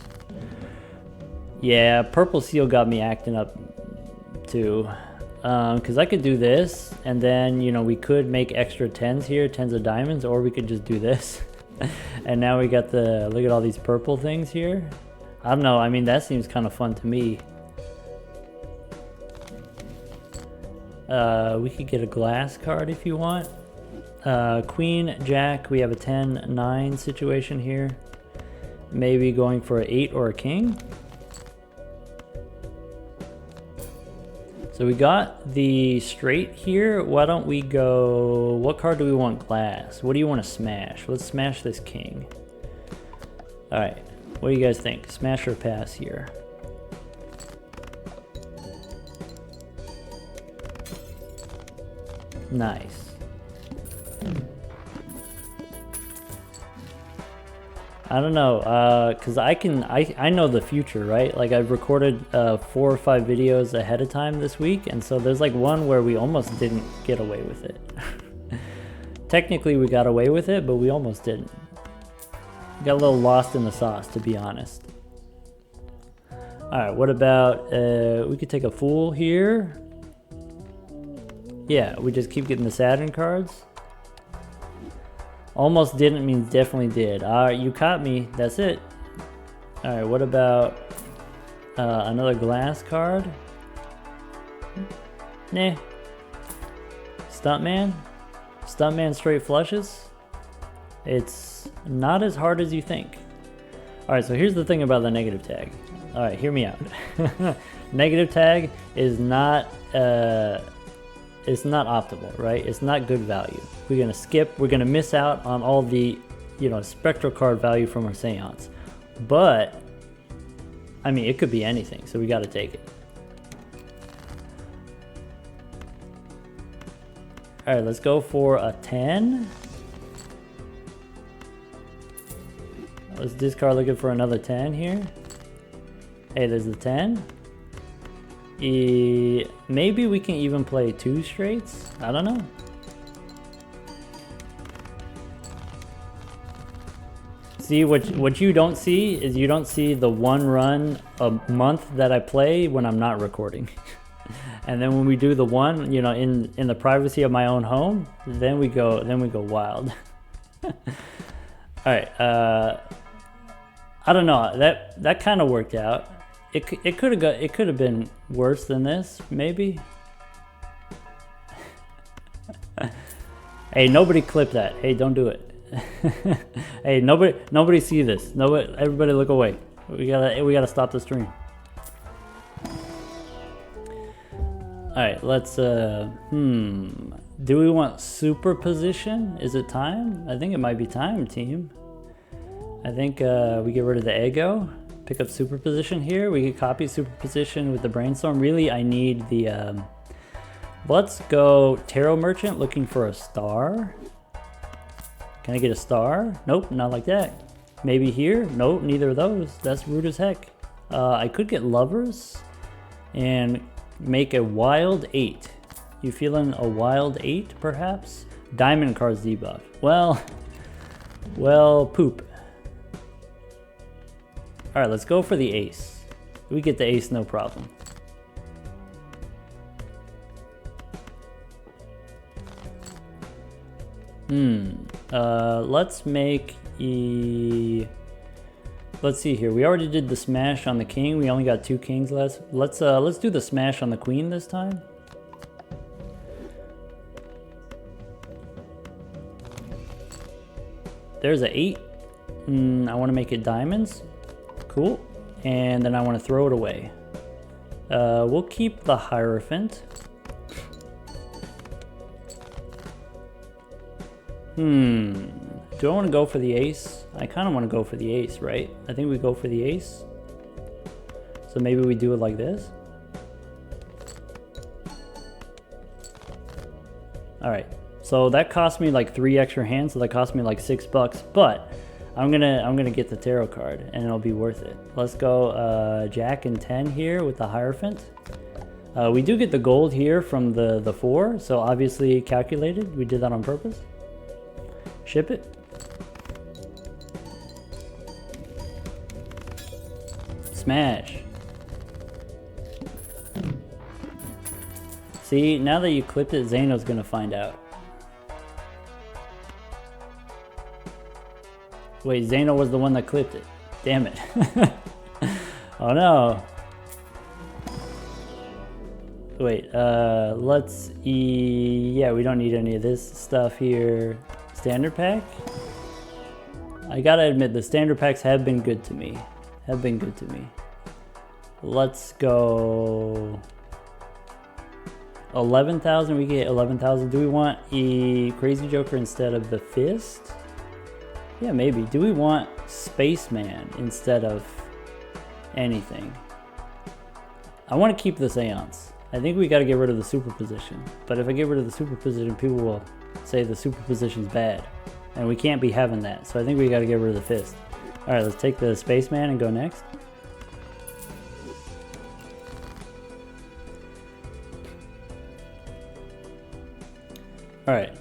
Yeah, purple seal got me acting up too. Because I could do this, and then, you know, we could make extra 10s here, 10s of diamonds, or we could just do this. And now we got the, look at all these purple things here. I don't know, I mean, that seems kind of fun to me. We could get a glass card if you want. Queen, Jack, we have a 10-9 situation here. Maybe going for an 8 or a king. So we got the straight here. Why don't we go, what card do we want glass? What do you want to smash? Let's smash this king. All right, what do you guys think? Smash or pass here? Nice. I don't know, cause I know the future, right? Like I've recorded 4 or 5 videos ahead of time this week, and so there's like one where we almost didn't get away with it. Technically we got away with it, but we almost didn't. We got a little lost in the sauce, to be honest. All right, what about, we could take a fool here. Yeah, we just keep getting the Saturn cards. Almost didn't means definitely did. Alright, you caught me. That's it. Alright, what about another glass card? Nah. Stuntman? Stuntman straight flushes? It's not as hard as you think. Alright, so here's the thing about the negative tag. Alright, hear me out. Negative tag is not... it's not optimal, right? It's not good value. We're gonna skip, we're gonna miss out on all the, you know, spectral card value from our seance. But, I mean, it could be anything, so we gotta take it. All right, let's go for a 10. Let's discard looking for another 10 here. Hey, there's the 10. Maybe we can even play 2 straights. I don't know. See, what you don't see is you don't see the 1 run a month that I play when I'm not recording. And then when we do the one, you know, in the privacy of my own home, then we go wild. All right, I don't know. That kind of worked out. It could have been worse than this, maybe. Hey, nobody clip that. Hey, don't do it. Hey, nobody see this. Everybody look away. We gotta stop the stream. All right, let's do we want superposition? Is it time? I think it might be time, team. I think we get rid of the ego. Pick up superposition here. We could copy superposition with the brainstorm. Really, I need the Let's go Tarot Merchant looking for a star. Can I get a star? Nope, not like that. Maybe here? Nope, neither of those. That's rude as heck. I could get Lovers and make a wild 8. You feeling a wild 8 perhaps? Diamond cards debuff. Well, poop. Alright, let's go for the ace. We get the ace, no problem. Let's make let's see here. We already did the smash on the king. We only got 2 kings left. Let's do the smash on the queen this time. There's a 8. I want to make it diamonds. Cool. And then I want to throw it away. We'll keep the Hierophant. Do I want to go for the ace? I kind of want to go for the ace, right? I think we go for the ace. So maybe we do it like this. All right. So that cost me like 3 extra hands, so that cost me like $6, but I'm gonna get the tarot card and it'll be worth it. Let's go Jack and 10 here with the Hierophant. We do get the gold here from the 4, so obviously calculated. We did that on purpose. Ship it. Smash. See, now that you clipped it, Zano's gonna find out. Wait, Zano was the one that clipped it. Damn it. Oh no. Wait, let's yeah, we don't need any of this stuff here. Standard pack? I gotta admit, the standard packs have been good to me. Let's go 11,000. We get 11,000. Do we want a Crazy Joker instead of the Fist? Yeah, maybe. Do we want Spaceman instead of anything? I want to keep the Seance. I think we got to get rid of the superposition. But if I get rid of the superposition, people will say the superposition's bad. And we can't be having that. So I think we got to get rid of the Fist. Alright, let's take the Spaceman and go next. Alright,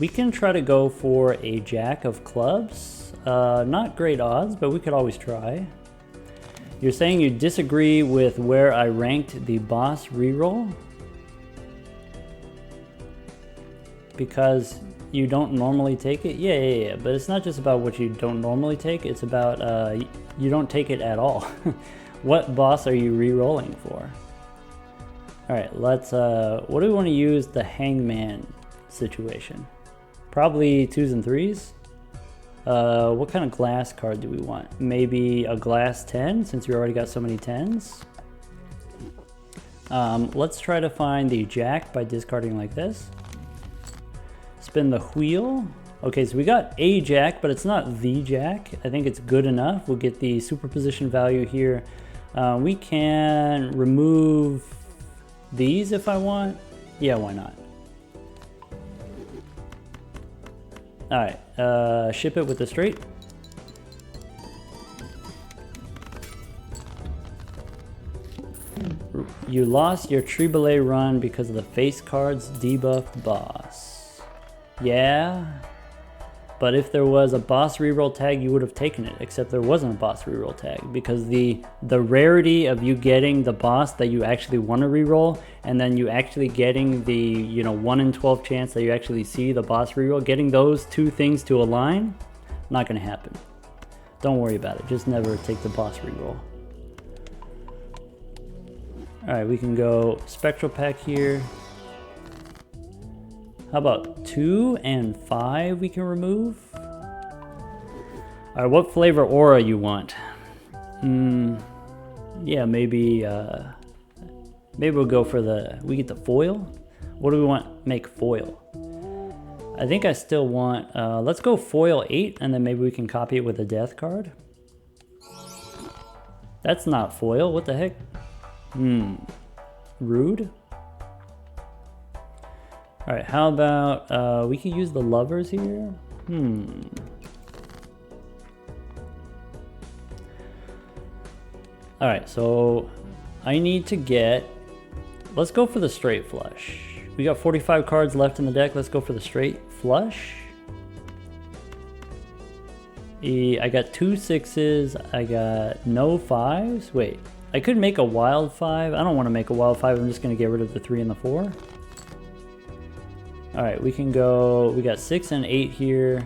we can try to go for a Jack of Clubs. Not great odds, but we could always try. You're saying you disagree with where I ranked the boss reroll? Because you don't normally take it? Yeah, but it's not just about what you don't normally take, it's about you don't take it at all. What boss are you re-rolling for? Alright, let's, what do we want to use the Hangman situation? Probably 2s and 3s. What kind of glass card do we want? Maybe a glass 10, since we already got so many 10s. Let's try to find the Jack by discarding like this. Spin the wheel. Okay, so we got a Jack, but it's not the Jack. I think it's good enough. We'll get the superposition value here. We can remove these if I want. Yeah, why not? Alright, ship it with the straight. You lost your Triboulet run because of the face cards debuff boss. Yeah, but if there was a boss reroll tag, you would have taken it, except there wasn't a boss reroll tag because the rarity of you getting the boss that you actually want to reroll and then you actually getting the 1 in 12 chance that you actually see the boss reroll, getting those 2 things to align, not going to happen. Don't worry about it. Just never take the boss reroll. Alright, we can go Spectral Pack here. How about 2 and 5 we can remove? Alright, what flavor aura you want? Yeah, maybe we'll go for we get the foil? What do we want? Make foil. I think I still want, let's go foil 8 and then maybe we can copy it with a death card. That's not foil, what the heck? Rude? All right, how about we could use the lovers here? All right, so I need to get, let's go for the straight flush. We got 45 cards left in the deck. Let's go for the straight flush. I got 2 6s. I got no 5s. Wait, I could make a wild 5. I don't want to make a wild 5. I'm just going to get rid of the 3 and the 4. All right, we can go. We got 6 and 8 here.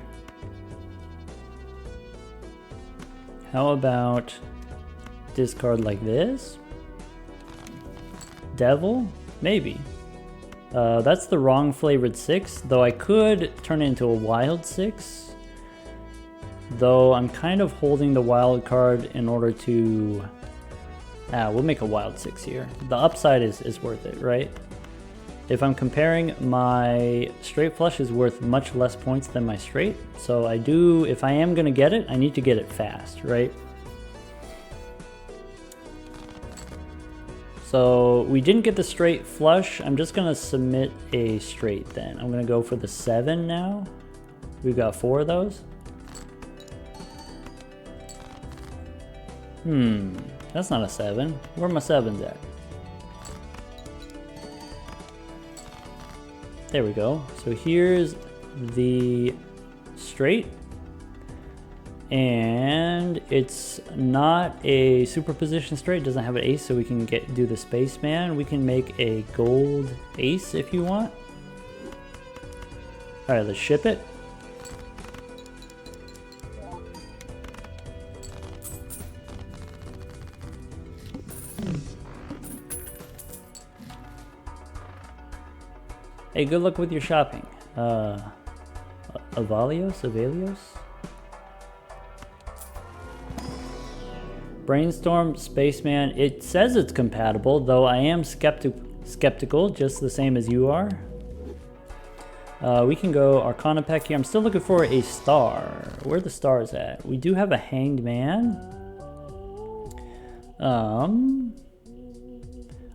How about discard like this? Devil? Maybe. That's the wrong flavored 6, though I could turn it into a wild 6. Though I'm kind of holding the wild card in order to... we'll make a wild 6 here. The upside is worth it, right? If I'm comparing, my straight flush is worth much less points than my straight. So I do, if I am going to get it, I need to get it fast, right? So we didn't get the straight flush. I'm just going to submit a straight then. I'm going to go for the 7 now. We've got 4 of those. That's not a 7. Where are my 7s at? There we go. So here's the straight. And it's not a superposition straight. It doesn't have an ace, so we can do the spaceman. We can make a gold ace if you want. All right, let's ship it. Hey, good luck with your shopping. Avalios? Brainstorm, Spaceman. It says it's compatible, though I am skeptical, just the same as you are. We can go Arcana Pack here. I'm still looking for a star. Where are the stars at? We do have a Hanged Man.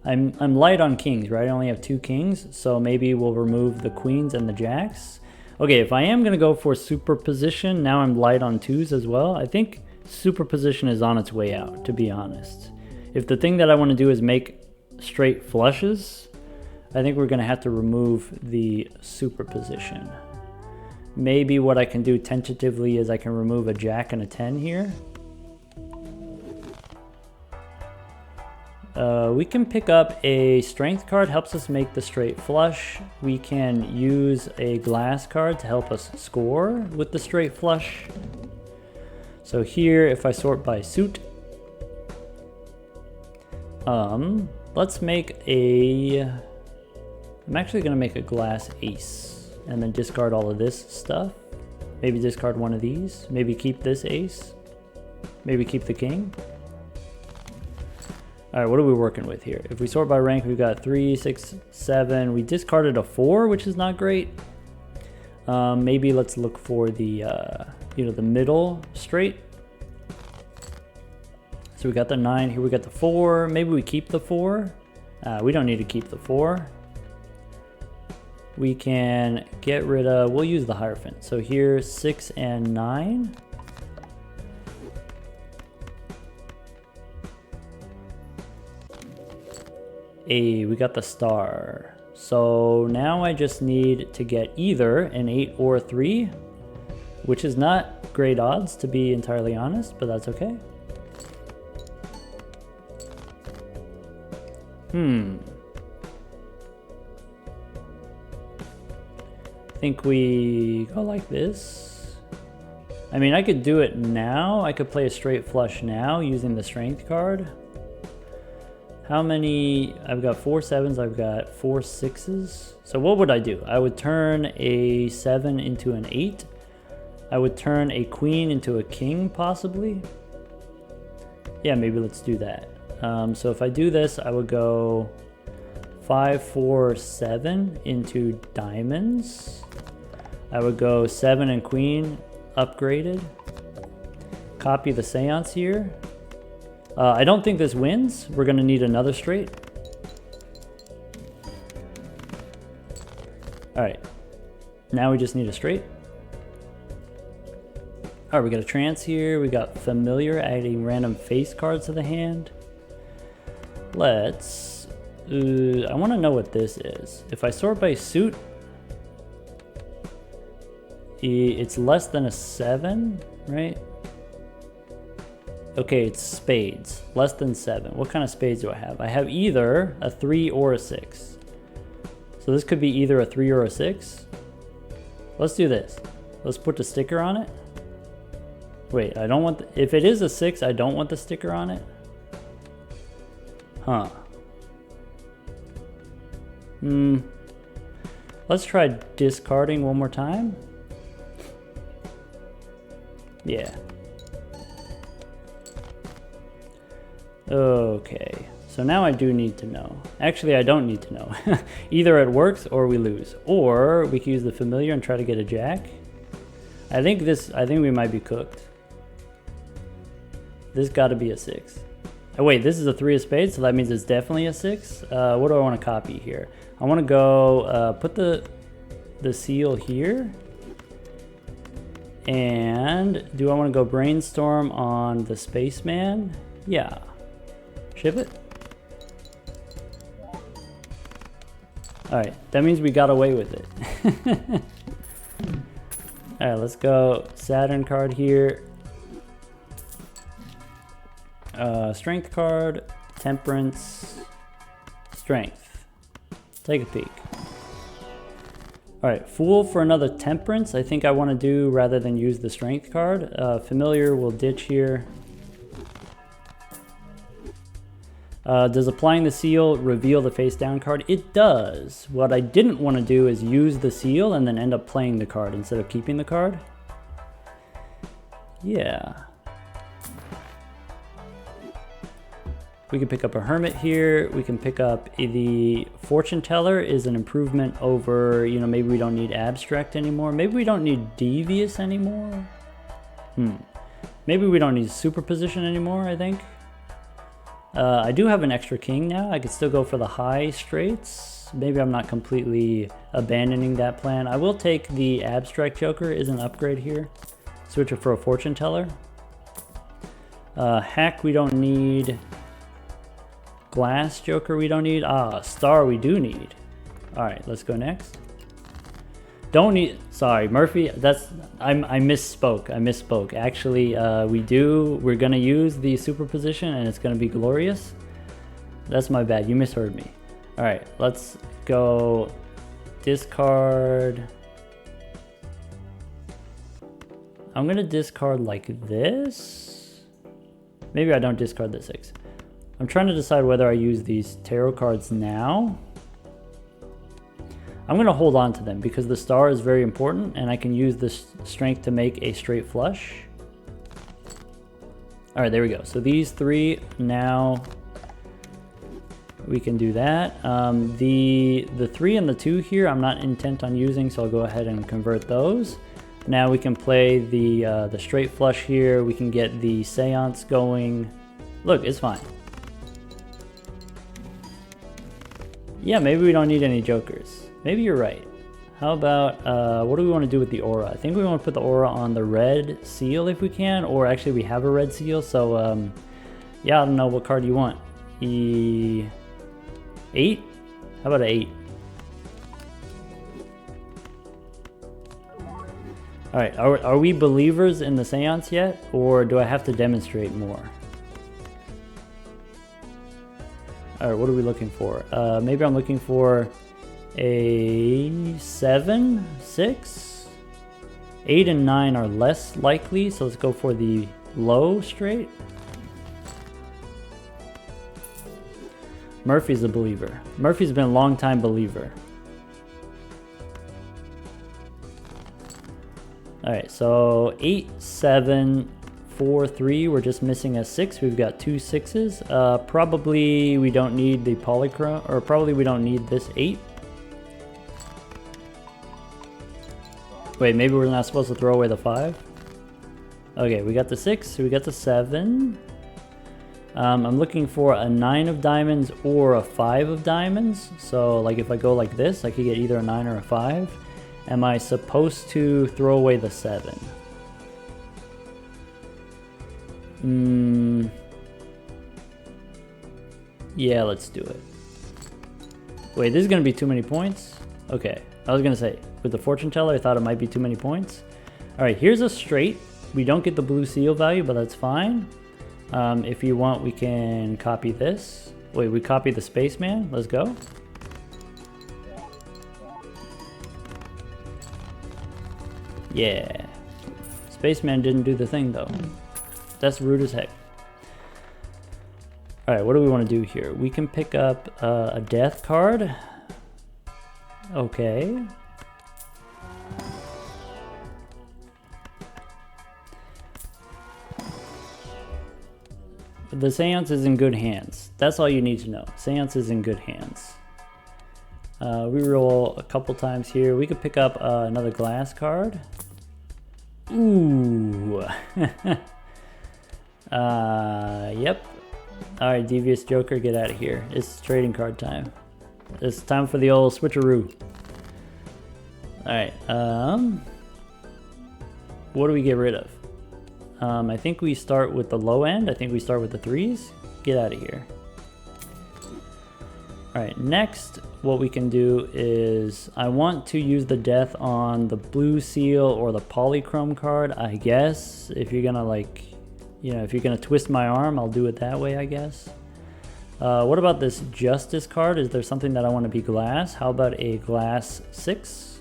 I'm light on kings, right? I only have 2 kings, so maybe we'll remove the queens and the jacks. Okay, if I am going to go for superposition, now I'm light on 2s as well. I think superposition is on its way out, to be honest. If the thing that I want to do is make straight flushes, I think we're going to have to remove the superposition. Maybe what I can do tentatively is I can remove a jack and a 10 here. We can pick up a strength card, helps us make the straight flush. We can use a glass card to help us score with the straight flush. So here, if I sort by suit, let's make a, I'm actually gonna make a glass ace and then discard all of this stuff. Maybe discard one of these, maybe keep this ace, maybe keep the king. All right, what are we working with here? If we sort by rank, we've got 3, 6, 7. We discarded a 4, which is not great. Maybe let's look for the, the middle straight. So we got the 9, here we got the 4. Maybe we keep the 4. We don't need to keep the 4. We can get rid of, we'll use the Hierophant. So here, 6 and 9. Hey, we got the star. So now I just need to get either an 8 or a 3, which is not great odds, to be entirely honest, but that's okay. I think we go like this. I mean, I could do it now. I could play a straight flush now using the strength card. How many? I've got 4 7s, I've got 4 6s. So what would I do? I would turn a 7 into an 8. I would turn a queen into a king, possibly. Yeah, maybe let's do that. So if I do this, I would go 5, 4, 7 into diamonds. I would go 7 and queen, upgraded. Copy the seance here. I don't think this wins. We're going to need another straight. All Alright. Now we just need a straight. Alright, we got a trance here. We got familiar, adding random face cards to the hand. Let's... I want to know what this is. If I sort by suit, it's less than a 7, right? Okay, it's spades. Less than 7. What kind of spades do I have? I have either a 3 or a 6. So this could be either a 3 or a 6. Let's do this. Let's put the sticker on it. Wait, I don't want... if it is a 6, I don't want the sticker on it. Huh. Let's try discarding one more time. Yeah. Okay. So now I do need to know. Actually, I don't need to know. Either it works or we lose. Or we can use the familiar and try to get a jack. I think we might be cooked. This got to be a 6. Oh wait, this is a 3 of spades, so that means it's definitely a 6. What do I want to copy here? I want to go put the seal here. And do I want to go brainstorm on the spaceman? Yeah. Ship it. Alright, that means we got away with it. Alright, let's go Saturn card here. Strength card, temperance, strength. Take a peek. Alright, fool for another temperance. I think I want to do rather than use the strength card. Familiar will ditch here. Does applying the seal reveal the face down card? It does. What I didn't want to do is use the seal and then end up playing the card instead of keeping the card. Yeah. We can pick up a hermit here. We can pick up the fortune teller is an improvement over, you know, maybe we don't need abstract anymore. Maybe we don't need devious anymore. Maybe we don't need superposition anymore, I think. I do have an extra king now. I could still go for the high straights. Maybe I'm not completely abandoning that plan. I will take the abstract joker is an upgrade here. Switch it for a fortune teller. Hack we don't need. Glass joker we don't need. Star we do need. Alright, let's go next. Don't need, sorry, Murphy, I misspoke. Actually, we're gonna use the superposition and it's gonna be glorious. That's my bad, you misheard me. Alright, let's go discard. I'm gonna discard like this. Maybe I don't discard the 6. I'm trying to decide whether I use these tarot cards now. I'm going to hold on to them because the star is very important and I can use this strength to make a straight flush. All right, there we go. So these 3 now we can do that. The 3 and the 2 here I'm not intent on using, so I'll go ahead and convert those. Now we can play the straight flush here. We can get the seance going. Look, it's fine. Yeah, maybe we don't need any jokers. Maybe you're right. How about, what do we want to do with the aura? I think we want to put the aura on the red seal if we can, or actually we have a red seal, so, yeah, I don't know what card you want. E8? How about an 8? Alright, are we believers in the seance yet, or do I have to demonstrate more? Alright, what are we looking for? Maybe I'm looking for a 7, 6? 8 and 9 are less likely, so let's go for the low straight. Murphy's a believer. Murphy's been a long time believer. Alright, so 8, 7, 4, 3, we're just missing a 6. We've got 2 6s. Probably we don't need the polychrome, or probably we don't need this 8. Wait, maybe we're not supposed to throw away the 5? Okay, we got the 6, we got the 7. I'm looking for a 9 of diamonds or a 5 of diamonds. So like if I go like this, I could get either a 9 or a 5. Am I supposed to throw away the 7? Yeah, let's do it. Wait, this is going to be too many points? Okay, I was going to say, with the fortune teller, I thought it might be too many points. Alright, here's a straight. We don't get the blue seal value, but that's fine. If you want, we can copy this. Wait, we copy the spaceman. Let's go. Yeah. Spaceman didn't do the thing, though. That's rude as heck. Alright, what do we want to do here? We can pick up a death card. Okay. The Seance is in good hands. That's all you need to know. Seance is in good hands. We roll a couple times here. We could pick up another glass card. Ooh. Yep. Alright, Devious Joker, get out of here. It's trading card time. It's time for the old switcheroo. Alright, what do we get rid of? I think we start with the low end. I think we start with the 3s. Get out of here. Alright, next what we can do is I want to use the death on the blue seal or the polychrome card, I guess. If you're gonna like, you know, if you're gonna twist my arm, I'll do it that way, I guess. What about this Justice card? Is there something that I want to be glass? How about a glass 6?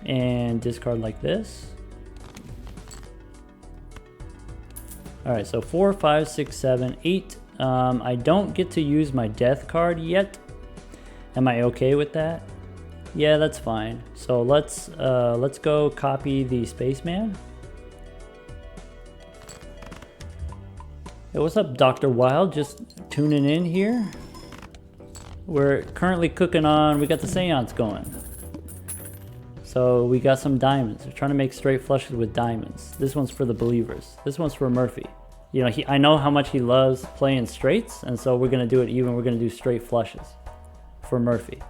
And discard like this. Alright, so 4, 5, 6, 7, 8. I don't get to use my death card yet. Am I okay with that? Yeah, that's fine. So let's go copy the spaceman. Hey, what's up, Dr. Wild? Just tuning in here. We're currently cooking on, we got the Seance going. So we got some diamonds. We're trying to make straight flushes with diamonds. This one's for the believers. This one's for Murphy. You know, I know how much he loves playing straights, and so we're gonna do it even. We're gonna do straight flushes for Murphy.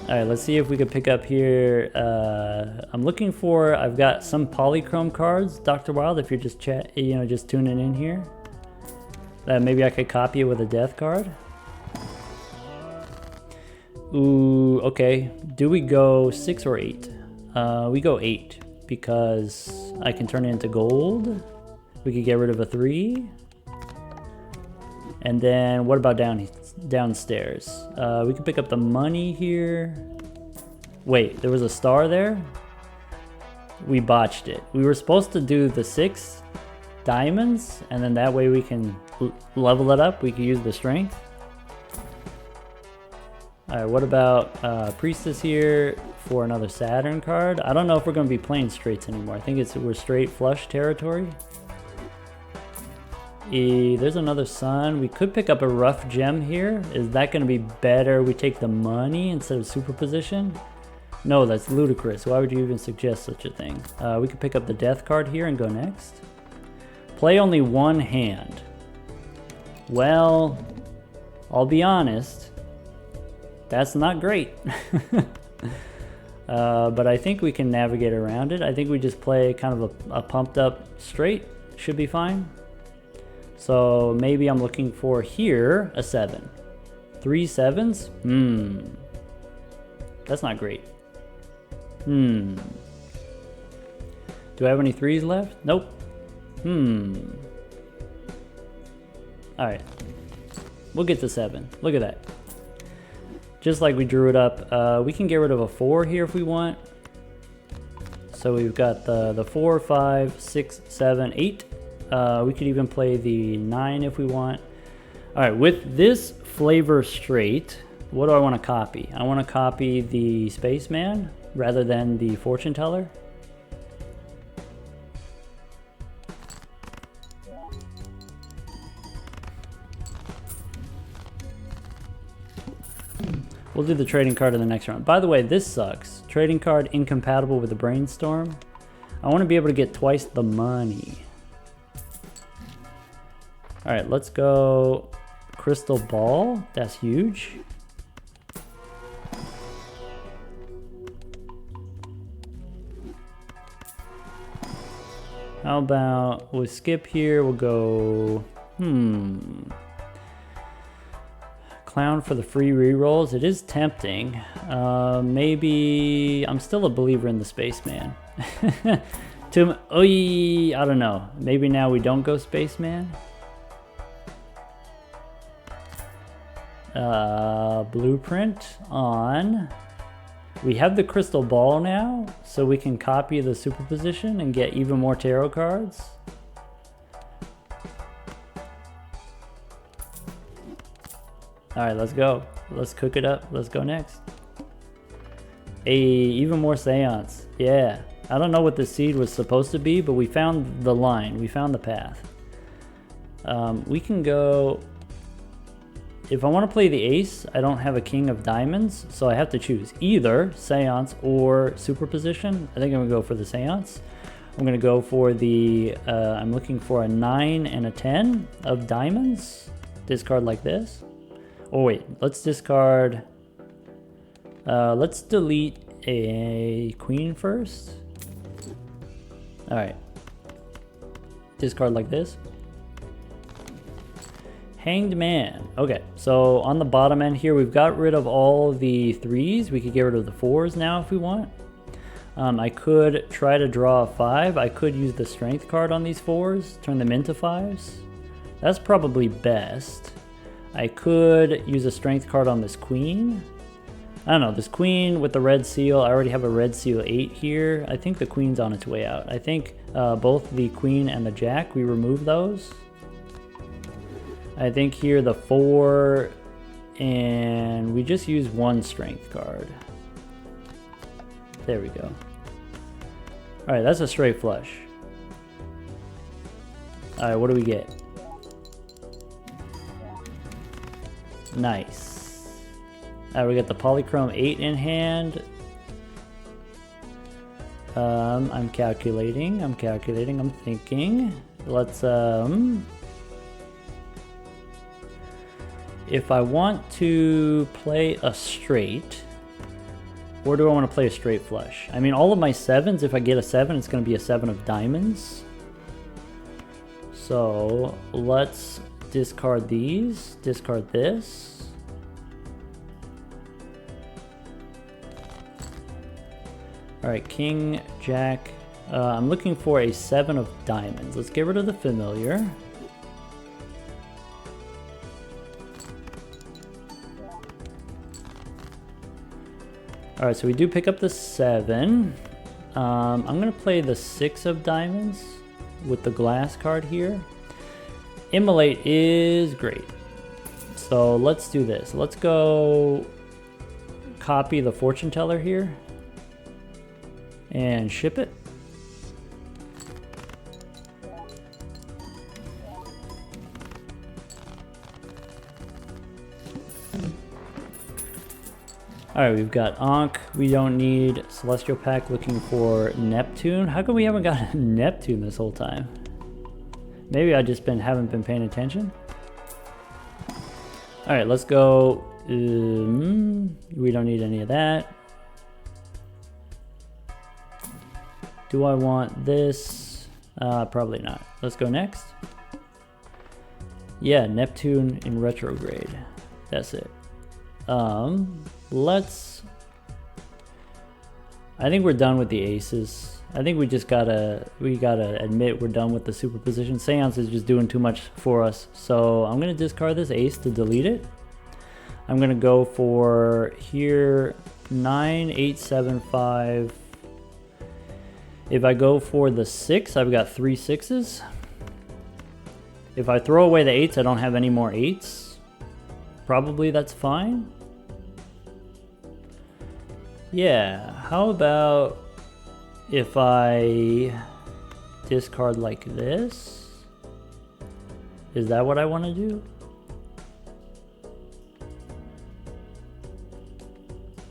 Alright, let's see if we could pick up here. I'm looking for, I've got some polychrome cards, Dr. Wild, if you're just just tuning in here. Maybe I could copy it with a death card. Ooh, okay. Do we go 6 or 8? We go 8 because I can turn it into gold. We could get rid of a 3. And then what about downstairs? We could pick up the money here. Wait, there was a star there? We botched it. We were supposed to do the 6 diamonds, and then that way we can level it up. We can use the strength. Alright, what about Priestess here for another Saturn card? I don't know if we're going to be playing straights anymore. I think we're straight flush territory. There's another Sun. We could pick up a rough gem here. Is that going to be better? We take the money instead of superposition? No, that's ludicrous. Why would you even suggest such a thing? We could pick up the death card here and go next. Play only one hand. Well, I'll be honest. That's not great. But I think we can navigate around it. I think we just play kind of a pumped up straight. Should be fine. So maybe I'm looking for here a 7. 3 7s? That's not great. Do I have any 3s left? Nope. Alright. We'll get to 7. Look at that. Just like we drew it up. We can get rid of a 4 here if we want. So we've got the 4, 5, 6, 7, 8. We could even play the 9 if we want. Alright, with this flavor straight, what do I want to copy? I want to copy the spaceman rather than the fortune teller. We'll do the trading card in the next round. By the way, this sucks. Trading card incompatible with the Brainstorm. I want to be able to get twice the money. All right, let's go Crystal Ball. That's huge. How about we'll skip here, we'll go, Clown for the free rerolls. It is tempting. Maybe, I'm still a believer in the Spaceman. I don't know. Maybe now we don't go Spaceman. Blueprint on. We have the crystal ball now, so we can copy the superposition and get even more tarot cards. All right, let's go. Let's cook it up. Let's go next. Even more seance. Yeah. I don't know what the seed was supposed to be, but we found the line. We found the path. We can go... If I want to play the ace, I don't have a king of diamonds, so I have to choose either seance or superposition. I think I'm going to go for the seance. I'm going to go for the... I'm looking for a 9 and a 10 of diamonds. Discard like this. Oh wait, let's discard... let's delete a queen first. Alright. Discard like this. Hanged Man. Okay, so on the bottom end here, we've got rid of all the 3s. We could get rid of the 4s now if we want. I could try to draw a 5. I could use the strength card on these 4s, turn them into 5s. That's probably best. I could use a strength card on this queen. I don't know, this queen with the red seal, I already have a red seal 8 here. I think the queen's on its way out. I think both the queen and the jack, we remove those. I think here the 4, and we just use one strength card. There we go. Alright, that's a straight flush. Alright, what do we get? Nice. Alright, we got the Polychrome 8 in hand. I'm calculating, I'm thinking. Let's, if I want to play a straight, or do I want to play a straight flush? I mean, all of my 7s, if I get a 7, it's going to be a 7 of diamonds. So let's discard these, discard this. All right, king, jack. I'm looking for a 7 of diamonds. Let's get rid of the familiar. All right, so we do pick up the 7. I'm gonna play the 6 of diamonds with the glass card here. Immolate is great. So let's do this. Let's go copy the fortune teller here and ship it. Alright, we've got Ankh. We don't need Celestial Pack, looking for Neptune. How come we haven't got Neptune this whole time? Maybe I just haven't been paying attention. Alright, let's go. We don't need any of that. Do I want this? Probably not. Let's go next. Yeah, Neptune in retrograde. That's it. I think we're done with the aces. I think we gotta admit we're done with the superposition. Seance is just doing too much for us. So I'm gonna discard this ace to delete it. I'm gonna go for here 9, 8, 7, 5. If I go for the 6, I've got 3 6s. If I throw away the 8s, I don't have any more 8s. Probably that's fine. Yeah, how about if I discard like this? Is that what I want to do?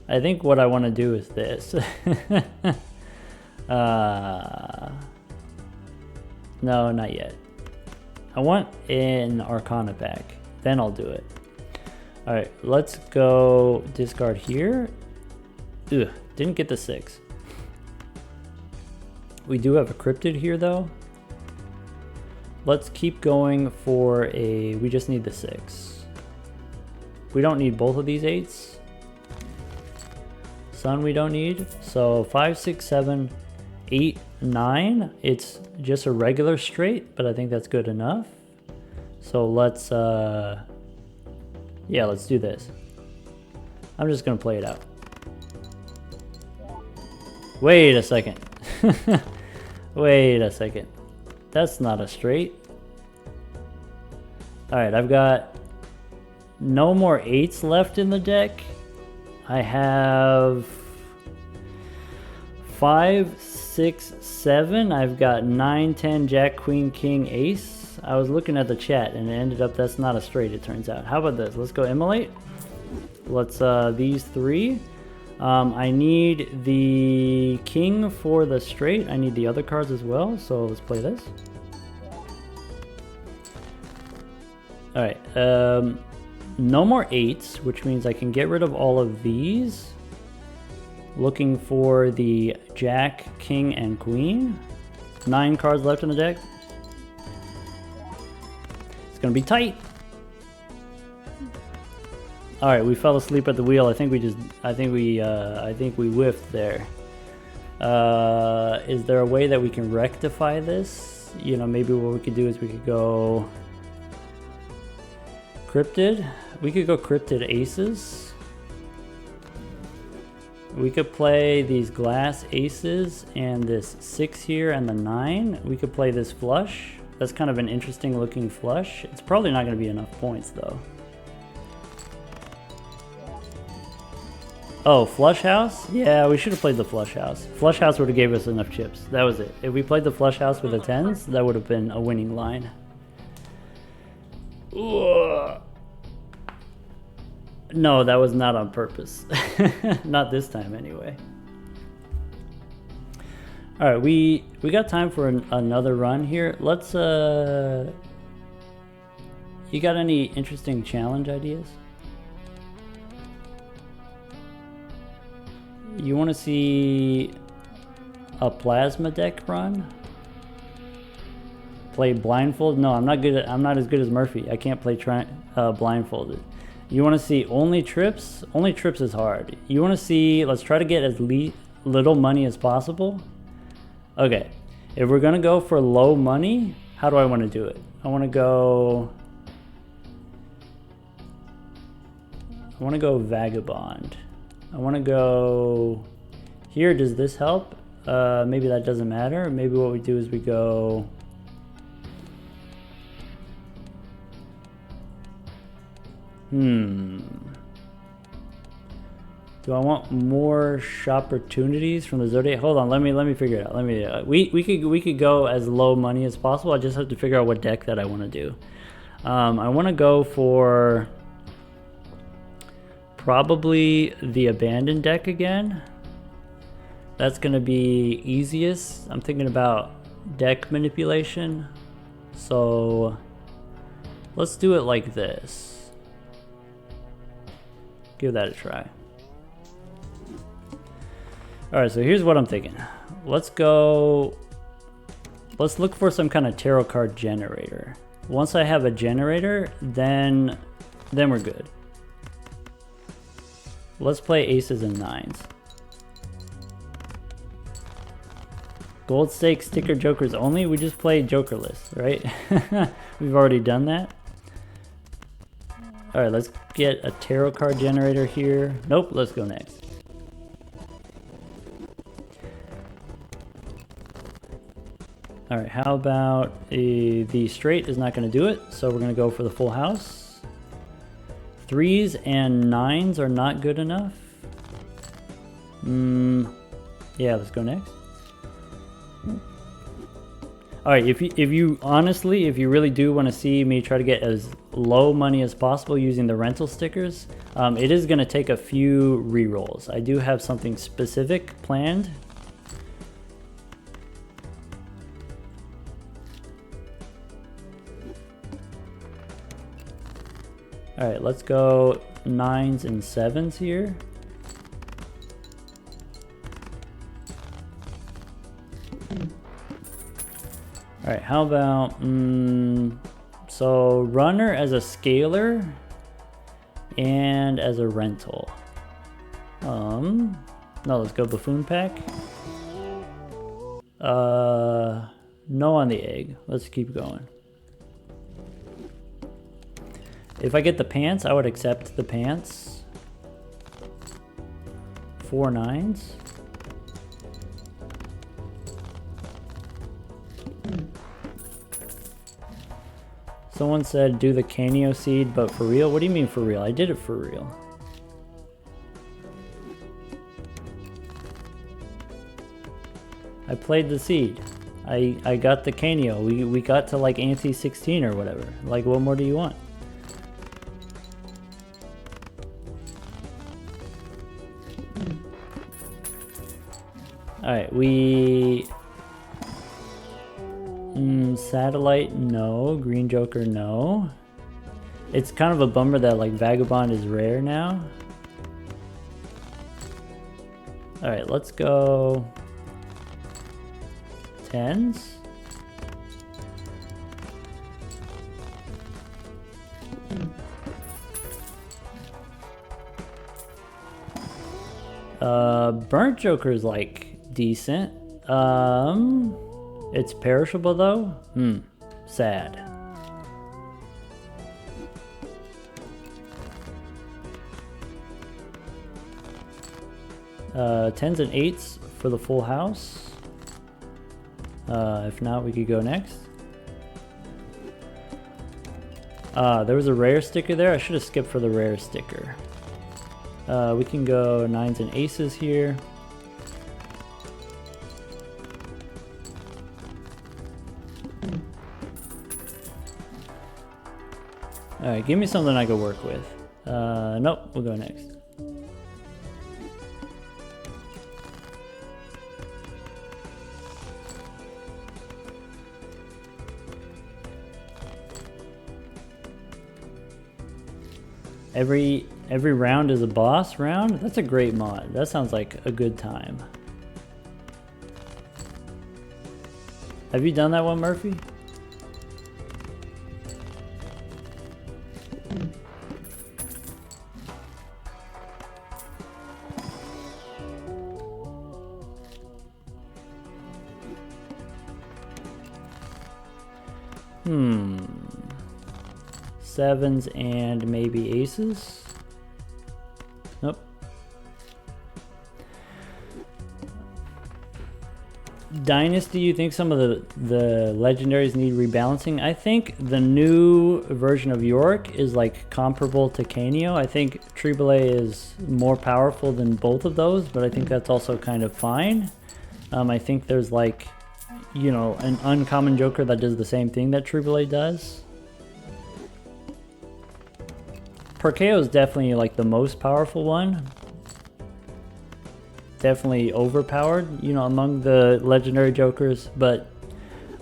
I think what I want to do is this. No, not yet. I want an Arcana pack. Then I'll do it. Alright, let's go discard here. Ugh, didn't get the 6. We do have a Cryptid here though. Let's keep going for a... we just need the 6. We don't need both of these 8s. Sun we don't need. So 5, 6, 7, 8, 9. It's just a regular straight, but I think that's good enough. So let's... yeah, let's do this. I'm just gonna play it out. Wait a second. Wait a second. That's not a straight. Alright, I've got no more 8s left in the deck. I have 5, 6, 7. I've got 9, 10, Jack, Queen, King, Ace. I was looking at the chat and it ended up that's not a straight, it turns out. How about this? Let's go Immolate. Let's these 3. I need the king for the straight. I need the other cards as well, so let's play this. Alright, no more 8s, which means I can get rid of all of these. Looking for the Jack, King, and Queen. 9 cards left in the deck. It's gonna be tight. All right, we fell asleep at the wheel. I think we whiffed there. Is there a way that we can rectify this? You know, maybe what we could do is we could go Cryptid. We could go Cryptid Aces. We could play these glass aces and this 6 here and the 9. We could play this flush. That's kind of an interesting looking flush. It's probably not going to be enough points though. Oh, Flush House? Yeah, we should have played the Flush House. Flush House would have gave us enough chips. That was it. If we played the Flush House with the 10s, that would have been a winning line. Ugh. No, that was not on purpose. Not this time anyway. All right, we got time for another run here. Let's you got any interesting challenge ideas? You want to see a plasma deck run? Play blindfold? No, I'm not as good as Murphy. I can't play blindfolded. You want to see only trips? Only trips is hard. You want to see, let's try to get as little money as possible. Okay, if we're gonna go for low money, how do I want to do it? I want to go Vagabond. I want to go here. Does this help? Maybe that doesn't matter. Maybe what we do is we go do I want more opportunities from the Zodiac? Hold on, let me figure it out. We could go as low money as possible. I just have to figure out what deck that I want to do. I want to go for probably the Abandoned deck again. That's gonna be easiest. I'm thinking about deck manipulation. So let's do it like this. Give that a try. Alright, so here's what I'm thinking. Let's look for some kind of tarot card generator. Once I have a generator, then we're good. Let's play aces and 9s. Gold stakes, sticker jokers only. We just play jokerless, right? We've already done that. All right, let's get a tarot card generator here. Nope, let's go next. All right, how about the straight is not going to do it, so we're going to go for the full house. 3s and 9s are not good enough. Yeah, let's go next. All right, if you honestly, if you really do want to see me try to get as low money as possible using the rental stickers, It is going to take a few rerolls. I do have something specific planned. All right, let's go 9s and 7s here. All right, how about, so runner as a scalar and as a rental. No, let's go buffoon pack. No on the egg. Let's keep going. If I get the pants, I would accept the pants. 4 9s. Someone said do the Canio seed, but for real? What do you mean for real? I did it for real. I played the seed. I got the Canio. We got to like ante 16 or whatever. Like, what more do you want? Alright, Satellite, no. Green Joker, no. It's kind of a bummer that like Vagabond is rare now. Alright, let's go 10s. Burnt Joker is like decent. It's perishable though? Sad. Tens and 8s for the full house. If not, we could go next. There was a rare sticker there. I should have skipped for the rare sticker. We can go 9s and aces here. Alright, give me something I could work with. Nope, we'll go next. Every round is a boss round? That's a great mod. That sounds like a good time. Have you done that one, Murphy? Sevens and maybe aces. Nope. Dynasty, you think some of the legendaries need rebalancing? I think the new version of Yorick is like comparable to Canio. I think Triboulet is more powerful than both of those, but I think that's also kind of fine. I think there's like, you know, an uncommon Joker that does the same thing that Triboulet does. Perkeo is definitely like the most powerful one. Definitely overpowered, you know, among the legendary Jokers, but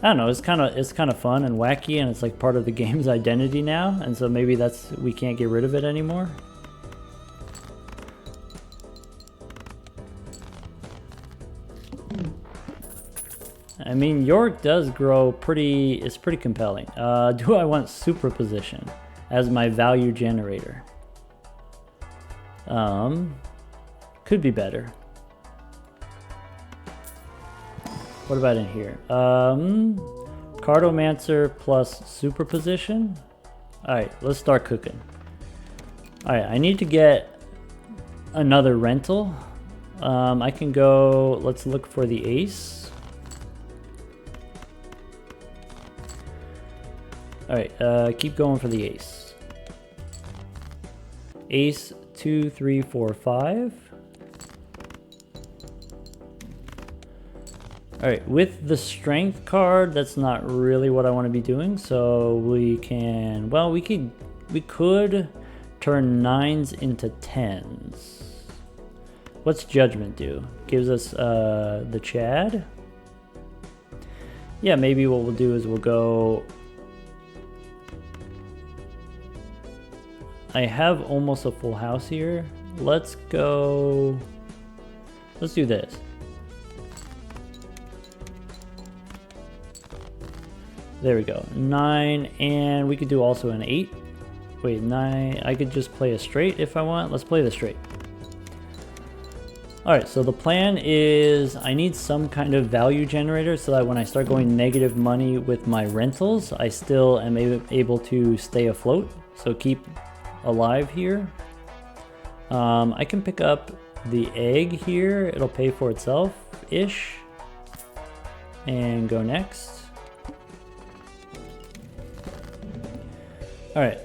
I don't know, it's kind of fun and wacky, and it's like part of the game's identity now, and so maybe we can't get rid of it anymore. I mean, Yorick does grow it's pretty compelling. Do I want superposition as my value generator? Could be better. What about in here? Cartomancer plus superposition. Alright, let's start cooking. Alright, I need to get another rental. I can go, let's look for the ace. Alright, keep going for the ace. Ace 2, 3, 4, 5. Alright, with the strength card, that's not really what I want to be doing, so we can, well, we could turn 9s into 10s. What's Judgment do? Gives us the Chad. Yeah, maybe what we'll do is we'll go... I have almost a full house here. Let's go... Let's do this. There we go. 9, and we could do also an 8. Wait, 9. I could just play a straight if I want. Let's play the straight. Alright, so the plan is I need some kind of value generator so that when I start going negative money with my rentals, I still am able to stay afloat. So keep alive here. I can pick up the egg here. It'll pay for itself-ish. And go next. Alright,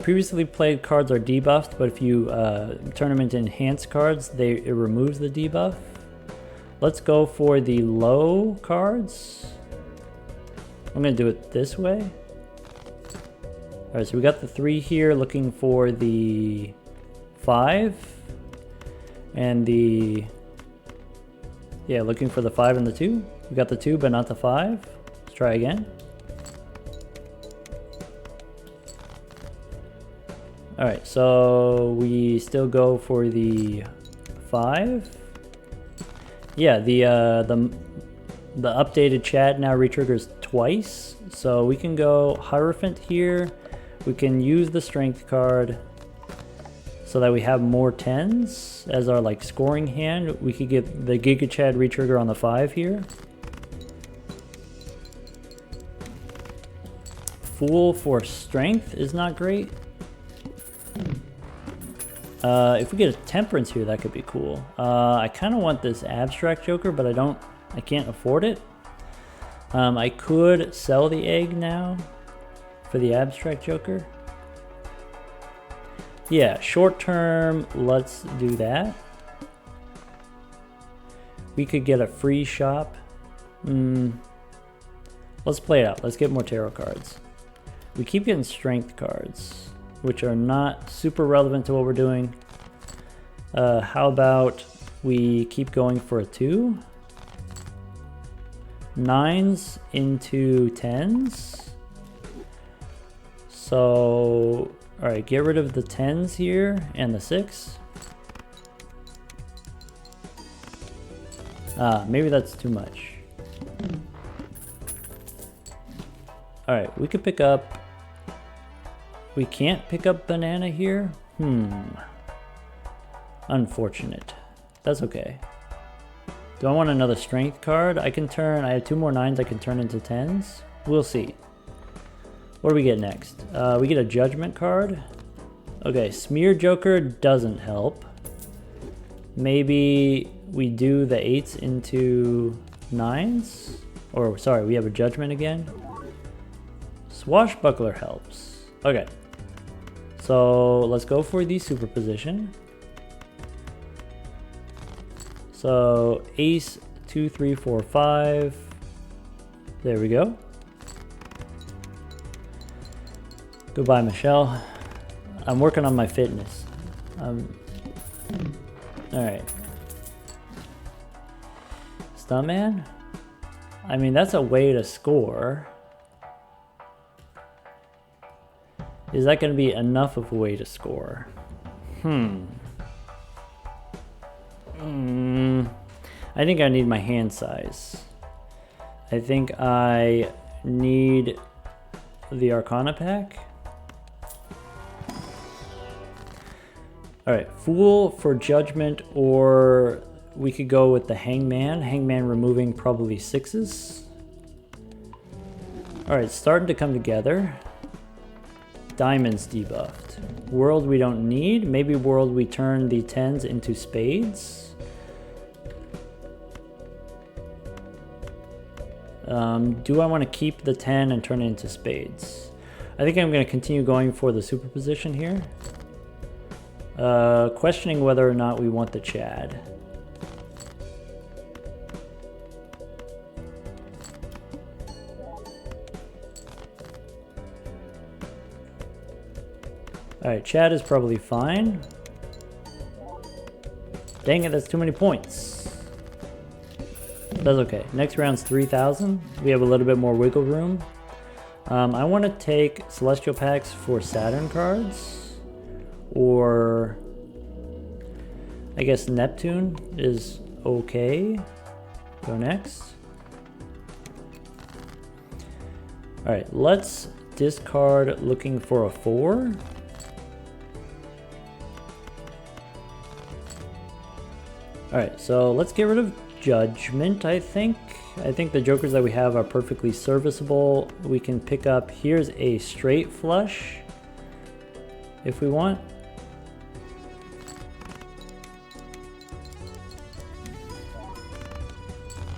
previously played cards are debuffed, but if you turn them into enhanced cards, it removes the debuff. Let's go for the low cards. I'm going to do it this way. Alright, so we got the 3 here, looking for the 5. And the... Yeah, looking for the 5 and the 2. We got the 2, but not the 5. Let's try again. Alright, so we still go for the 5. Yeah, the updated chat now retriggers twice. So we can go Hierophant here. We can use the strength card so that we have more 10s as our like scoring hand. We could get the Giga Chad retrigger on the 5 here. Fool for strength is not great. If we get a temperance here, that could be cool. I kind of want this abstract joker, but I can't afford it. I could sell the egg now for the abstract joker. Yeah, short term, let's do that. We could get a free shop. Let's play it out. Let's get more tarot cards. We keep getting strength cards, which are not super relevant to what we're doing. How about we keep going for a 2? 9s into 10s. So, alright, get rid of the 10s here and the 6. Maybe that's too much. Alright, we could pick up... We can't pick up banana here? Unfortunate. That's okay. Do I want another strength card? I have 2 more 9s I can turn into 10s. We'll see. What do we get next? We get a judgment card. Okay, smear joker doesn't help. Maybe we do the 8s into 9s? Or sorry, we have a judgment again. Swashbuckler helps. Okay. So let's go for the superposition. So ace, 2, 3, 4, 5. There we go. Goodbye, Michelle. I'm working on my fitness. Alright. Stuntman? I mean, that's a way to score. Is that going to be enough of a way to score? I think I need my hand size. I think I need the Arcana pack. Alright, Fool for Judgment, or we could go with the Hangman. Hangman removing probably 6s. Alright, starting to come together. Diamonds debuffed. World we don't need. Maybe world we turn the 10s into spades. Do I want to keep the 10 and turn it into spades? I think I'm going to continue going for the superposition here. Questioning whether or not we want the Chad. Alright, Chad is probably fine. Dang it, that's too many points. That's okay. Next round's 3,000. We have a little bit more wiggle room. I want to take Celestial Packs for Saturn cards. Or I guess Neptune is okay. Go next. Alright, let's discard looking for a 4. Alright, so let's get rid of Judgment, I think. I think the jokers that we have are perfectly serviceable. We can pick up, here's a straight flush, if we want.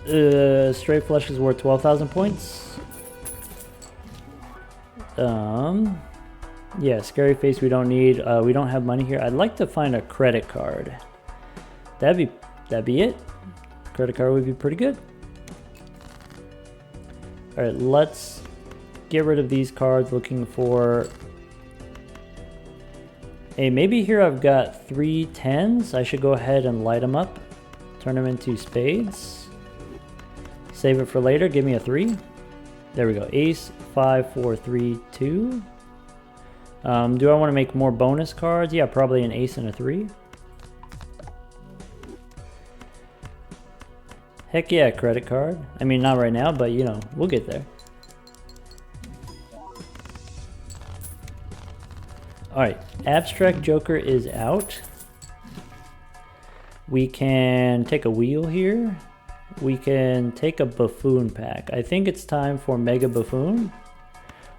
Straight flush is worth 12,000 points. Yeah, Scary Face we don't need. We don't have money here. I'd like to find a credit card. That'd be it. Credit card would be pretty good. All right, let's get rid of these cards. Looking for hey, maybe here I've got 3 10s. I should go ahead and light them up, turn them into spades, save it for later. Give me a 3. There we go. Ace, 5 4 3 2. Do I want to make more bonus cards? Yeah, probably an ace and a 3. Heck yeah, credit card. I mean, not right now, but you know, we'll get there. Alright, Abstract Joker is out. We can take a wheel here. We can take a Buffoon pack. I think it's time for Mega Buffoon.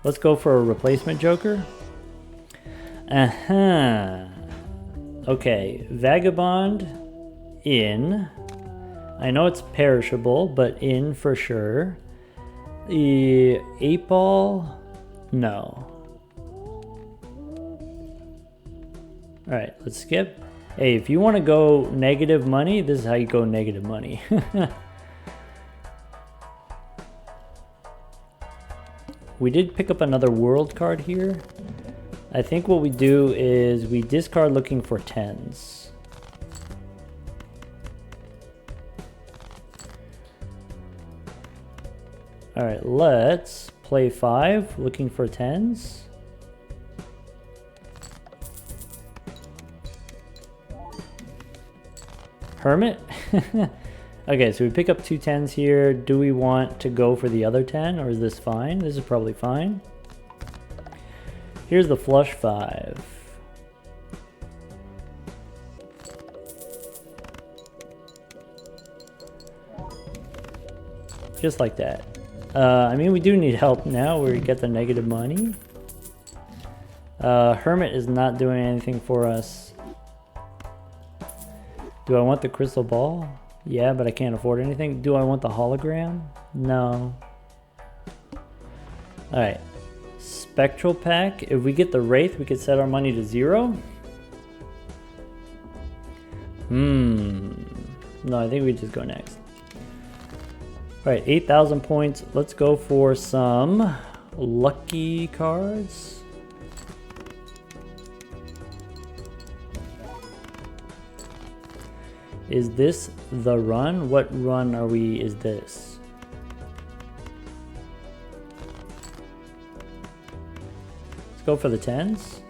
Let's go for a replacement Joker. Okay, Vagabond in. I know it's perishable, but in for sure. The 8-ball, no. Alright, let's skip. Hey, if you want to go negative money, this is how you go negative money. We did pick up another world card here. I think what we do is we discard looking for 10s. Alright, let's play 5, looking for 10s. Hermit? Okay, so we pick up 2 10s here. Do we want to go for the other 10, or is this fine? This is probably fine. Here's the flush 5. Just like that. I mean, we do need help now where we get the negative money. Hermit is not doing anything for us. Do I want the crystal ball? Yeah, but I can't afford anything. Do I want the hologram? No. Alright. Spectral pack. If we get the Wraith, we could set our money to 0. No, I think we just go next. Alright, 8,000 points. Let's go for some lucky cards. Is this the run? What run are we? Is this? Let's go for the 10s.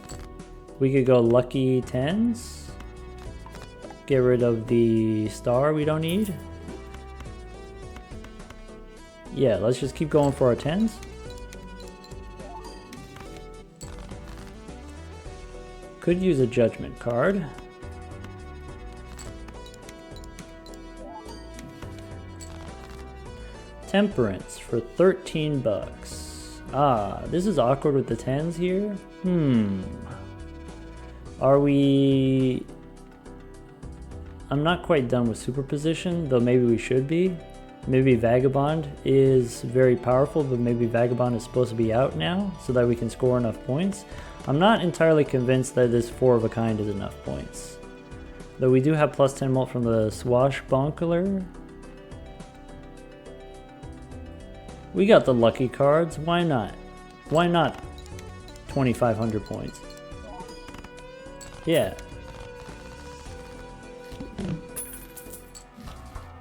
We could go lucky 10s. Get rid of the star we don't need. Yeah, let's just keep going for our 10s. Could use a judgment card. Temperance for 13 bucks. Ah, this is awkward with the 10s here. Are we... I'm not quite done with superposition, though maybe we should be. Maybe Vagabond is very powerful, but maybe Vagabond is supposed to be out now so that we can score enough points. I'm not entirely convinced that this 4 of a kind is enough points. Though we do have plus 10 mult from the Swashbuckler. We got the lucky cards, why not? Why not 2,500 points? Yeah.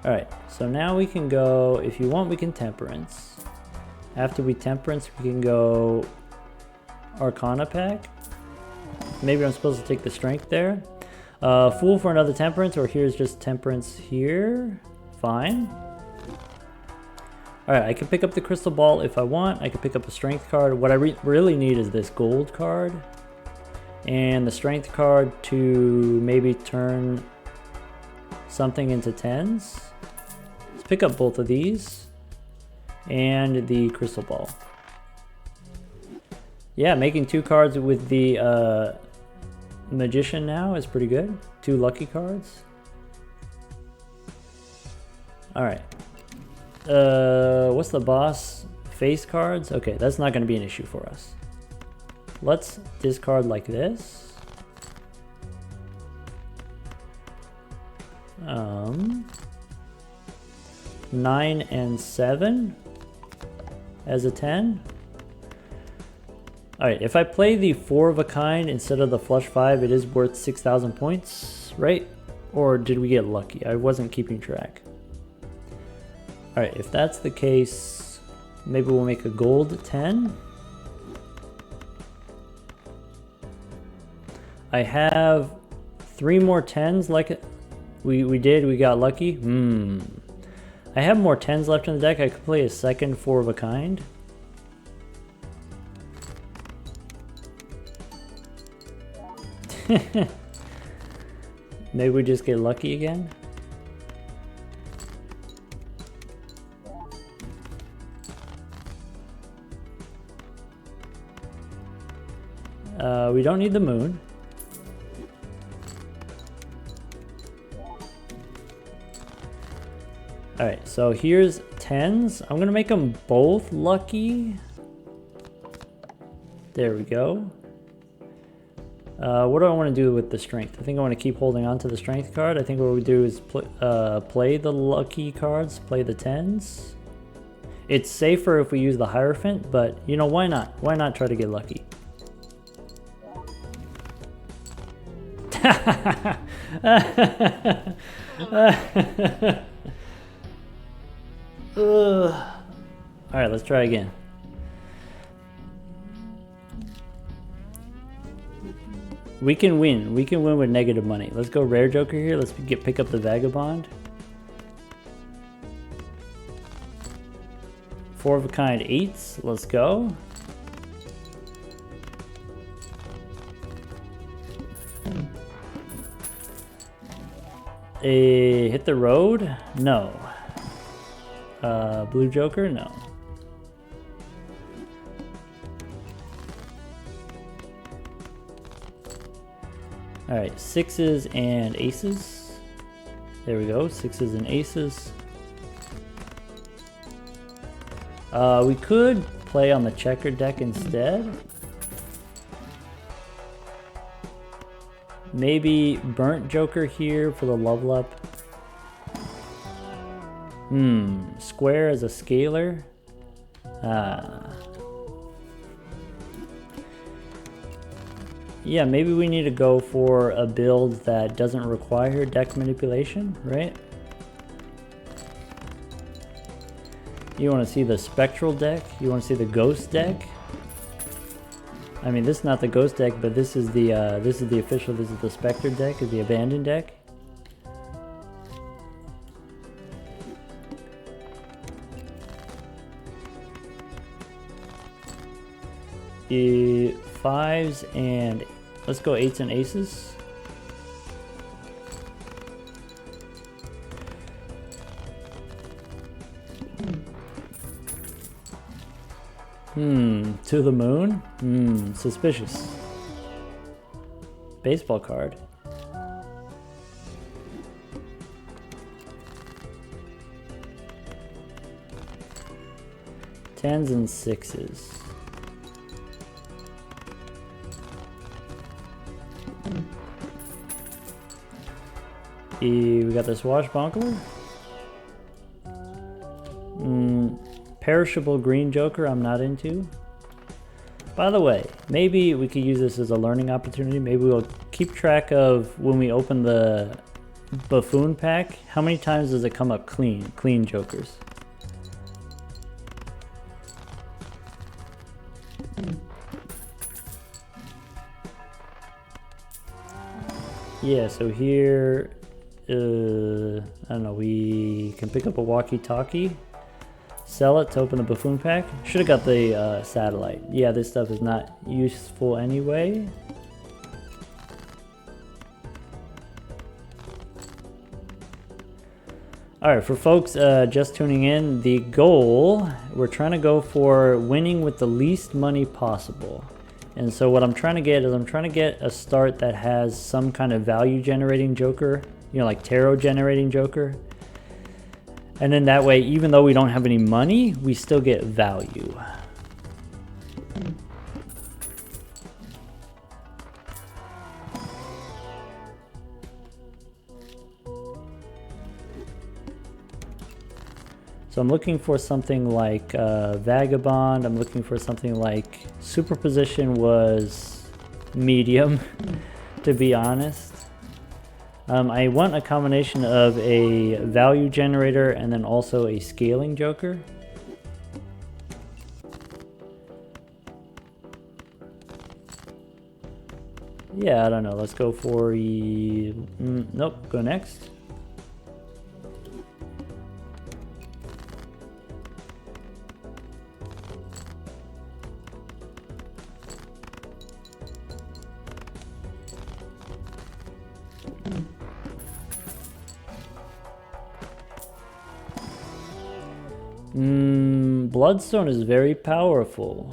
Alright, so now we can go, if you want, we can temperance. After we temperance, we can go Arcana pack. Maybe I'm supposed to take the strength there. Fool for another temperance, or here's just temperance here. Fine. Alright, I can pick up the crystal ball if I want. I can pick up a strength card. What I really need is this gold card. And the strength card to maybe turn something into tens. Let's pick up both of these. And the crystal ball. Yeah, making 2 cards with the magician now is pretty good. 2 lucky cards. Alright. What's the boss? Face cards? Okay, that's not going to be an issue for us. Let's discard like this. 9 and 7 as a 10. Alright, if I play the 4 of a kind instead of the flush 5, it is worth 6,000 points, right? Or did we get lucky? I wasn't keeping track. Alright, if that's the case, maybe we'll make a gold 10. I have 3 more 10s like we got lucky. I have more 10s left in the deck. I could play a second 4 of a kind. Maybe we just get lucky again. We don't need the moon. Alright, so here's 10s. I'm gonna make them both lucky. There we go. What do I want to do with the strength? I think I want to keep holding on to the strength card. I think what we do is play the lucky cards, play the 10s. It's safer if we use the Hierophant, but you know, why not? Why not try to get lucky? Alright, let's try again. We can win. We can win with negative money. Let's go rare joker here. Let's pick up the Vagabond. 4 of a kind 8s. Let's go. Hit the road? No. Blue joker? No. Alright, 6s and aces. There we go, 6s and aces. We could play on the checker deck instead. Maybe burnt joker here for the level up. Square as a scalar. Yeah, maybe we need to go for a build that doesn't require deck manipulation, right? You want to see the spectral deck? You want to see the ghost deck? I mean, this is not the ghost deck, but this is the official. This is the specter deck, is the abandoned deck. Fives and let's go 8s and aces. To the moon? Suspicious. Baseball card. Tens and sixes. We got the swashbuckler. Perishable green joker I'm not into. By the way, maybe we could use this as a learning opportunity. Maybe we'll keep track of when we open the buffoon pack, how many times does it come up clean jokers? Yeah, so here, I don't know, we can pick up a walkie-talkie, sell it to open the buffoon pack. Should have got the satellite. Yeah, this stuff is not useful anyway. Alright, for folks just tuning in, the goal, we're trying to go for winning with the least money possible. And so what I'm trying to get is I'm trying to get a start that has some kind of value generating joker, you know, like tarot generating joker. And then that way, even though we don't have any money, we still get value. So I'm looking for something like Vagabond. I'm looking for something like Superposition was medium, to be honest. I want a combination of a value generator and then also a scaling joker. Yeah, I don't know. Let's go for nope, go next. Bloodstone is very powerful.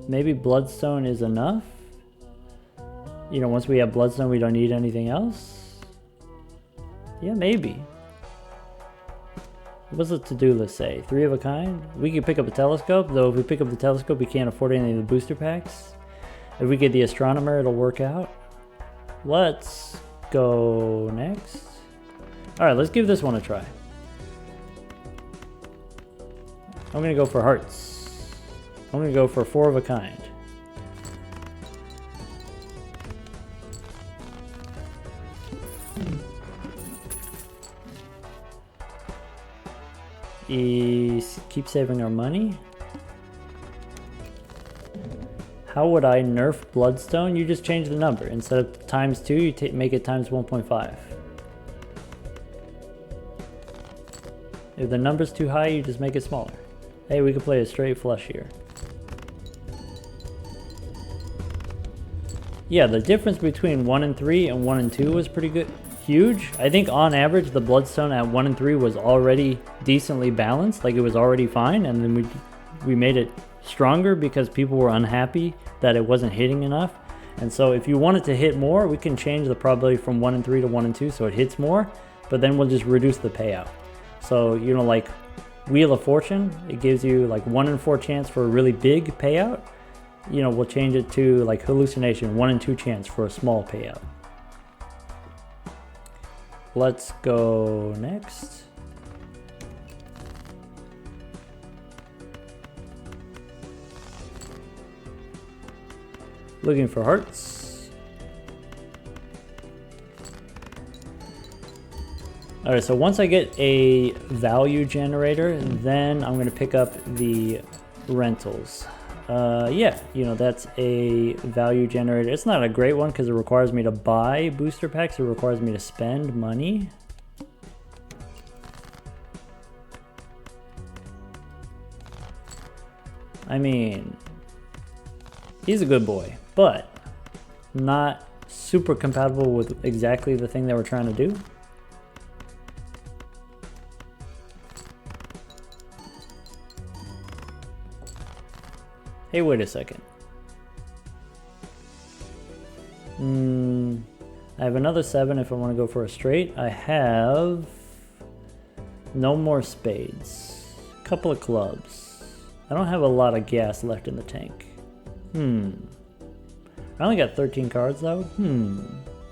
Maybe Bloodstone is enough? You know, once we have Bloodstone, we don't need anything else? Yeah, maybe. What's the to-do list say? 3 of a kind? We can pick up a telescope, though if we pick up the telescope, we can't afford any of the booster packs. If we get the astronomer, it'll work out. Let's go next. Alright, let's give this one a try. I'm gonna go for hearts. I'm gonna go for 4 of a kind. Keep saving our money. How would I nerf Bloodstone? You just change the number. Instead of times 2, you make it times 1.5. If the number's too high, you just make it smaller. Hey, we could play a straight flush here. Yeah, the difference between 1 and 3 and 1 and 2 was pretty good. Huge. I think on average, the Bloodstone at 1 and 3 was already decently balanced. Like, it was already fine. And then we made it stronger because people were unhappy that it wasn't hitting enough. And so if you want it to hit more, we can change the probability from 1 and 3 to 1 and 2 so it hits more. But then we'll just reduce the payout. So, you know, like Wheel of Fortune, it gives you like 1 in 4 chance for a really big payout. You know, we'll change it to like Hallucination, 1 in 2 chance for a small payout. Let's go next. Looking for hearts. Alright, so once I get a value generator, then I'm going to pick up the rentals. Yeah, you know, that's a value generator. It's not a great one because it requires me to buy booster packs. It requires me to spend money. I mean, he's a good boy, but not super compatible with exactly the thing that we're trying to do. Hey, wait a second. I have another 7 if I want to go for a straight. I have no more spades. Couple of clubs. I don't have a lot of gas left in the tank. I only got 13 cards though.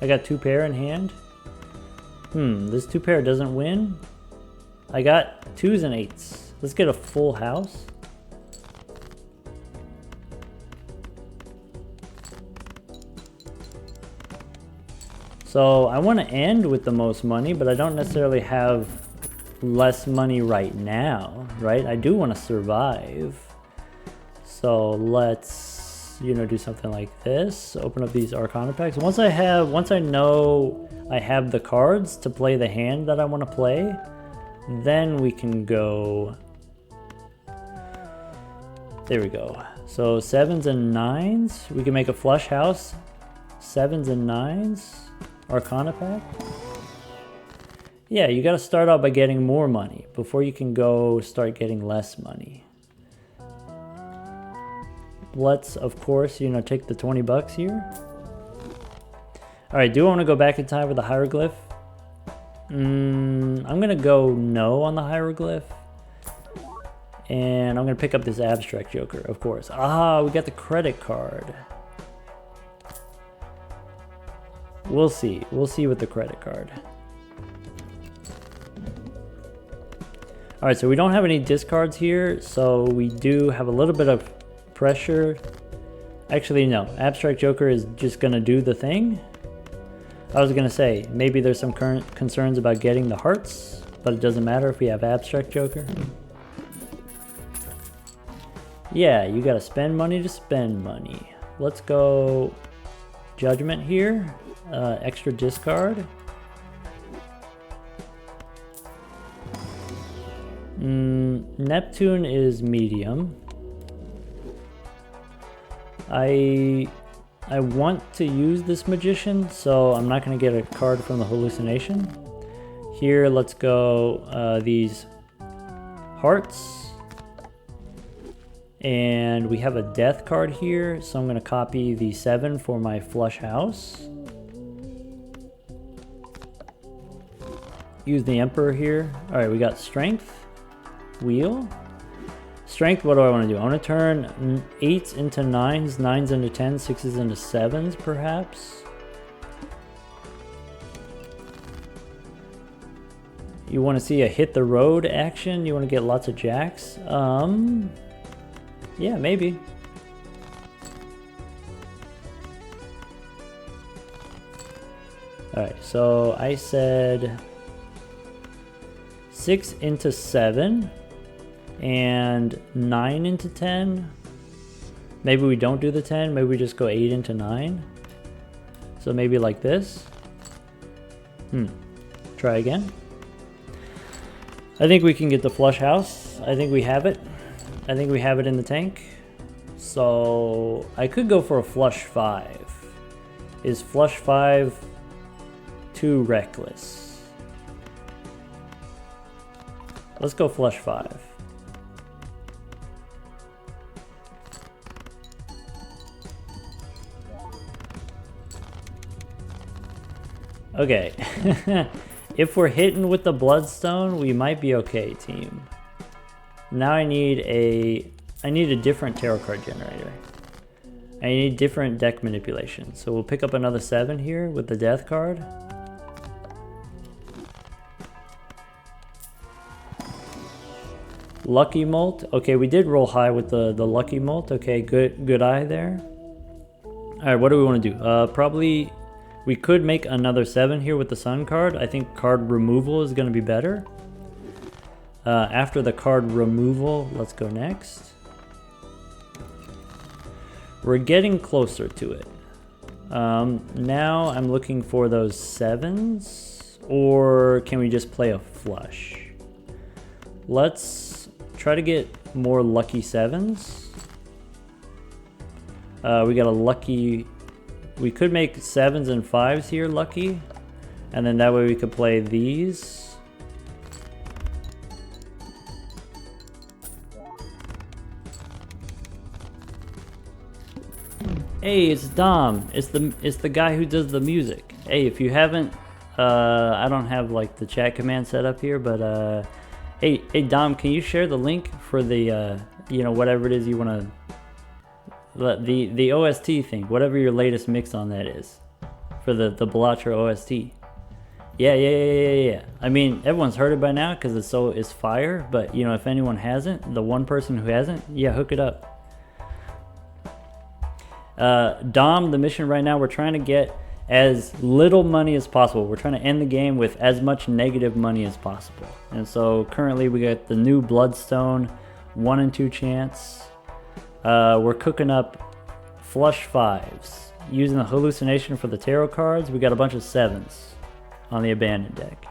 I got 2 pair in hand. This 2 pair doesn't win. I got 2s and 8s. Let's get a full house. So I want to end with the most money, but I don't necessarily have less money right now, right? I do want to survive. So let's, do something like this. Open up these Arcana packs. Once I know I have the cards to play the hand that I want to play, then we can go. There we go. So 7s and 9s. We can make a flush house. 7s and 9s. Arcana pack. Yeah, you got to start out by getting more money before you can go start getting less money. Let's, of course, take the 20 bucks here. All right, do I want to go back in time with the hieroglyph? I'm going to go no on the hieroglyph. And I'm going to pick up this abstract joker, of course. Ah, we got the credit card. We'll see. We'll see with the credit card. All right, so we don't have any discards here, so we do have a little bit of pressure. Actually, no. Abstract Joker is just going to do the thing. I was going to say, maybe there's some current concerns about getting the hearts, but it doesn't matter if we have Abstract Joker. Yeah, you got to spend money to spend money. Let's go Judgment here. Extra discard. Neptune is medium. I want to use this Magician, so I'm not going to get a card from the hallucination. Here, let's go these hearts. And we have a death card here, so I'm going to copy the 7 for my flush house. Use the Emperor here. All right, we got strength. Wheel. Strength, what do I want to do? I want to turn 8s into 9s, 9s into 10s, 6s into 7s, perhaps. You want to see a hit the road action? You want to get lots of jacks? Yeah, maybe. Alright, so I said 6 into 7 and 9 into 10. Maybe we don't do the 10, maybe we just go 8 into 9. So maybe like this. Try again. I think we can get the flush house. I think we have it. I think we have it in the tank. So I could go for a flush 5. Is flush 5 too reckless? Let's go flush 5. Okay. If we're hitting with the bloodstone, we might be okay, team. Now I need a different tarot card generator. I need different deck manipulation. So we'll pick up another 7 here with the death card. Lucky Molt. Okay, we did roll high with the Lucky Molt. Okay, good eye there. All right, what do we want to do? Probably we could make another 7 here with the Sun card. I think card removal is going to be better. After the card removal, let's go next. We're getting closer to it. Now I'm looking for those 7s, or can we just play a flush? Let's try to get more lucky 7s. We got a lucky. We could make 7s and 5s here lucky, and then that way we could play these. Hey, it's Dom. It's the guy who does the music. Hey, if you haven't, I don't have like the chat command set up here, but hey Dom, can you share the link for the whatever it is you want to, the OST thing, whatever your latest mix on that is, for the Balatro OST. Yeah. I mean, everyone's heard it by now because it's fire. But if anyone hasn't, the one person who hasn't, yeah, hook it up. Dom, the mission right now, we're trying to get as little money as possible. We're trying to end the game with as much negative money as possible. And so currently we got the new Bloodstone 1 and 2 chance. We're cooking up flush 5s. Using the hallucination for the tarot cards, we got a bunch of 7s on the abandoned deck.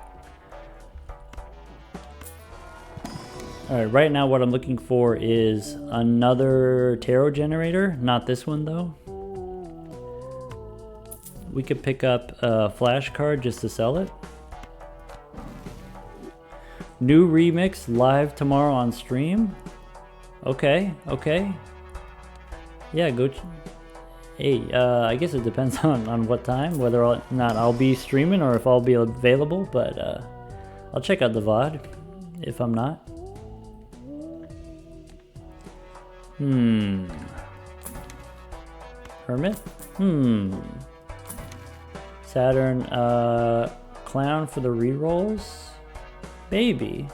Alright, right now what I'm looking for is another tarot generator. Not this one though. We could pick up a flash card just to sell it. New remix live tomorrow on stream. Okay, okay. Yeah, go. Hey, I guess it depends on what time, whether or not I'll be streaming or if I'll be available, but I'll check out the VOD if I'm not. Hermit? Saturn, clown for the rerolls? Maybe.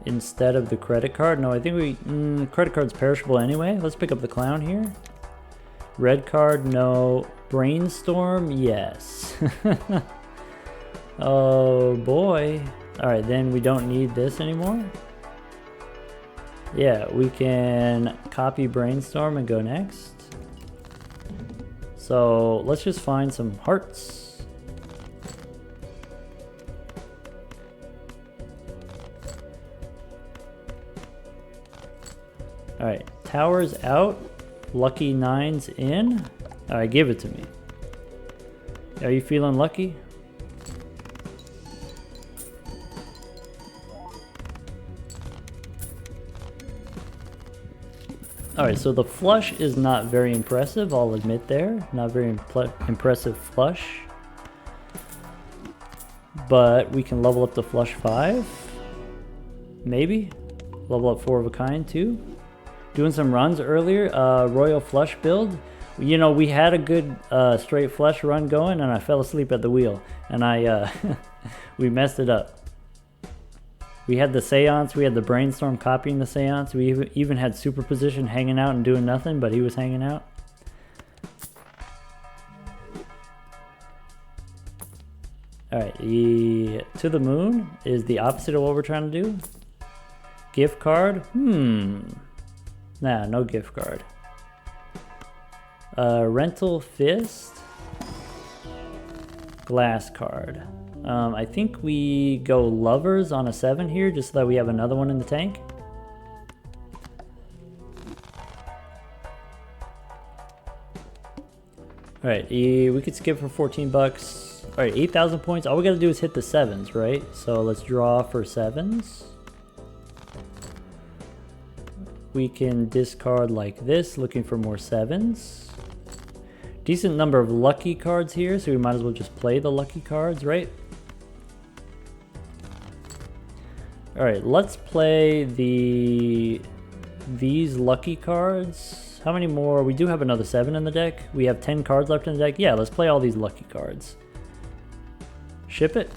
Instead of the credit card? No, I think we... credit card's perishable anyway. Let's pick up the clown here. Red card, no. Brainstorm, yes. Oh boy. Alright, then we don't need this anymore. Yeah, we can copy Brainstorm and go next. So let's just find some hearts. Alright, towers out. Lucky 9's in. Alright, give it to me. Are you feeling lucky? Alright, so the flush is not very impressive, I'll admit there. Not very impressive flush. But we can level up the flush 5. Maybe. Level up 4 of a kind too. Doing some runs earlier, Royal Flush build. You know, we had a good straight flush run going and I fell asleep at the wheel. And we messed it up. We had the Seance, we had the Brainstorm copying the Seance. We even had Superposition hanging out and doing nothing, but he was hanging out. Alright, To the Moon is the opposite of what we're trying to do. Gift card? Nah, no gift card. Rental Fist. Glass card. I think we go Lovers on a 7 here, just so that we have another one in the tank. Alright, we could skip for 14 bucks. Alright, 8,000 points. All we gotta do is hit the 7s, right? So let's draw for 7s. We can discard like this, looking for more 7s. Decent number of lucky cards here, so we might as well just play the lucky cards, right? Alright, let's play these lucky cards. How many more? We do have another 7 in the deck. We have 10 cards left in the deck. Yeah, let's play all these lucky cards. Ship it.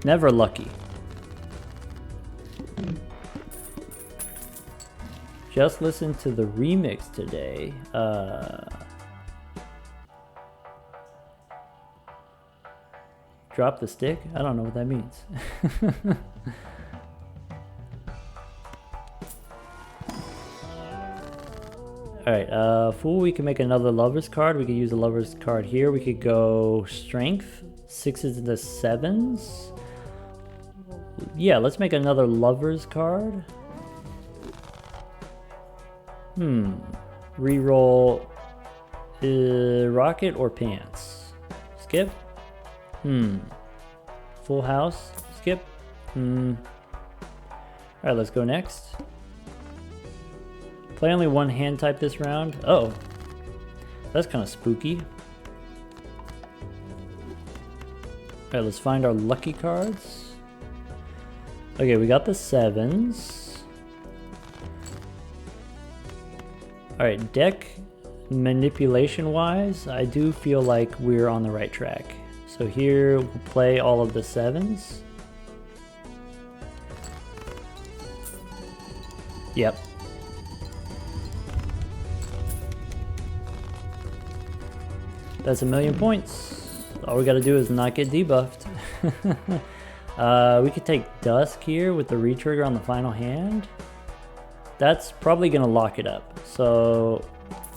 Never lucky. Just listened to the remix today. Drop the stick? I don't know what that means. Alright, Fool, we can make another Lover's card. We could use a Lover's card here. We could go Strength, 6s into 7s. Yeah, let's make another Lover's card. Reroll Rocket or Pants? Skip? Full House? Skip? Alright, let's go next. Play only one hand type this round. Oh, that's kind of spooky. Alright, let's find our lucky cards. Okay, we got the 7s. Alright, deck manipulation wise, I do feel like we're on the right track. So here we'll play all of the 7s. Yep. That's 1,000,000 points. All we gotta do is not get debuffed. We could take Dusk here with the retrigger on the final hand. That's probably gonna lock it up. So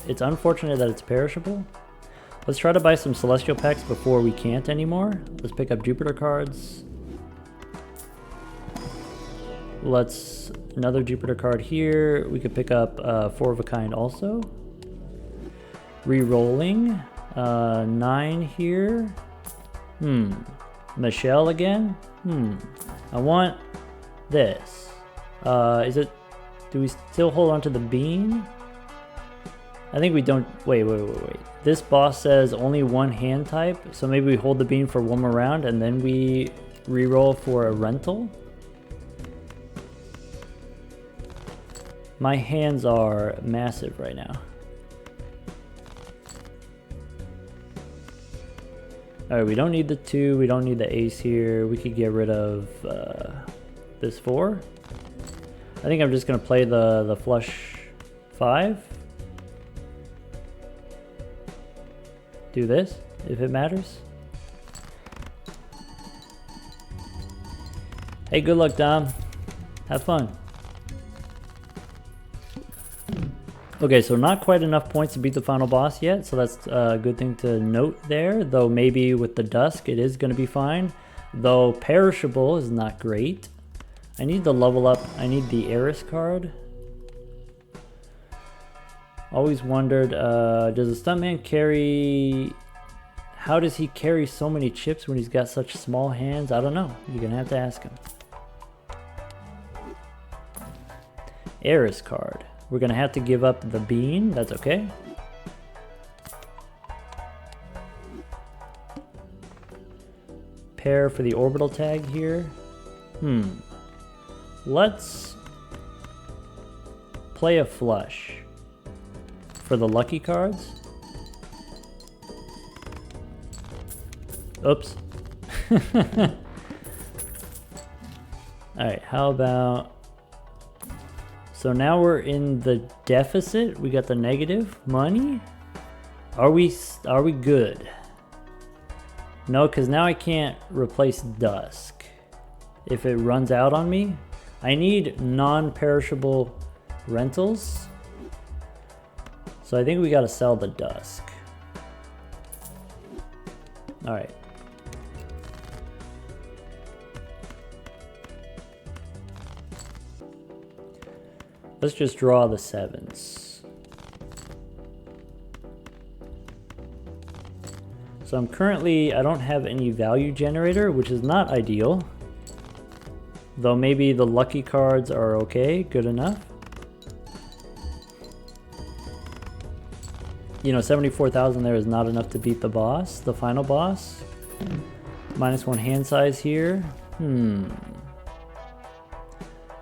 it's unfortunate that it's perishable. Let's try to buy some Celestial packs before we can't anymore. Let's pick up Jupiter cards. Let's another Jupiter card here. We could pick up 4 of a kind also. Re-rolling 9 here. Michelle again. I want this. Is it? Do we still hold on to the bean? I think we don't. Wait. This boss says only 1 hand type, so maybe we hold the bean for 1 more round and then we re-roll for a rental. My hands are massive right now. Alright, we don't need the 2, we don't need the ace here. We could get rid of this 4. I think I'm just going to play the flush 5. Do this, if it matters. Hey, good luck, Dom. Have fun. Okay, so not quite enough points to beat the final boss yet, so that's a good thing to note there. Though maybe with the Dusk it is going to be fine. Though Perishable is not great. I need the level up. I need the Eris card. Always wondered, does the Stuntman carry... How does he carry so many chips when he's got such small hands? I don't know. You're going to have to ask him. Eris card. We're going to have to give up the bean. That's okay. Pair for the orbital tag here. Let's play a flush for the lucky cards. Oops. Alright, how about... So now we're in the deficit. We got the negative money. Are we good? No, because now I can't replace Dusk if it runs out on me. I need non-perishable rentals. So I think we got to sell the Dusk. All right. Let's just draw the 7s. So I'm currently, I don't have any value generator, which is not ideal. Though maybe the lucky cards are okay, good enough. You know, 74,000 there is not enough to beat the boss, the final boss. -1 hand size here.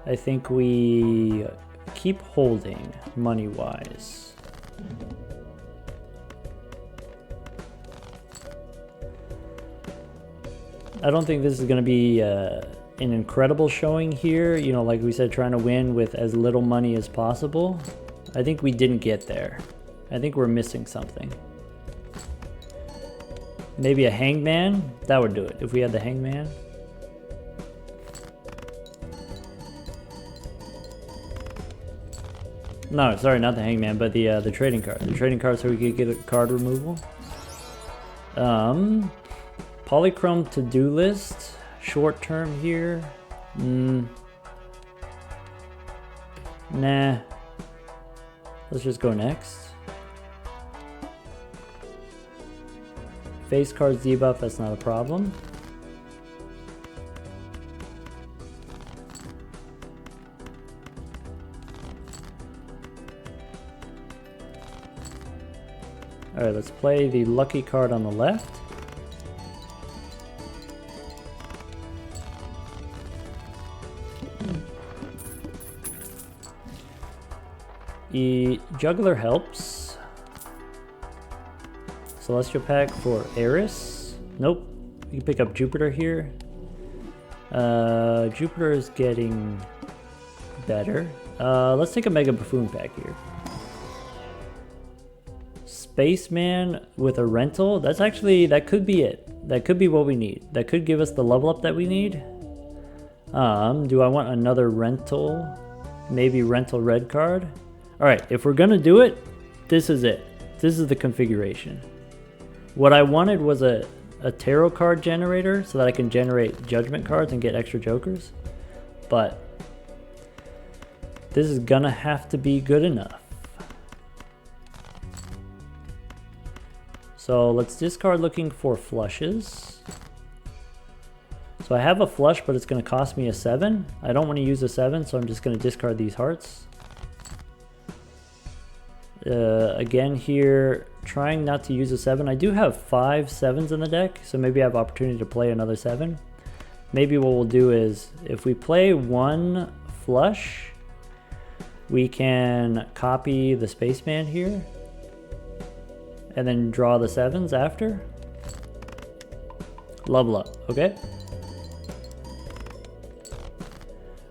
I think we keep holding money-wise. I don't think this is going to be an incredible showing here. You know, like we said, trying to win with as little money as possible. I think we didn't get there. I think we're missing something. Maybe a hangman? That would do it, if we had the hangman. No, sorry, not the hangman, but the trading card. The trading card so we could get a card removal. Polychrome to-do list. Short term here. Nah. Let's just go next. Face cards debuff, that's not a problem. Alright, let's play the lucky card on the left. The Juggler helps. Celestial pack for Eris. Nope. You can pick up Jupiter here. Jupiter is getting better. Let's take a Mega Buffoon pack here. spaceman with a rental. That's actually, that could be it. That could be what we need. That could give us the level up that we need. Do I want another rental? Maybe rental red card? All right, if we're gonna do it, this is it. This is the configuration. What I wanted was a tarot card generator so that I can generate judgment cards and get extra jokers. But this is gonna have to be good enough. So let's discard looking for flushes. So I have a flush, but it's gonna cost me a 7. I don't want to use a 7, so I'm just gonna discard these hearts. Again here, trying not to use a 7. I do have 5 7s in the deck, so maybe I have opportunity to play another 7. Maybe what we'll do is, if we play one flush, we can copy the spaceman here, and then draw the 7s after. Level up, okay?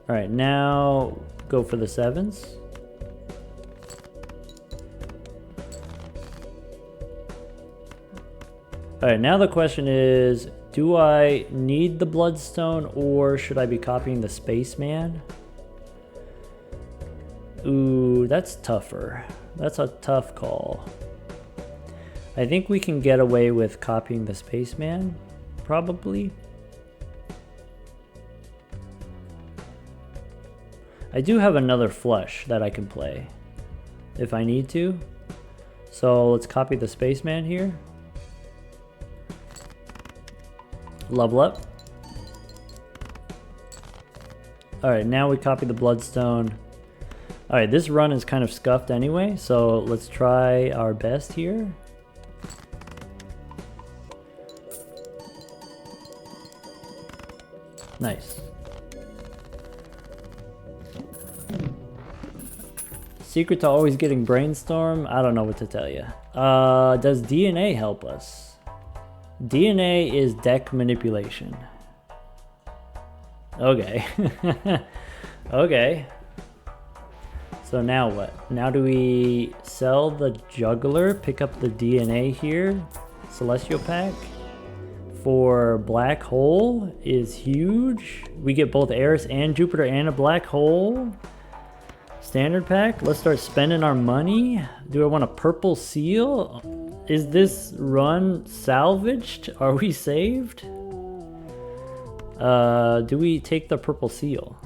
All right, now go for the 7s. All right, now the question is, do I need the Bloodstone or should I be copying the Spaceman? Ooh, that's tougher. That's a tough call. I think we can get away with copying the Spaceman, probably. I do have another flush that I can play if I need to. So let's copy the Spaceman here. Level up. Alright, now we copy the Bloodstone. Alright, this run is kind of scuffed anyway, so let's try our best here. Nice. Secret to always getting Brainstorm? I don't know what to tell you. Does DNA help us? DNA is deck manipulation. Okay. Okay. So now what? Now do we sell the Juggler, pick up the DNA here? Celestial pack for Black Hole is huge. We get both Eris and Jupiter and a Black Hole. Standard pack. Let's start spending our money. Do I want a purple seal? Is this run salvaged? Are we saved? Do we take the purple seal?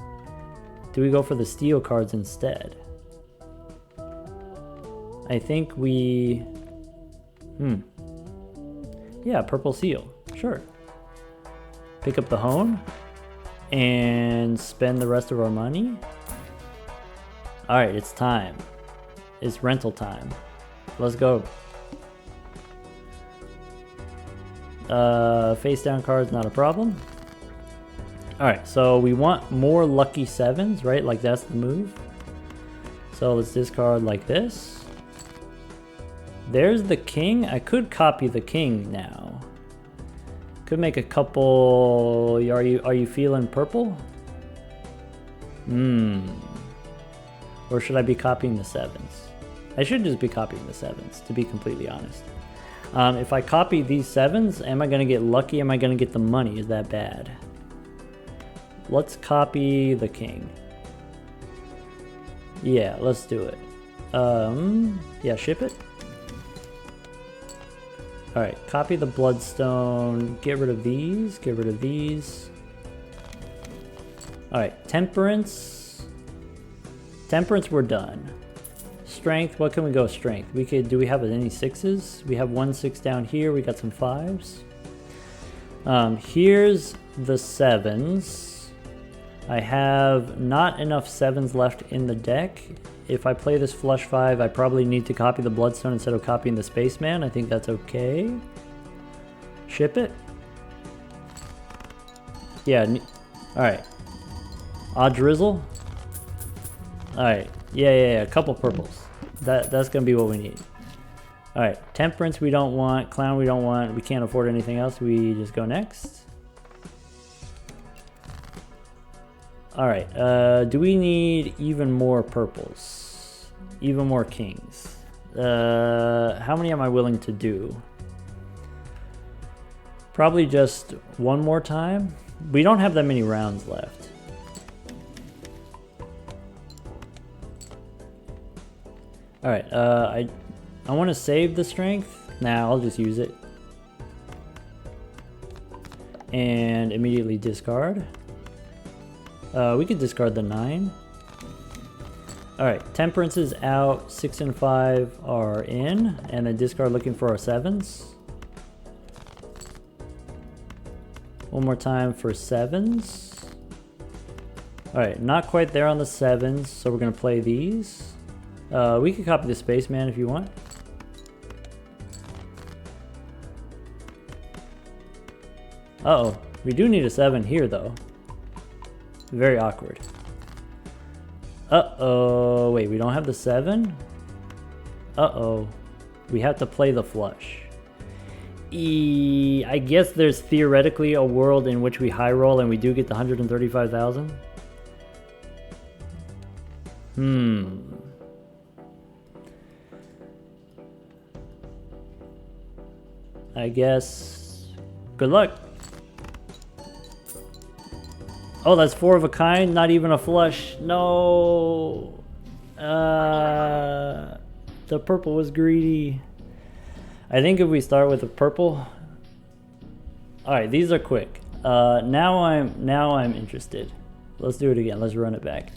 Do we go for the steel cards instead? I think we... Yeah, purple seal. Sure. Pick up the hone and spend the rest of our money. Alright, it's time. It's rental time. Let's go. Face down cards, not a problem. Alright, so we want more lucky 7s, right? Like that's the move. So let's discard like this. There's the king. I could copy the king now. Could make a couple. Are you feeling purple? Or should I be copying the 7s? I should just be copying the 7s, to be completely honest. If I copy these 7s, am I going to get lucky? Am I going to get the money? Is that bad? Let's copy the king. Yeah, let's do it. Yeah, ship it. Alright, copy the Bloodstone. Get rid of these. Get rid of these. Alright, Temperance. Temperance, we're done. Strength, what can we go strength? We could, do we have any 6s? We have 1 6 down here. We got some 5s. Here's the 7s. I have not enough 7s left in the deck. If I play this flush 5, I probably need to copy the Bloodstone instead of copying the Spaceman. I think that's okay. Ship it. Yeah, alright. Odd Drizzle. Alright, yeah, a couple purples. That's gonna be what we need. Alright, Temperance we don't want, Clown we don't want, we can't afford anything else, we just go next. Alright, do we need even more purples? Even more kings? How many am I willing to do? Probably just one more time. We don't have that many rounds left. Alright, I want to save the strength. Nah, I'll just use it. And immediately discard. We could discard the 9. Alright, Temperance is out, 6 and 5 are in, and then discard looking for our 7s. One more time for 7s. Alright, not quite there on the 7s, so we're going to play these. We could copy the Spaceman if you want. Uh-oh, we do need a 7 here though. Very awkward. Uh-oh, wait, we don't have the 7? Uh-oh, we have to play the flush. I guess there's theoretically a world in which we high roll and we do get the 135,000. I guess good luck. Oh, that's 4 of a kind, not even a flush. No. The purple was greedy. I think if we start with the purple. All right, these are quick. Now I'm interested. Let's do it again. Let's run it back.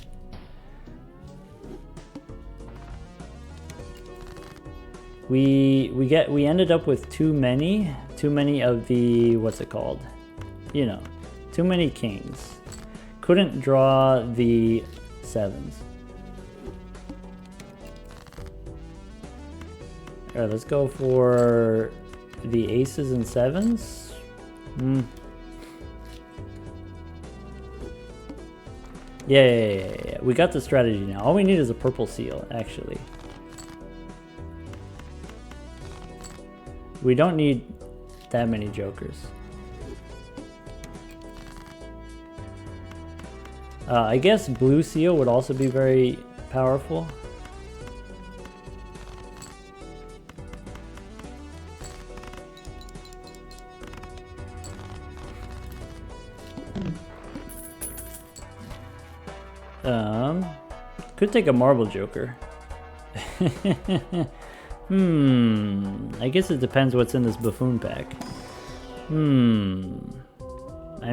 We ended up with too many of the, what's it called? You know, too many kings. Couldn't draw the 7s. Alright, let's go for the aces and 7s. Yeah. We got the strategy now. All we need is a purple seal, actually. We don't need that many jokers. I guess blue seal would also be very powerful. Could take a marble joker. I guess it depends what's in this buffoon pack. I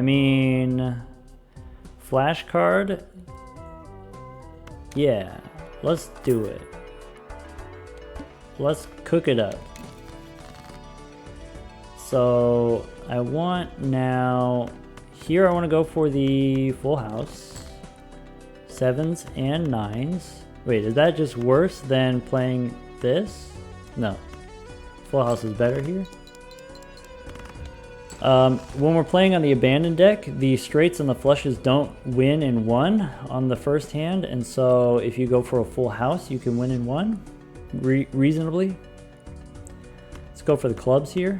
mean, flashcard. Yeah, let's do it. Let's cook it up. So I want now, here I want to go for the full house. 7s and 9s. Wait, is that just worse than playing this? No. Full house is better here. When we're playing on the abandoned deck, the straights and the flushes don't win in one on the first hand, and so if you go for a full house, you can win in one reasonably. Let's go for the clubs here.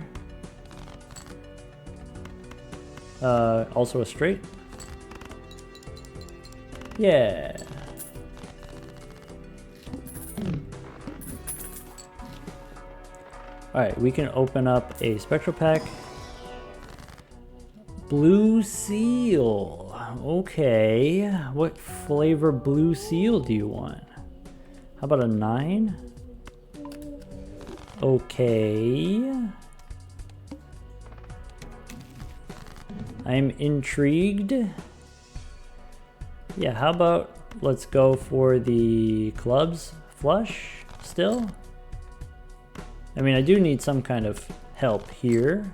Also a straight. Yeah. Alright, we can open up a spectral pack. Blue seal. Okay. What flavor blue seal do you want? How about a 9? Okay. I'm intrigued. Yeah, how about let's go for the clubs flush still? I mean, I do need some kind of help here.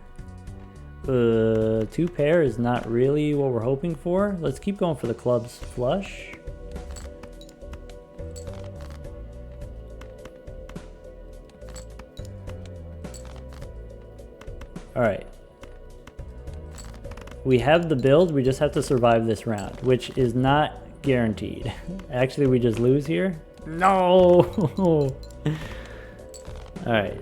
2 pair is not really what we're hoping for. Let's keep going for the clubs flush. All right. We have the build, we just have to survive this round, which is not guaranteed. Actually, we just lose here. No! Alright.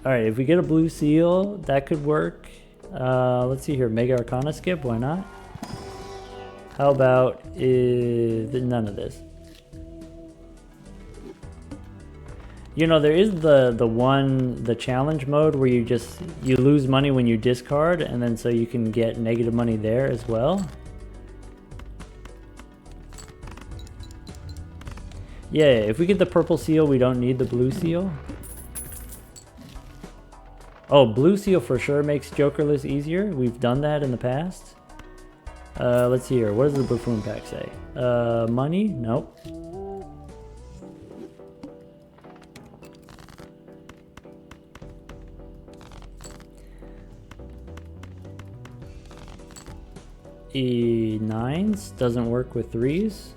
Alright, if we get a blue seal, that could work. Let's see here, Mega Arcana skip, why not? How about none of this? You know, there is the challenge mode where you lose money when you discard, and then so you can get negative money there as well. Yeah, if we get the purple seal, we don't need the blue seal. Oh, blue seal for sure makes Jokerless easier. We've done that in the past. Let's see here. What does the buffoon pack say? Money? Nope. E9s doesn't work with 3s.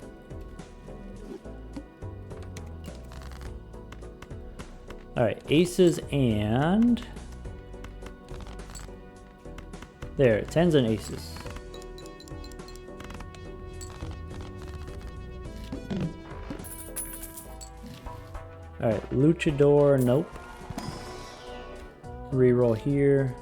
Alright, aces and... There, 10s and aces. Alright, luchador, nope. Reroll here.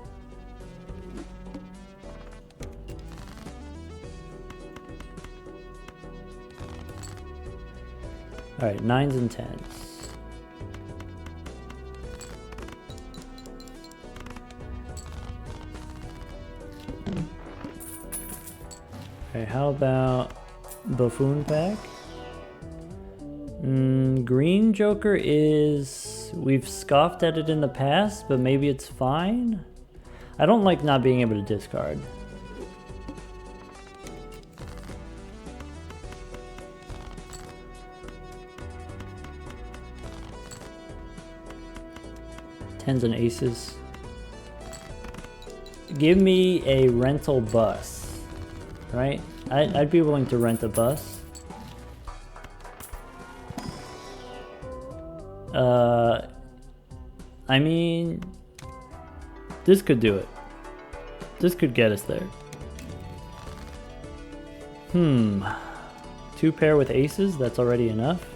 Alright, 9s and 10s. Okay, how about buffoon pack? Green Joker is... We've scoffed at it in the past, but maybe it's fine. I don't like not being able to discard. Tens and aces. Give me a rental bus, right? I'd be willing to rent a bus. I mean, this could do it. This could get us there. 2 pair with aces, that's already enough.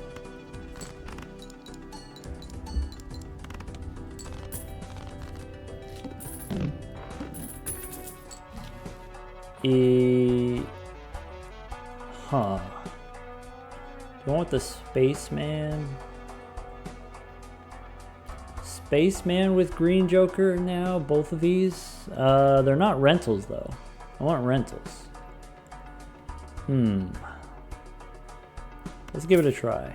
Huh. Do I want the Spaceman? Spaceman with Green Joker now, both of these. They're not rentals though. I want rentals. Let's give it a try.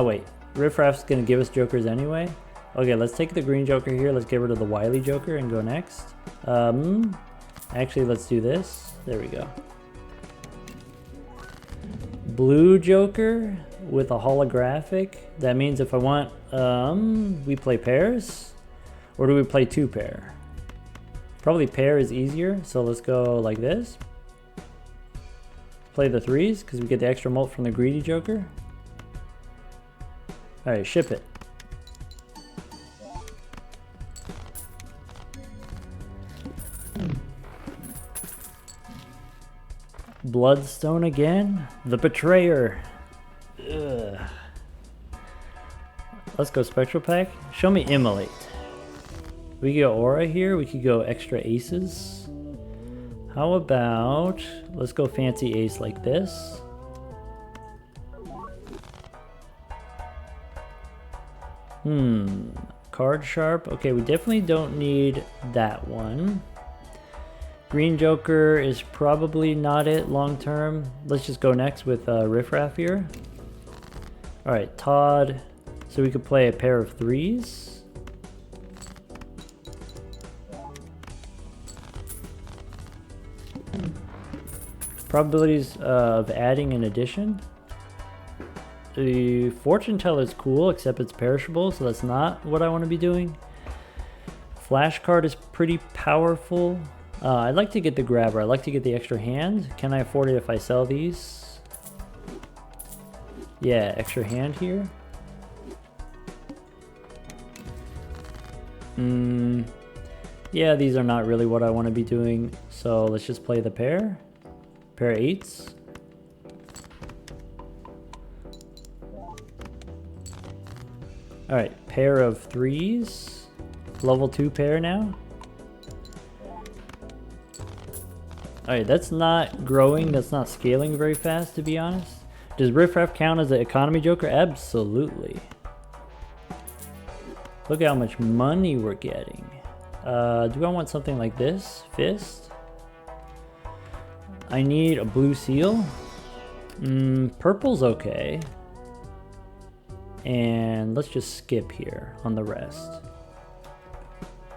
Wait. Riffraff's gonna give us Jokers anyway. Okay, let's take the Green Joker here. Let's get rid of the Wily Joker and go next. Actually, let's do this. There we go. Blue Joker with a holographic. That means if I want, we play pairs, or do we play 2 pair? Probably pair is easier, so let's go like this. Play the 3s, because we get the extra mult from the Greedy Joker. Alright, ship it. Bloodstone again? The Betrayer. Ugh. Let's go Spectral Pack. Show me Immolate. We could go Aura here. We could go extra aces. How about... Let's go Fancy Ace like this. Card Sharp. Okay, we definitely don't need that one. Green Joker is probably not it long term. Let's just go next with Riffraff here. Alright, Todd. So we could play a pair of 3s. Probabilities of adding an addition. The Fortune Teller is cool, except it's perishable, so that's not what I want to be doing. Flash card is pretty powerful. I'd like to get the Grabber. I'd like to get the extra hand. Can I afford it if I sell these? Yeah, extra hand here. Yeah, these are not really what I want to be doing. So let's just play the pair. Pair of 8s. Alright, pair of 3s. Level 2 pair now. Alright, that's not growing, that's not scaling very fast, to be honest. Does Riffraff count as an economy joker? Absolutely. Look at how much money we're getting. Do I want something like this? Fist? I need a blue seal. Purple's okay. And let's just skip here on the rest.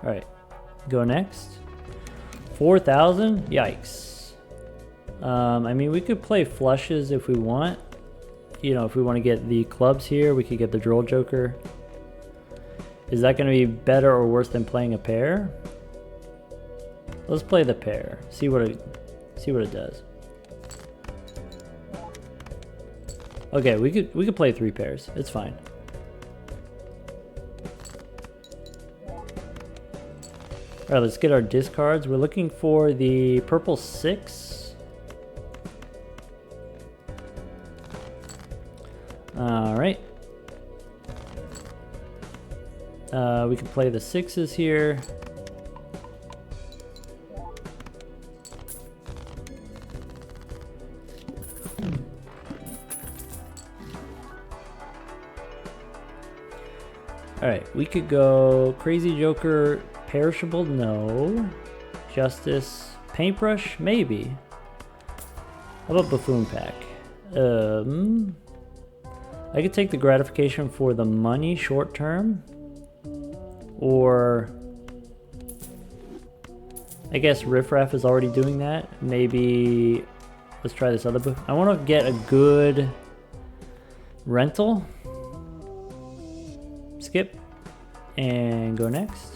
Alright, go next. 4,000? Yikes. I mean, we could play flushes if we want. You know, if we want to get the clubs here, we could get the Droll Joker. Is that going to be better or worse than playing a pair? Let's play the pair. See what it does. Okay, we could play 3 pairs. It's fine. All right, let's get our discards. We're looking for the purple 6. All right. We can play the 6s here. Alright, we could go Crazy Joker, Perishable, no. Justice, Paintbrush, maybe. How about Buffoon Pack? I could take the gratification for the money short term. Or I guess Riff Raff is already doing that. Maybe let's try this other. I want to get a good rental. Skip and go next.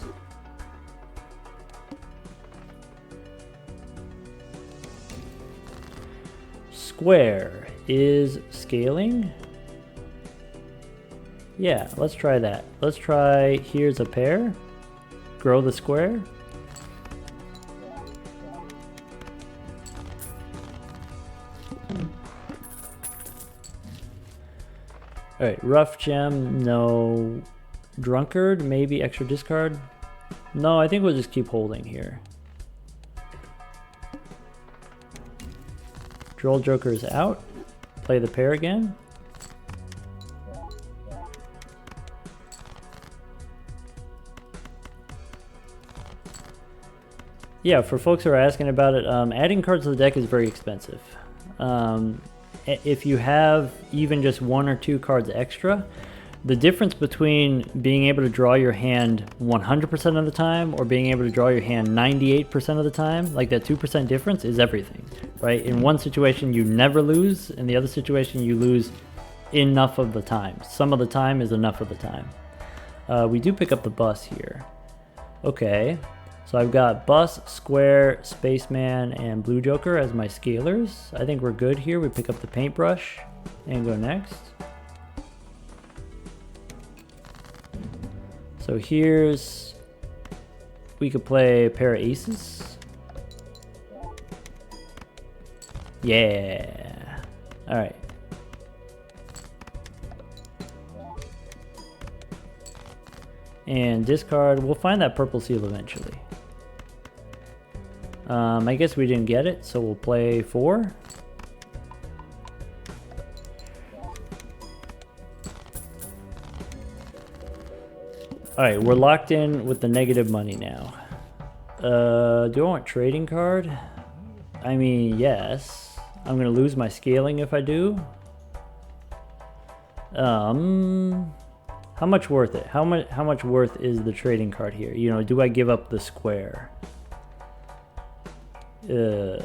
Square is scaling. Yeah, let's try that. Let's try here's a pair. Grow the square. Alright, rough gem, no. Drunkard, maybe extra discard. No, I think we'll just keep holding here. Droll Joker is out. Play the pair again. Yeah, for folks who are asking about it, adding cards to the deck is very expensive. If you have even just 1 or 2 cards extra, the difference between being able to draw your hand 100% of the time or being able to draw your hand 98% of the time, like that 2% difference is everything, right? In one situation you never lose, in the other situation you lose enough of the time. Some of the time is enough of the time. We do pick up the bus here. Okay. So I've got Bus, Square, Spaceman, and Blue Joker as my scalers. I think we're good here. We pick up the Paintbrush and go next. So here's, we could play a pair of aces. Yeah. All right. And discard, we'll find that purple seal eventually. I guess we didn't get it, so we'll play 4. Alright, we're locked in with the negative money now. Do I want trading card? I mean, yes. I'm gonna lose my scaling if I do. How much worth it? How much worth is the trading card here? You know, do I give up the square? Do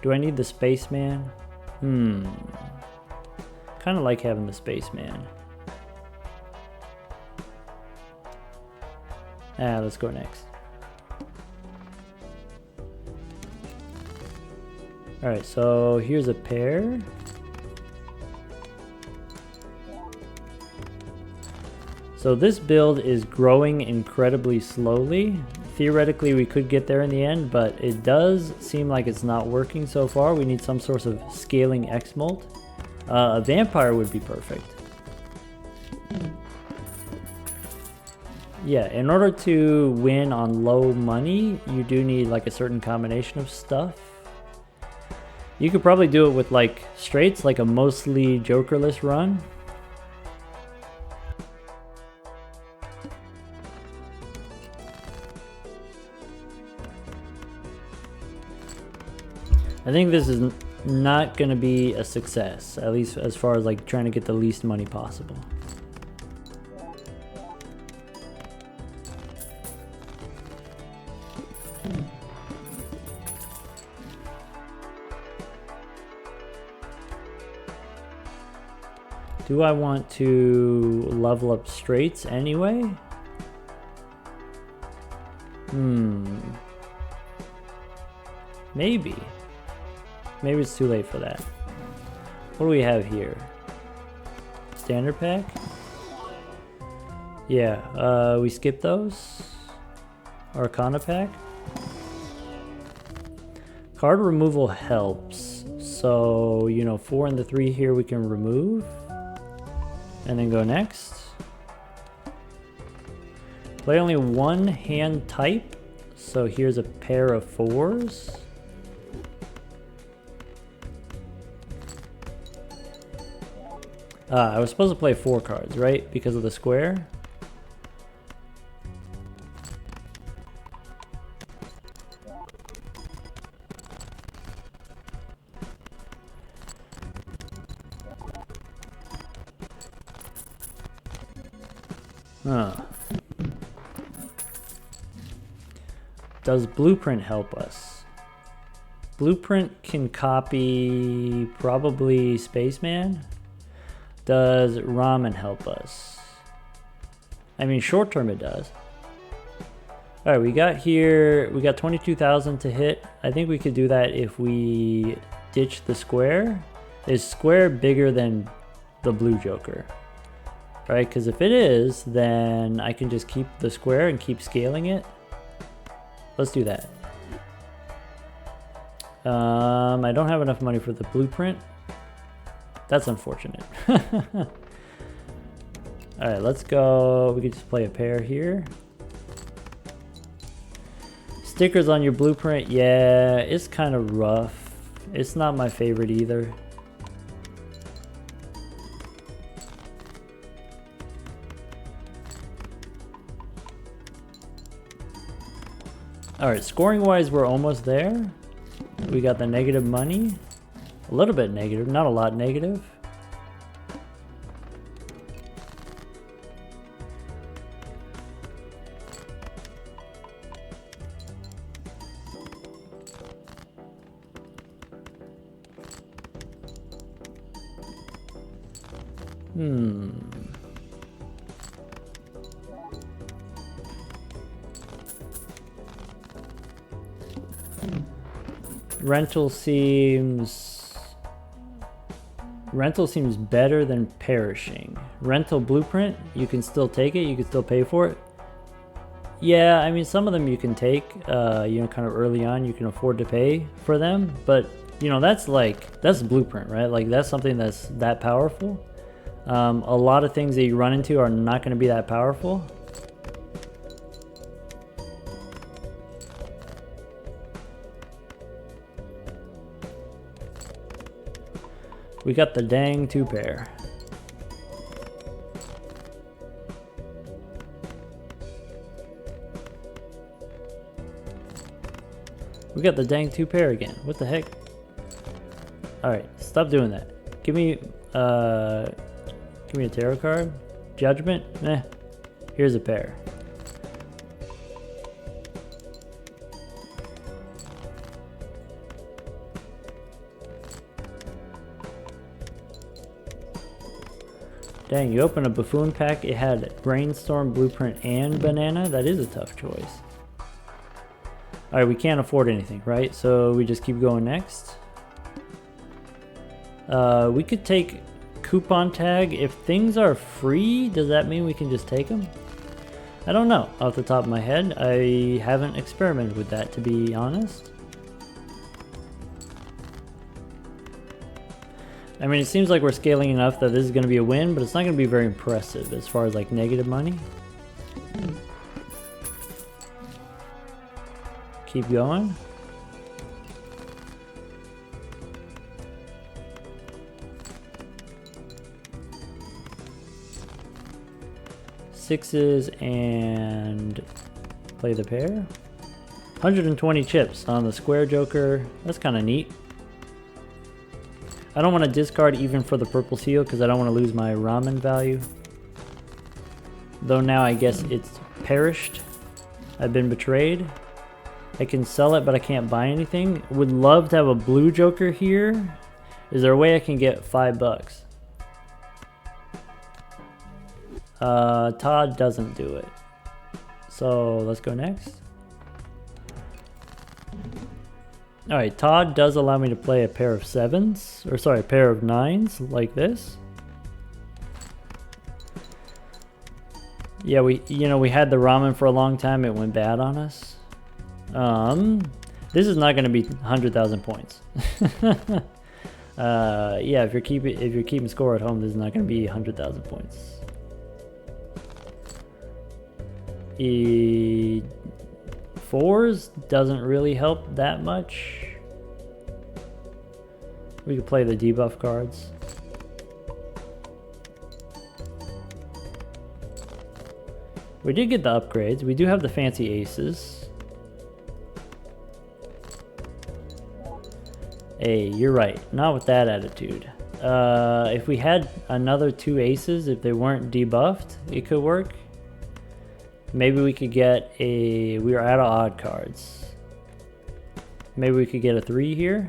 I need the spaceman? Kind of like having the spaceman. Let's go next. Alright, so here's a pair. So this build is growing incredibly slowly. Theoretically, we could get there in the end, but it does seem like it's not working so far. We need some sort of scaling X-Molt. A vampire would be perfect. Yeah, in order to win on low money, you do need like a certain combination of stuff. You could probably do it with like straights, like a mostly Jokerless run. I think this is not going to be a success, at least as far as like trying to get the least money possible. Do I want to level up straights anyway? Maybe. Maybe it's too late for that. What do we have here? Standard pack? Yeah, we skip those. Arcana pack? Card removal helps. So, you know, 4 and the 3 here we can remove. And then go next. Play only one hand type. So here's a pair of 4s. I was supposed to play 4 cards, right? Because of the square. Does Blueprint help us? Blueprint can copy probably Spaceman. Does Ramen help us? I mean, short term it does. All right, we got 22,000 to hit. I think we could do that if we ditch the square. Is square bigger than the blue joker? Right, because if it is, then I can just keep the square and keep scaling it. Let's do that. I don't have enough money for the blueprint. That's unfortunate. Alright, let's go. We can just play a pair here. Stickers on your blueprint, yeah, it's kind of rough. It's not my favorite either. Alright, scoring wise, we're almost there. We got the negative money. A little bit negative, not a lot negative. Rental seems better than perishing. Rental blueprint, you can still take it, you can still pay for it. Yeah, I mean, some of them you can take, you know, kind of early on, you can afford to pay for them, but you know, that's blueprint, right? Like that's something that's that powerful. A lot of things that you run into are not going to be that powerful. We got the dang 2-pair. We got the dang 2-pair again. What the heck? Alright, stop doing that. Give me a tarot card. Judgment? Meh. Here's a pair. Dang, you open a buffoon pack, it had brainstorm, blueprint, and banana. That is a tough choice. Alright, we can't afford anything, right? So we just keep going next. We could take coupon tag. If things are free, does that mean we can just take them? I don't know off the top of my head. I haven't experimented with that, to be honest. I mean, it seems like we're scaling enough that this is going to be a win, but it's not going to be very impressive as far as like negative money. Keep going. Sixes and play the pair. 120 chips on the square joker. That's kind of neat. I don't want to discard even for the purple seal because I don't want to lose my ramen value. Though now I guess it's perished. I've been betrayed. I can sell it, but I can't buy anything. Would love to have a blue joker here. Is there a way I can get $5? Todd doesn't do it. So let's go next. Alright, Todd does allow me to play a pair of 7s, or sorry, a pair of 9s like this. Yeah, we had the ramen for a long time. It went bad on us. This is not going to be 100,000 points. Yeah, if you're keeping score at home, this is not going to be 100,000 points. E4s doesn't really help that much. We could play the debuff cards. We did get the upgrades. We do have the fancy aces. Hey, you're right. Not with that attitude. If we had another 2 aces, if they weren't debuffed, it could work. Maybe we could get a... We are out of odd cards. Maybe we could get a 3 here.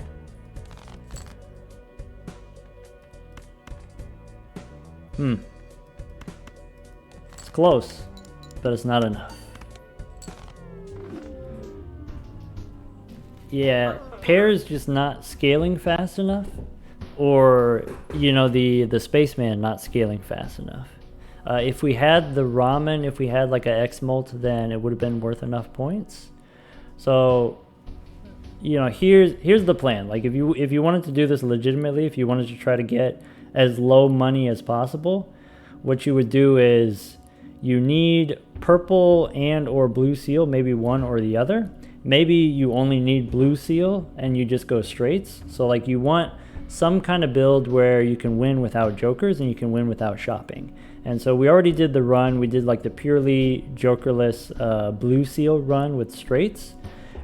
It's close, but it's not enough. Yeah, pairs just not scaling fast enough, or the spaceman not scaling fast enough. If we had the ramen, if we had like a X-Molt, then it would have been worth enough points. So here's the plan. Like if you wanted to do this legitimately, if you wanted to try to get as low money as possible, what you would do is you need purple and or blue seal, maybe one or the other. Maybe you only need blue seal and you just go straights. So like you want some kind of build where you can win without jokers and you can win without shopping. And so we already did the run. We did like the purely jokerless blue seal run with straights.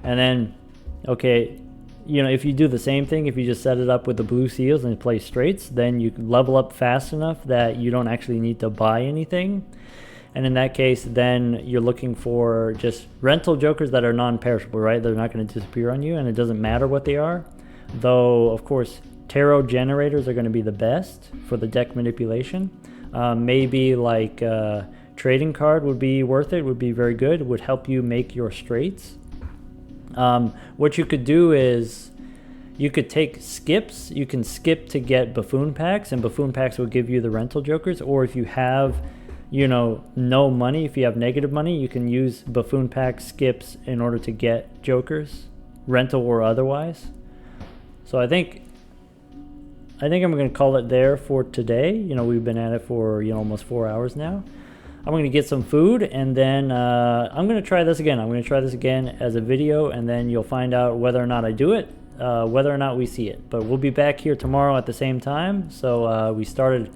And then, okay, if you do the same thing, if you just set it up with the blue seals and play straights, then you level up fast enough that you don't actually need to buy anything. And in that case, then you're looking for just rental jokers that are non-perishable, right? They're not going to disappear on you, and it doesn't matter what they are. Though, of course, tarot generators are going to be the best for the deck manipulation. Maybe like trading card would be worth it, would be very good, would help you make your straights. What you could do is you could take skips. You can skip to get buffoon packs, and buffoon packs will give you the rental jokers. Or if you have, no money, if you have negative money, you can use buffoon pack skips in order to get jokers, rental or otherwise. So I think I'm going to call it there for today. We've been at it for almost 4 hours now. I'm going to get some food, and then I'm going to try this again. I'm going to try this again as a video, and then you'll find out whether or not I do it, whether or not we see it. But we'll be back here tomorrow at the same time. So we started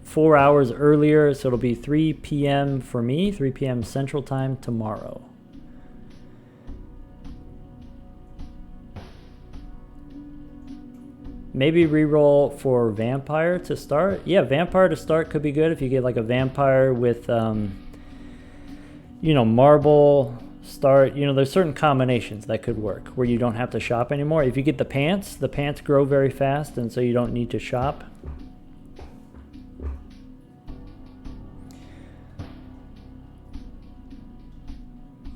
4 hours earlier, so it'll be 3 p.m. for me, 3 p.m. Central Time tomorrow. Maybe reroll for Vampire to start. Yeah, Vampire to start could be good if you get like a Vampire with, Marble start. There's certain combinations that could work where you don't have to shop anymore. If you get the pants grow very fast, and so you don't need to shop.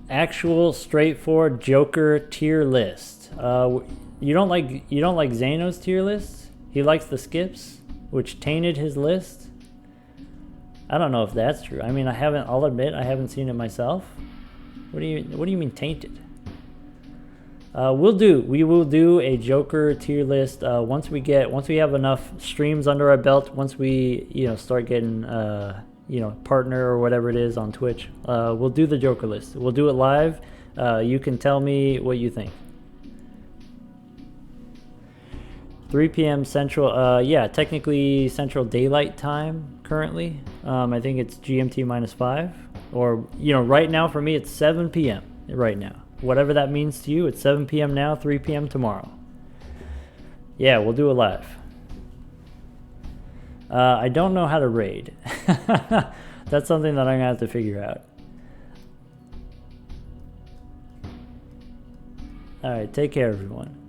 Actual straightforward Joker tier list. You don't like Zano's tier list? He likes the skips, which tainted his list. I don't know if that's true. I mean, I'll admit I haven't seen it myself. What do you mean tainted? We will do a Joker tier list once we have enough streams under our belt, once we start getting partner or whatever it is on Twitch. We'll do the Joker list. We'll do it live. You can tell me what you think. 3 p.m. Central, yeah, technically Central Daylight Time currently. I think it's GMT -5. Or, right now for me it's 7 p.m. right now. Whatever that means to you, it's 7 p.m. now, 3 p.m. tomorrow. Yeah, we'll do it live. I don't know how to raid. That's something that I'm gonna have to figure out. Alright, take care everyone.